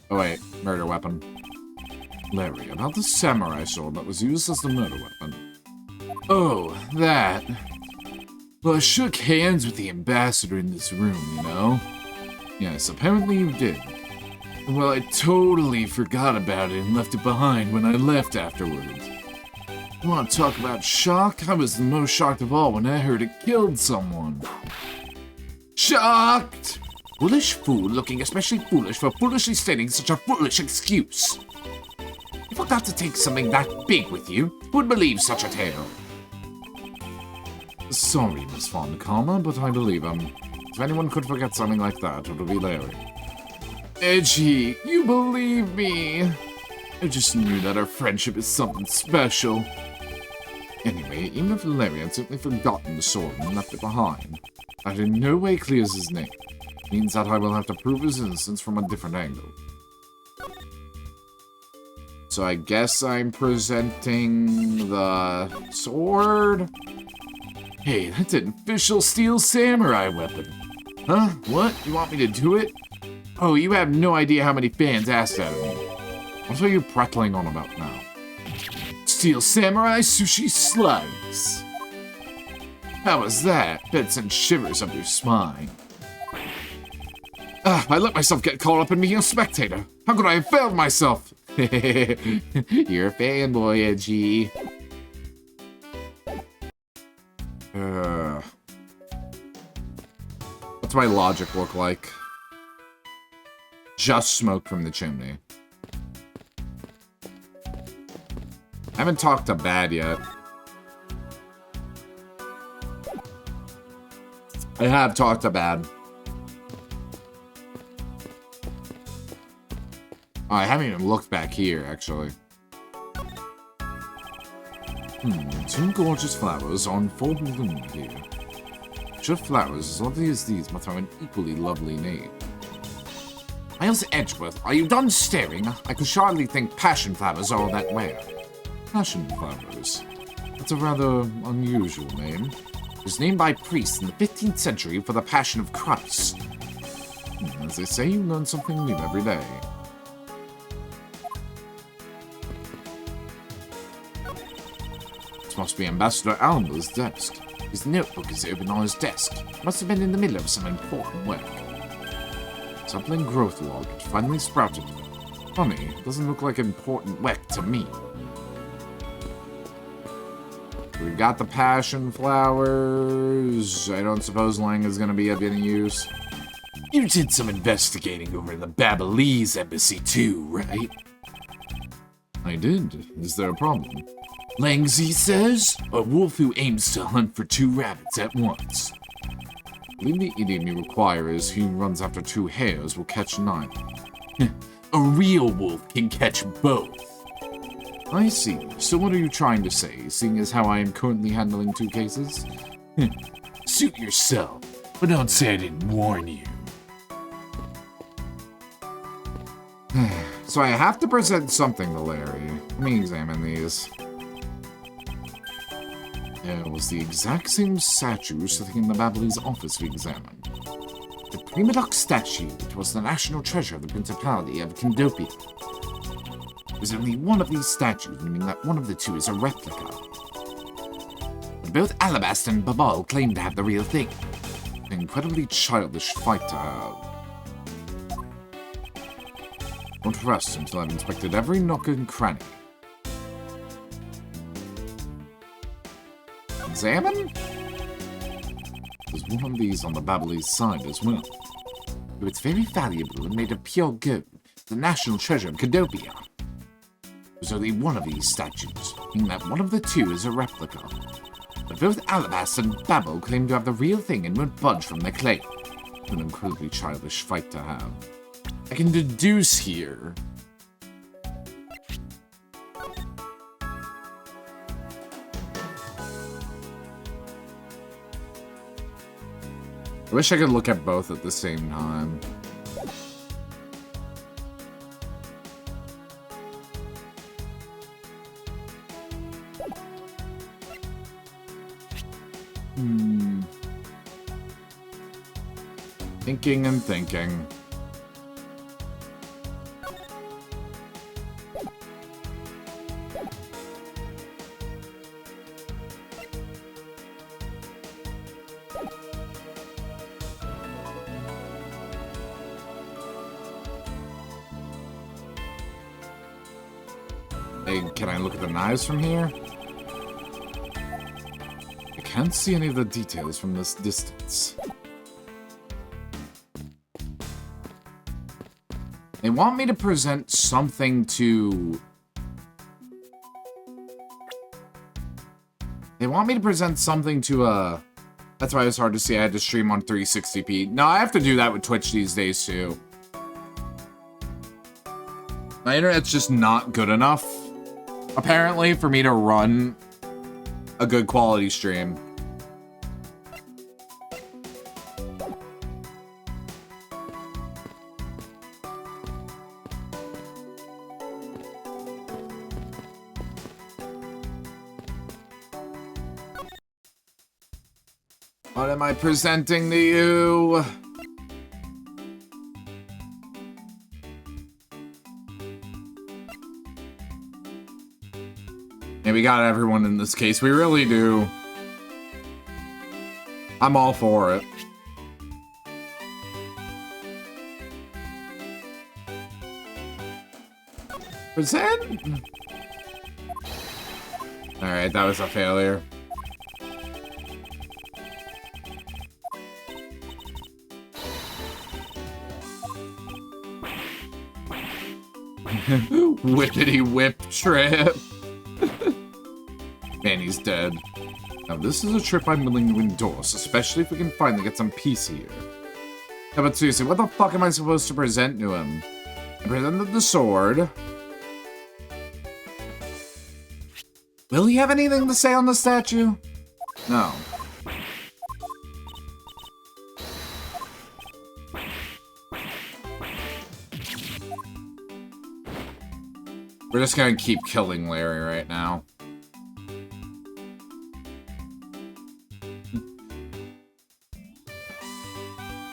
Oh wait, murder weapon. Larry, about the samurai sword that was used as the murder weapon. Oh, that. Well, I shook hands with the ambassador in this room, you know? Yes, apparently you did. Well, I totally forgot about it and left it behind when I left afterwards. You want to talk about shock? I was the most shocked of all when I heard it killed someone. Shocked! Foolish fool looking especially foolish for foolishly stating such a foolish excuse. You forgot to take something that big with you. Who would believe such a tale? Sorry, Miss Fontacama, but I believe him. If anyone could forget something like that, it would be Larry. Edgy, you believe me? I just knew that our friendship is something special. Anyway, even if Larry had simply forgotten the sword and left it behind, that in no way clears his name. It means that I will have to prove his innocence from a different angle. So I guess I'm presenting the sword? Hey, that's an official steel samurai weapon. Huh? What? You want me to do it? Oh, you have no idea how many fans asked that of me. What are you prattling on about now? Steel samurai sushi slugs. How was that? Bet sent shivers up your spine. I let myself get caught up in being a spectator. How could I have failed myself? You're a fanboy, Edgy. What's my logic look like? Just smoke from the chimney. I haven't talked to Bad yet. I have talked to Bad. Oh, I haven't even looked back here, actually. Two gorgeous flowers on full bloom here. Sure, flowers as lovely as these must have an equally lovely name. Miles Edgeworth, are you done staring? I could hardly think passion flowers are all that rare. Passion flowers. That's a rather unusual name. It was named by priests in the 15th century for the Passion of Christ. As they say, you learn something new every day. This must be Ambassador Alma's desk. His notebook is open on his desk. Must have been in the middle of some important work. Sapling growth log. It finally sprouted. Funny, it doesn't look like important work to me. We've got the passion flowers. I don't suppose Lang is going to be of any use. You did some investigating over in the Babalese embassy too, right? I did. Is there a problem? Langzi says, a wolf who aims to hunt for 2 rabbits at once. I believe the idiom you require is who runs after 2 hares will catch 9. A real wolf can catch both. I see. So what are you trying to say, seeing as how I am currently handling 2 cases? Suit yourself, but don't say I didn't warn you. So I have to present something to Larry. Let me examine these. It was the exact same statue sitting in the Babalese office we examined. The Primadoc statue, which was the national treasure of the Principality of Condopia. There's only one of these statues, meaning that one of the 2 is a replica. But both Alabast and Babal claim to have the real thing. An incredibly childish fight to have. Won't rest until I've inspected every nook and cranny. Examine? There's one of these on the Babalese side as well. Though it's very valuable and made of pure gold, the national treasure of Cadopia. There's only one of these statues, meaning that one of the 2 is a replica. But both Alabast and Babel claim to have the real thing and won't budge from their claim. An incredibly childish fight to have. I can deduce here. I wish I could look at both at the same time. Thinking and thinking. Hey, can I look at the knives from here? I can't see any of the details from this distance. They want me to present something to... They want me to present something to, That's why it was hard to see. I had to stream on 360p. No, I have to do that with Twitch these days, too. My internet's just not good enough, apparently, for me to run a good quality stream. What am I presenting to you? Yeah, we got everyone in this case. We really do. I'm all for it. Present? Alright, that was a failure. Whippity whip trip. Man, he's dead. Now, this is a trip I'm willing to endorse, especially if we can finally get some peace here. Yeah, but seriously, what the fuck am I supposed to present to him? I presented the sword. Will he have anything to say on the statue? No. We're just gonna keep killing Larry right now.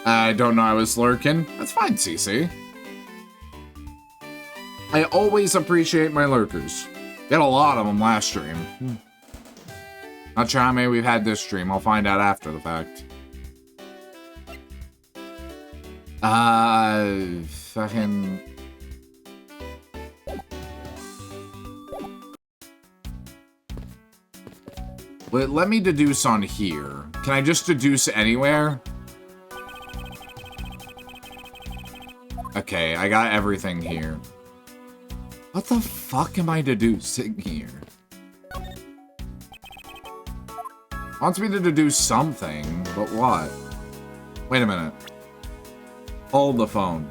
I don't know I was lurking. That's fine, CC. I always appreciate my lurkers. Got a lot of them last stream. Not sure how many we've had this stream. I'll find out after the fact. Fucking... Let me deduce on here. Can I just deduce anywhere? Okay, I got everything here. What the fuck am I deducing here? Wants me to deduce something, but what? Wait a minute. Hold the phone.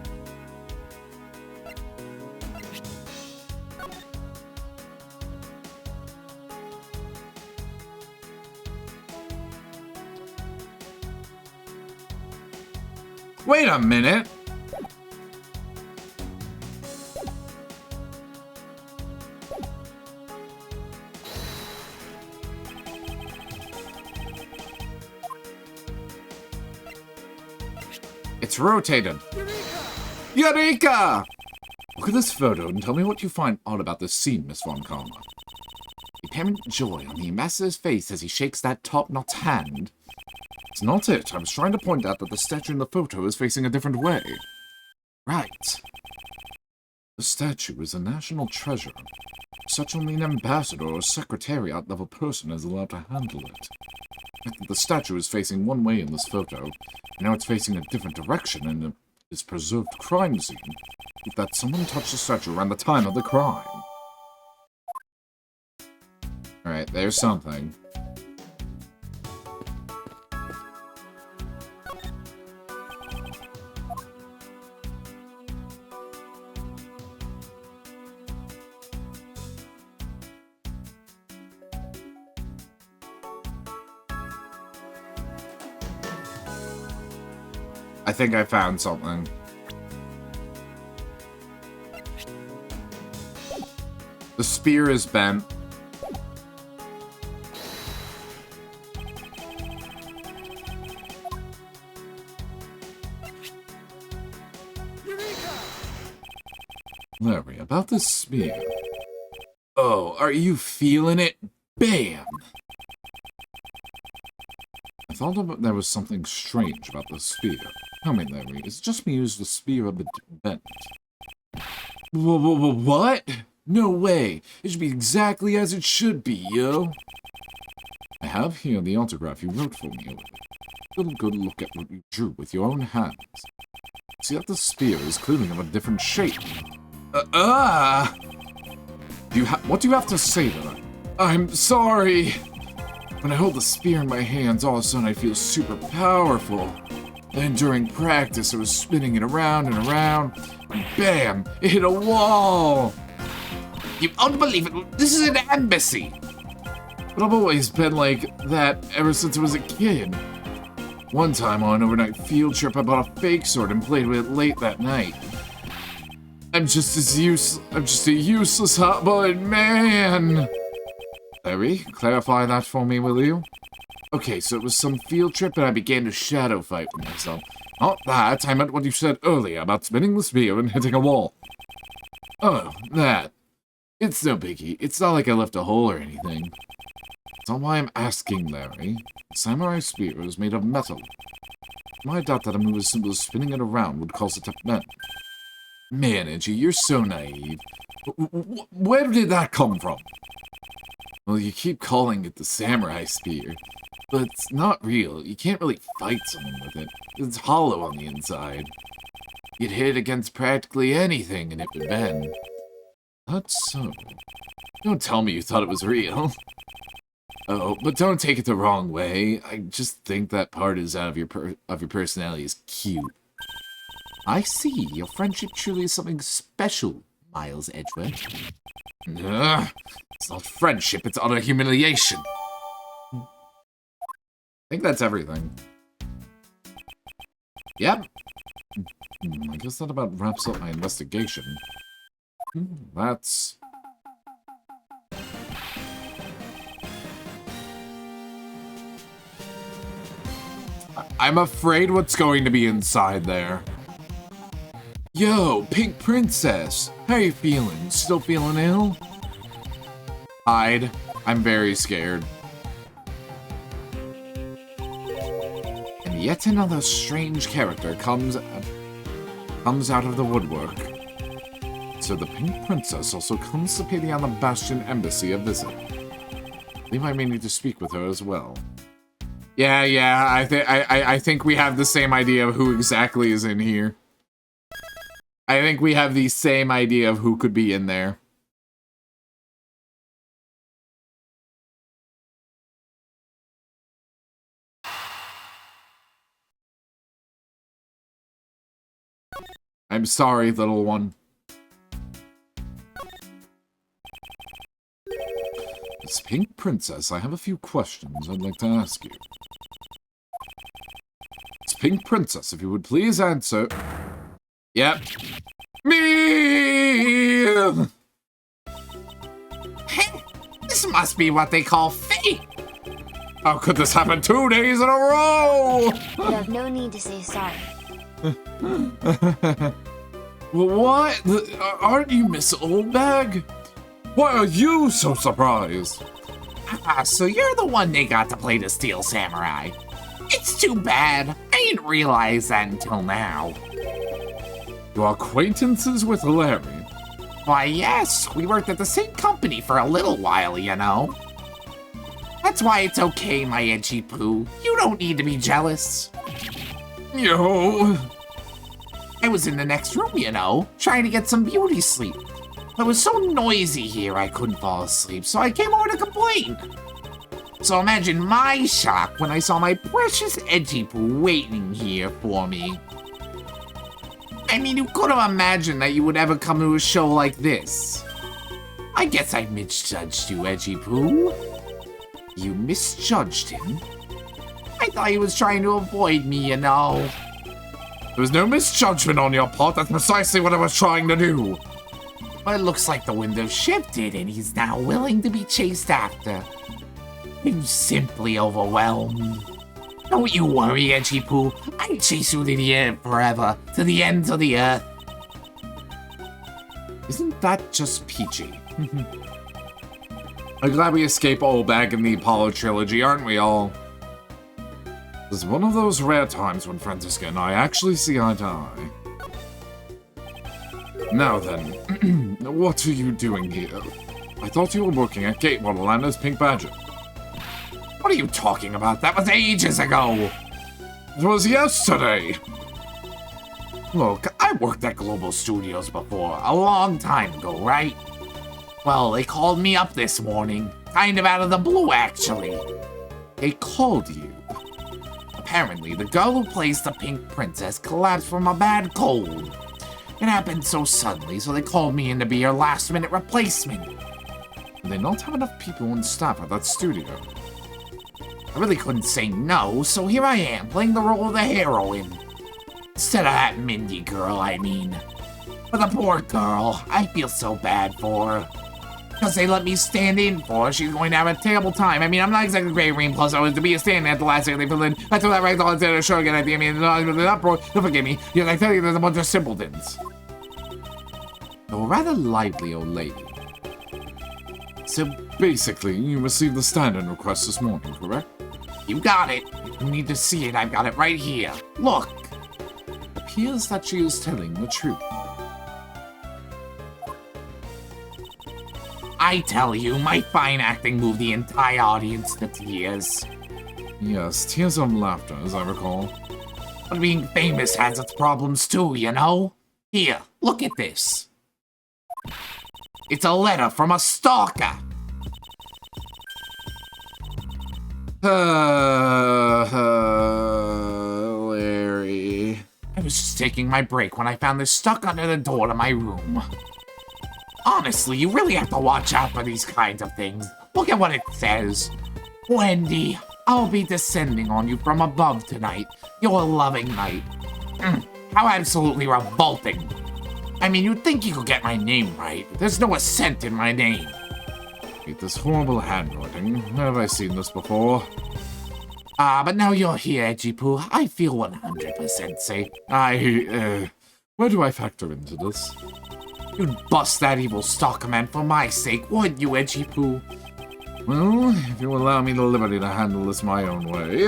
Wait a minute. It's rotated. Eureka! Look at this photo and tell me what you find odd about this scene, Miss Von Karma. Apparent joy on the ambassador's face as he shakes that top-knot hand. It's not it. I was trying to point out that the statue in the photo is facing a different way. Right. The statue is a national treasure. Such only an ambassador or secretariat-level person is allowed to handle it. The statue is facing one way in this photo. Now it's facing a different direction in this preserved crime scene. If that someone touched the statue around the time of the crime. Alright, there's something. I think I found something. The spear is bent. Larry, about this spear. Oh, are you feeling it? Bam! I thought there was something strange about the spear. Tell me, Larry, is it just me who's the spear a bit bent? What? No way. It should be exactly as it should be, yo. I have here the autograph you wrote for me. A good look at what you drew with your own hands. See that the spear is clearly of a different shape. What do you have to say to that? I'm sorry. When I hold the spear in my hands, all of a sudden I feel super powerful. Then during practice, I was spinning it around and around, and bam! It hit a wall! You unbelievable! This is an embassy! But I've always been like that ever since I was a kid. One time on an overnight field trip, I bought a fake sword and played with it late that night. I'm just a useless hot-boiled man! Larry, clarify that for me, will you? Okay, so it was some field trip and I began to shadow fight with myself. Not that, I meant what you said earlier about spinning the spear and hitting a wall. Oh, that. It's no biggie. It's not like I left a hole or anything. That's not why I'm asking, Larry. The samurai spear is made of metal. I doubt that a move as simple as spinning it around would cause it to bend. Man, Edgy, you're so naive. Where did that come from? Well, you keep calling it the samurai spear. But it's not real. You can't really fight someone with it. It's hollow on the inside. You'd hit against practically anything and it would bend. That's so. Don't tell me you thought it was real. Oh, but don't take it the wrong way. I just think that part is out of your personality is cute. I see. Your friendship truly is something special, Miles Edgeworth. Ugh, it's not friendship, it's utter humiliation. I think that's everything. Yep. I guess that about wraps up my investigation. That's... I'm afraid what's going to be inside there. Yo, Pink Princess! How are you feeling? Still feeling ill? Hide. I'm very scared. Yet another strange character comes out of the woodwork. So the Pink Princess also comes to pay the Alabastion Embassy a visit. I believe I may need to speak with her as well. Yeah, I think we have the same idea of who exactly is in here. I think we have the same idea of who could be in there. I'm sorry, little one. Miss Pink Princess, I have a few questions I'd like to ask you. Miss Pink Princess, if you would please answer... Yep. Me! Hey, this must be what they call fate. How could this happen 2 days in a row? You have no need to say sorry. What? Aren't you Miss Oldbag? Why are you so surprised? Ah, so you're the one they got to play the Steel Samurai. It's too bad. I didn't realize that until now. Your acquaintances with Larry? Why, yes, we worked at the same company for a little while, you know. That's why it's okay, my edgy poo. You don't need to be jealous. Yo! I was in the next room, you know, trying to get some beauty sleep. It was so noisy here I couldn't fall asleep, so I came over to complain. So imagine my shock when I saw my precious edgy poo waiting here for me. I mean, you could have imagined that you would ever come to a show like this. I guess I misjudged you, edgy poo. You misjudged him? I thought he was trying to avoid me, you know. There was no misjudgment on your part. That's precisely what I was trying to do. But it looks like the wind has shifted and he's now willing to be chased after. I'm simply overwhelmed. Don't you worry, edgy poo. I chase you to the end forever, to the ends of the earth. Isn't that just peachy? I'm glad we escape Oldbag in the Apollo trilogy, aren't we all? This is one of those rare times when Franziska and I actually see eye to eye. Now then, what are you doing here? I thought you were working at Gate Model and as Pink Badger. What are you talking about? That was ages ago. It was yesterday. Look, I worked at Global Studios before, a long time ago, right? Well, they called me up this morning, kind of out of the blue, actually. They called you? Apparently, the girl who plays the Pink Princess collapsed from a bad cold. It happened so suddenly, so they called me in to be her last-minute replacement. Did they not have enough people on staff at that studio? I really couldn't say no, so here I am, playing the role of the heroine. Instead of that Mindy girl, I mean. For the poor girl, I feel so bad for her. Because they let me stand in for her, she's going to have a terrible time. I mean, I'm not exactly great ream, plus I was to be a stand-in at the last second they filled in. That's what I write all instead of show again at the end. I mean, the uproar, you'll forgive me, because I tell you there's a bunch of simpletons. You're a rather lively old lady. So basically, you received the stand-in request this morning, correct? You got it. If you need to see it, I've got it right here. Look. It appears that she is telling the truth. I tell you, my fine acting moved the entire audience to tears. Yes, tears of laughter, as I recall. But being famous has its problems too, you know? Here, look at this. It's a letter from a stalker. Larry. I was just taking my break when I found this stuck under the door to my room. Honestly, you really have to watch out for these kinds of things. Look at what it says. Wendy, I'll be descending on you from above tonight. Your loving night. How absolutely revolting. I mean, you'd think you could get my name right. There's no accent in my name. Hate this horrible handwriting. Have I seen this before? But now you're here, Edgy Poo. I feel 100% safe. Where do I factor into this? You'd bust that evil stalker man for my sake, wouldn't you, Edgy Poo? Well, if you allow me the liberty to handle this my own way.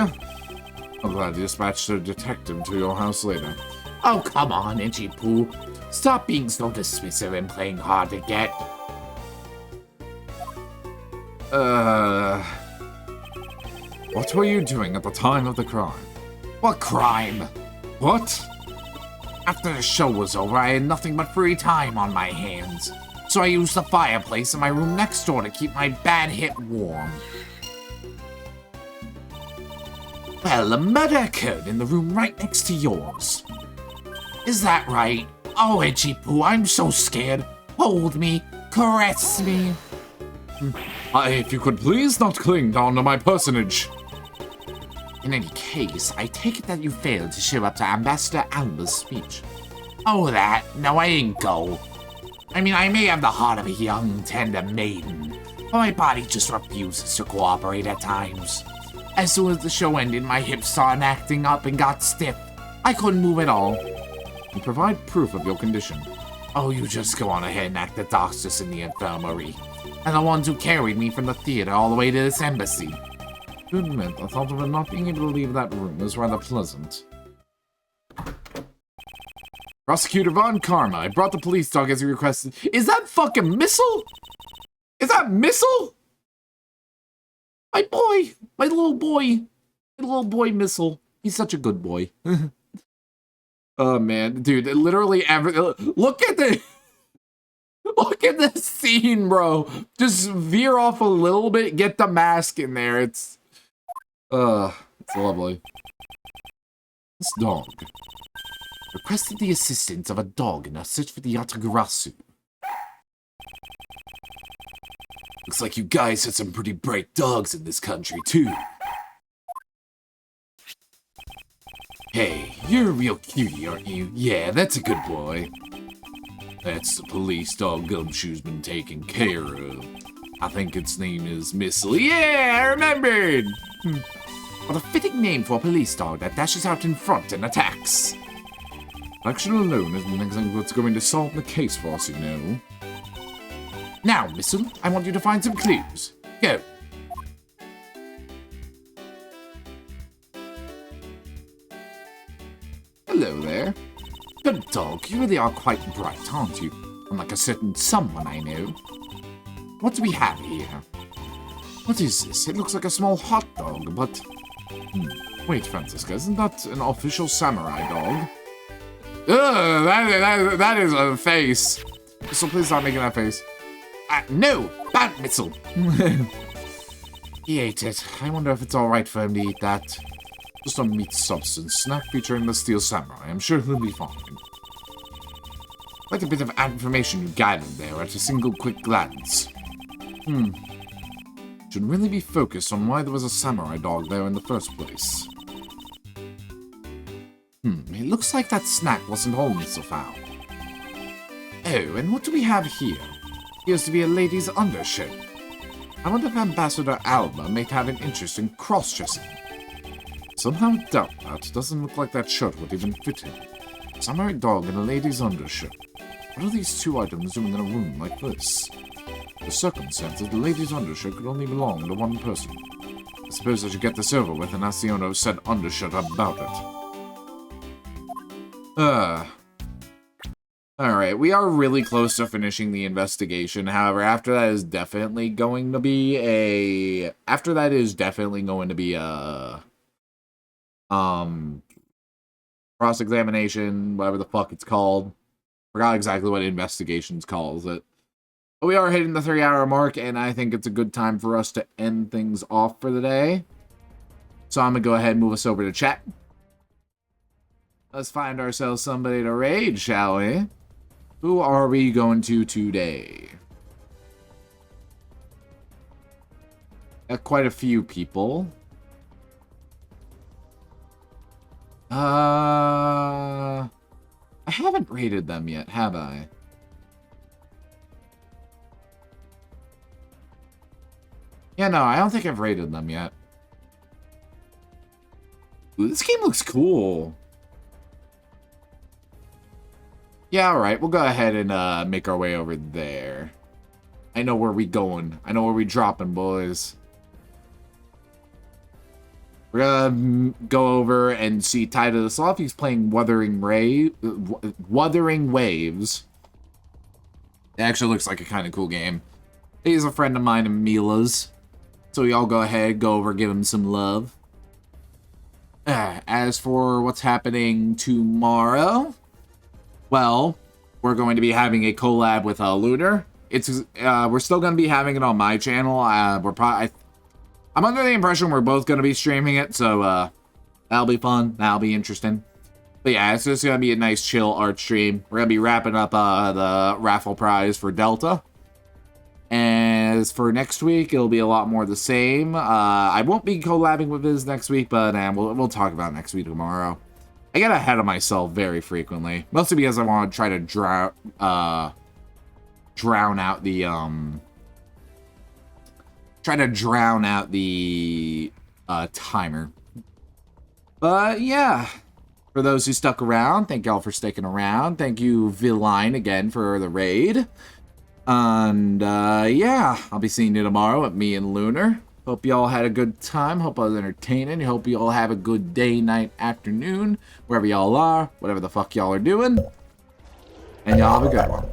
I'm glad you dispatched a detective to your house later. Oh, come on, Itchy Poo. Stop being so dismissive and playing hard to get. What were you doing at the time of the crime? What crime? What? After the show was over, I had nothing but free time on my hands. So I used the fireplace in my room next door to keep my bad hip warm. Well, a murder occurred in the room right next to yours. Is that right? Oh, Itchy Poo, I'm so scared. Hold me, caress me. If you could please not cling down to my personage. In any case, I take it that you failed to show up to Ambassador Alba's speech. Oh, that? No, I didn't go. I mean, I may have the heart of a young, tender maiden, but my body just refuses to cooperate at times. As soon as the show ended, my hips started acting up and got stiff. I couldn't move at all. You provide proof of your condition. Oh, you just go on ahead and act the doctors in the infirmary, and the ones who carried me from the theater all the way to this embassy. To admit, the thought of not being able to leave that room is rather pleasant. Prosecutor Von Karma, I brought the police dog as you requested. Is that fucking Missile? Is that Missile? My boy, my little boy Missile. He's such a good boy. Oh man, dude, literally look at the look at this scene, bro. Just veer off a little bit, get the mask in there. It's lovely. This dog requested the assistance of a dog in a search for the Yatagarasu. Looks like you guys had some pretty bright dogs in this country, too. Hey, you're a real cutie, aren't you? Yeah, that's a good boy. That's the police dog Gumshoe's been taking care of. I think its name is Missile. Yeah, I remembered! What a fitting name for a police dog that dashes out in front and attacks. Action alone isn't exactly what's going to solve the case for us, you know. Now, Missile, I want you to find some clues. Go. Hello there. Good dog, you really are quite bright, aren't you? Unlike a certain someone I know. What do we have here? What is this? It looks like a small hot dog, but... Wait, Francisca, isn't that an official samurai dog? Ugh, that is a face. So please stop making that face. No! Bad Missile! He ate it. I wonder if it's alright for him to eat that. Just a meat substance snack featuring the Steel Samurai. I'm sure he'll be fine. Quite a bit of information you gathered there at a single quick glance. Should really be focused on why there was a samurai dog there in the first place. It looks like that snack wasn't holding so foul. Oh, and what do we have here? Appears to be a lady's undershirt. I wonder if Ambassador Alba may have an interest in cross-dressing. Somehow doubt that. Doesn't look like that shirt would even fit him. Samurai dog and a lady's undershirt. What are these two items doing in a room like this? The circumstances, the lady's undershirt could only belong to one person. I suppose I should get this over with and ask the owner of said undershirt about it. Alright, we are really close to finishing the investigation. However, after that is definitely going to be a... cross-examination, whatever the fuck it's called. Forgot exactly what investigations calls it. But we are hitting the 3-hour mark, and I think it's a good time for us to end things off for the day. So I'm going to go ahead and move us over to chat. Let's find ourselves somebody to raid, shall we? Who are we going to today? Got quite a few people. I haven't raided them yet, have I? Yeah, no, I don't think I've raided them yet. Ooh, this game looks cool. Yeah, alright, we'll go ahead and make our way over there. I know where we going. I know where we dropping, boys. We're gonna go over and see TITS off. He's playing Wuthering Waves. It actually looks like a kind of cool game. He's a friend of mine and Mila's. So we all go ahead, go over, give him some love. As for what's happening tomorrow, well, we're going to be having a collab with Lunar. We're still going to be having it on my channel. I'm under the impression we're both going to be streaming it, so that'll be fun. That'll be interesting. But yeah, it's just going to be a nice chill art stream. We're going to be wrapping up the raffle prize for Delta. As for next week, it'll be a lot more the same. I won't be collabing with Viz next week, but we'll talk about next week tomorrow. I get ahead of myself very frequently, mostly because I want to try to drown out the timer. But yeah, for those who stuck around, thank y'all for sticking around. Thank you, Villain, again for the raid. And yeah, I'll be seeing you tomorrow with me and Lunar. Hope y'all had a good time. Hope I was entertaining. Hope you all have a good day, night, afternoon, wherever y'all are, whatever the fuck y'all are doing. And y'all have a good one.